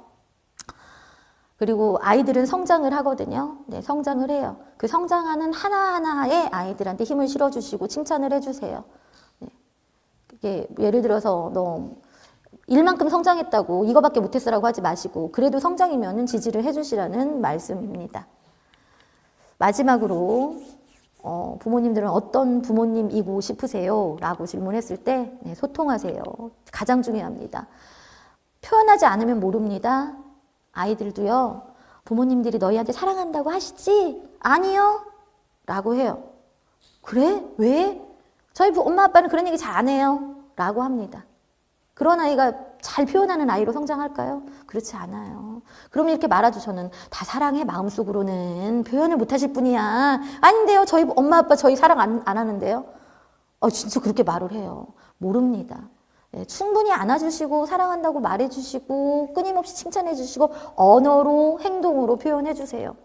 그리고 아이들은 성장을 하거든요. 네, 성장을 해요. 그 성장하는 하나하나의 아이들한테 힘을 실어주시고 칭찬을 해주세요. 예를 들어서 너 일만큼 성장했다고 이거밖에 못했어라고 하지 마시고 그래도 성장이면 지지를 해주시라는 말씀입니다. 마지막으로 부모님들은 어떤 부모님이고 싶으세요? 라고 질문했을 때 소통하세요. 가장 중요합니다. 표현하지 않으면 모릅니다. 아이들도요. 부모님들이 너희한테 사랑한다고 하시지? 아니요. 라고 해요. 그래? 왜? 저희 엄마 아빠는 그런 얘기 잘 안 해요. 라고 합니다. 그런 아이가 잘 표현하는 아이로 성장할까요? 그렇지 않아요. 그럼 이렇게 말하죠. 저는 다 사랑해. 마음속으로는 표현을 못 하실 뿐이야. 아닌데요. 저희 엄마 아빠 저희 사랑 안 하는데요. 진짜 그렇게 말을 해요. 모릅니다. 네, 충분히 안아주시고 사랑한다고 말해주시고 끊임없이 칭찬해주시고 언어로 행동으로 표현해주세요.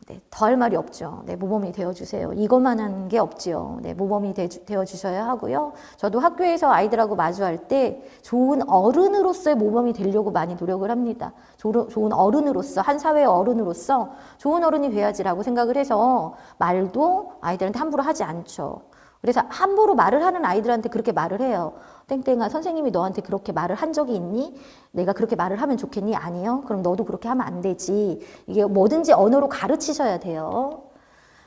네, 더 할 말이 없죠. 네, 모범이 되어주세요. 이것만 한 게 없지요. 네, 모범이 되어주셔야 하고요. 저도 학교에서 아이들하고 마주할 때 좋은 어른으로서의 모범이 되려고 많이 노력을 합니다. 좋은 어른으로서, 한 사회의 어른으로서 좋은 어른이 돼야지라고 생각을 해서 말도 아이들한테 함부로 하지 않죠. 그래서 함부로 말을 하는 아이들한테 그렇게 말을 해요. 땡땡아, 선생님이 너한테 그렇게 말을 한 적이 있니? 내가 그렇게 말을 하면 좋겠니? 아니요. 그럼 너도 그렇게 하면 안 되지. 이게 뭐든지 언어로 가르치셔야 돼요.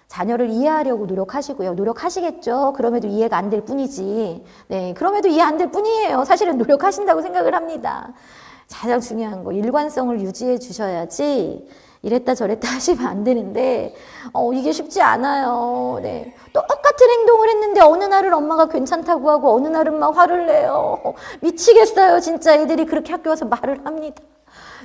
자녀를 이해하려고 노력하시고요. 노력하시겠죠. 그럼에도 이해가 안 될 뿐이지. 네, 그럼에도 이해 안 될 뿐이에요. 사실은 노력하신다고 생각을 합니다. 가장 중요한 거, 일관성을 유지해 주셔야지 이랬다 저랬다 하시면 안 되는데 이게 쉽지 않아요. 네. 똑같은 행동을 했는데 어느 날은 엄마가 괜찮다고 하고 어느 날은 막 화를 내요. 미치겠어요. 진짜 애들이 그렇게 학교 와서 말을 합니다.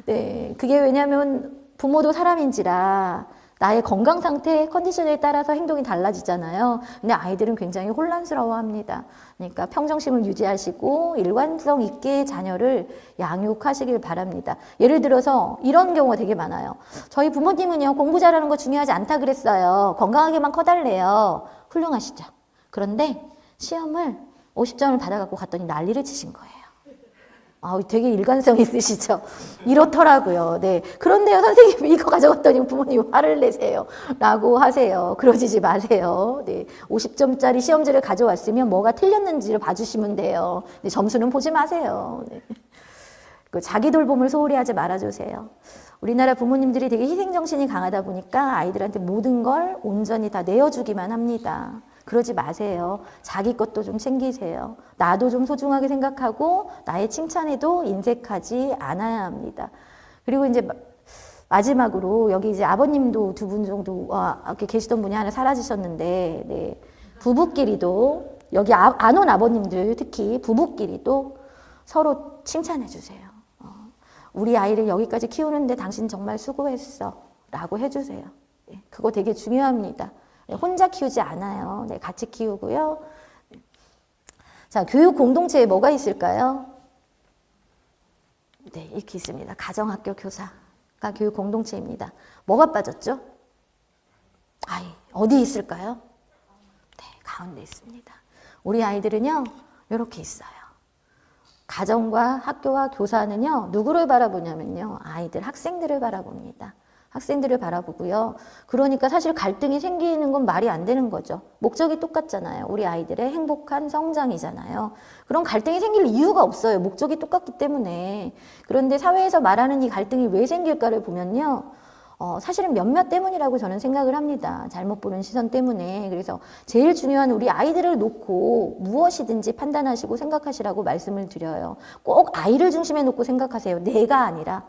네. 그게 왜냐면 부모도 사람인지라 나의 건강 상태, 컨디션에 따라서 행동이 달라지잖아요. 근데 아이들은 굉장히 혼란스러워합니다. 그러니까 평정심을 유지하시고 일관성 있게 자녀를 양육하시길 바랍니다. 예를 들어서 이런 경우가 되게 많아요. 저희 부모님은요, 공부 잘하는 거 중요하지 않다 그랬어요. 건강하게만 커달래요. 훌륭하시죠. 그런데 시험을 50점을 받아갖고 갔더니 난리를 치신 거예요. 되게 일관성 있으시죠? 이렇더라고요. 네. 그런데요, 선생님이 이거 가져갔더니 부모님 화를 내세요. 라고 하세요. 그러지 마세요. 네. 50점짜리 시험지를 가져왔으면 뭐가 틀렸는지를 봐주시면 돼요. 네. 점수는 보지 마세요. 네. 자기 돌봄을 소홀히 하지 말아주세요. 우리나라 부모님들이 되게 희생정신이 강하다 보니까 아이들한테 모든 걸 온전히 다 내어주기만 합니다. 그러지 마세요. 자기 것도 좀 챙기세요. 나도 좀 소중하게 생각하고 나의 칭찬에도 인색하지 않아야 합니다. 그리고 이제 마지막으로 여기 이제 아버님도 두 분 정도 이렇게 계시던 분이 하나 사라지셨는데, 네. 부부끼리도 여기 안 온 아버님들 특히 부부끼리도 서로 칭찬해 주세요. 우리 아이를 여기까지 키우는데 당신 정말 수고했어 라고 해주세요. 네. 그거 되게 중요합니다. 네. 혼자 키우지 않아요. 네. 같이 키우고요. 자, 교육 공동체에 뭐가 있을까요? 네, 이렇게 있습니다. 가정학교 교사가 교육 공동체입니다. 뭐가 빠졌죠? 아이, 어디 있을까요? 네, 가운데 있습니다. 우리 아이들은요, 이렇게 있어요. 가정과 학교와 교사는요, 누구를 바라보냐면요, 아이들, 학생들을 바라봅니다. 학생들을 바라보고요. 그러니까 사실 갈등이 생기는 건 말이 안 되는 거죠. 목적이 똑같잖아요. 우리 아이들의 행복한 성장이잖아요. 그런 갈등이 생길 이유가 없어요. 목적이 똑같기 때문에. 그런데 사회에서 말하는 이 갈등이 왜 생길까를 보면요. 사실은 몇몇 때문이라고 저는 생각을 합니다. 잘못 보는 시선 때문에. 그래서 제일 중요한 우리 아이들을 놓고 무엇이든지 판단하시고 생각하시라고 말씀을 드려요. 꼭 아이를 중심에 놓고 생각하세요. 내가 아니라,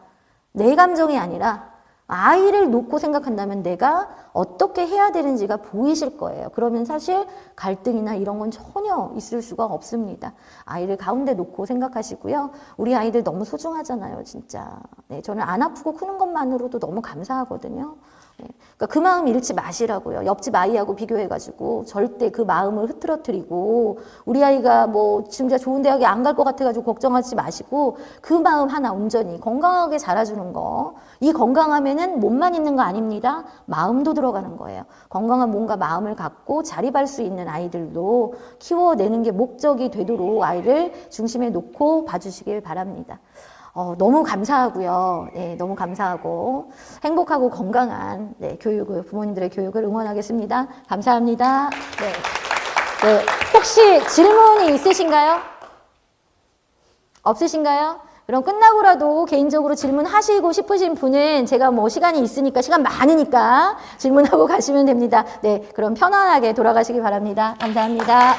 내 감정이 아니라 아이를 놓고 생각한다면 내가 어떻게 해야 되는지가 보이실 거예요. 그러면 사실 갈등이나 이런 건 전혀 있을 수가 없습니다. 아이를 가운데 놓고 생각하시고요. 우리 아이들 너무 소중하잖아요, 진짜. 네, 저는 안 아프고 크는 것만으로도 너무 감사하거든요. 네, 그러니까 그 마음 잃지 마시라고요. 옆집 아이하고 비교해가지고 절대 그 마음을 흐트러뜨리고 우리 아이가 뭐 진짜 좋은 대학에 안 갈 것 같아가지고 걱정하지 마시고 그 마음 하나 온전히 건강하게 자라주는 거. 이 건강하면은 몸만 있는 거 아닙니다. 마음도 들어가는 거예요. 건강한 몸과 마음을 갖고 자립할 수 있는 아이들도 키워내는 게 목적이 되도록 아이를 중심에 놓고 봐주시길 바랍니다. 너무 감사하고요. 네, 너무 감사하고 행복하고 건강한 네, 교육을 부모님들의 교육을 응원하겠습니다. 감사합니다. 네. 네, 혹시 질문이 있으신가요? 없으신가요? 그럼 끝나고라도 개인적으로 질문하시고 싶으신 분은 제가 뭐 시간이 있으니까 시간 많으니까 질문하고 가시면 됩니다. 네, 그럼 편안하게 돌아가시기 바랍니다. 감사합니다.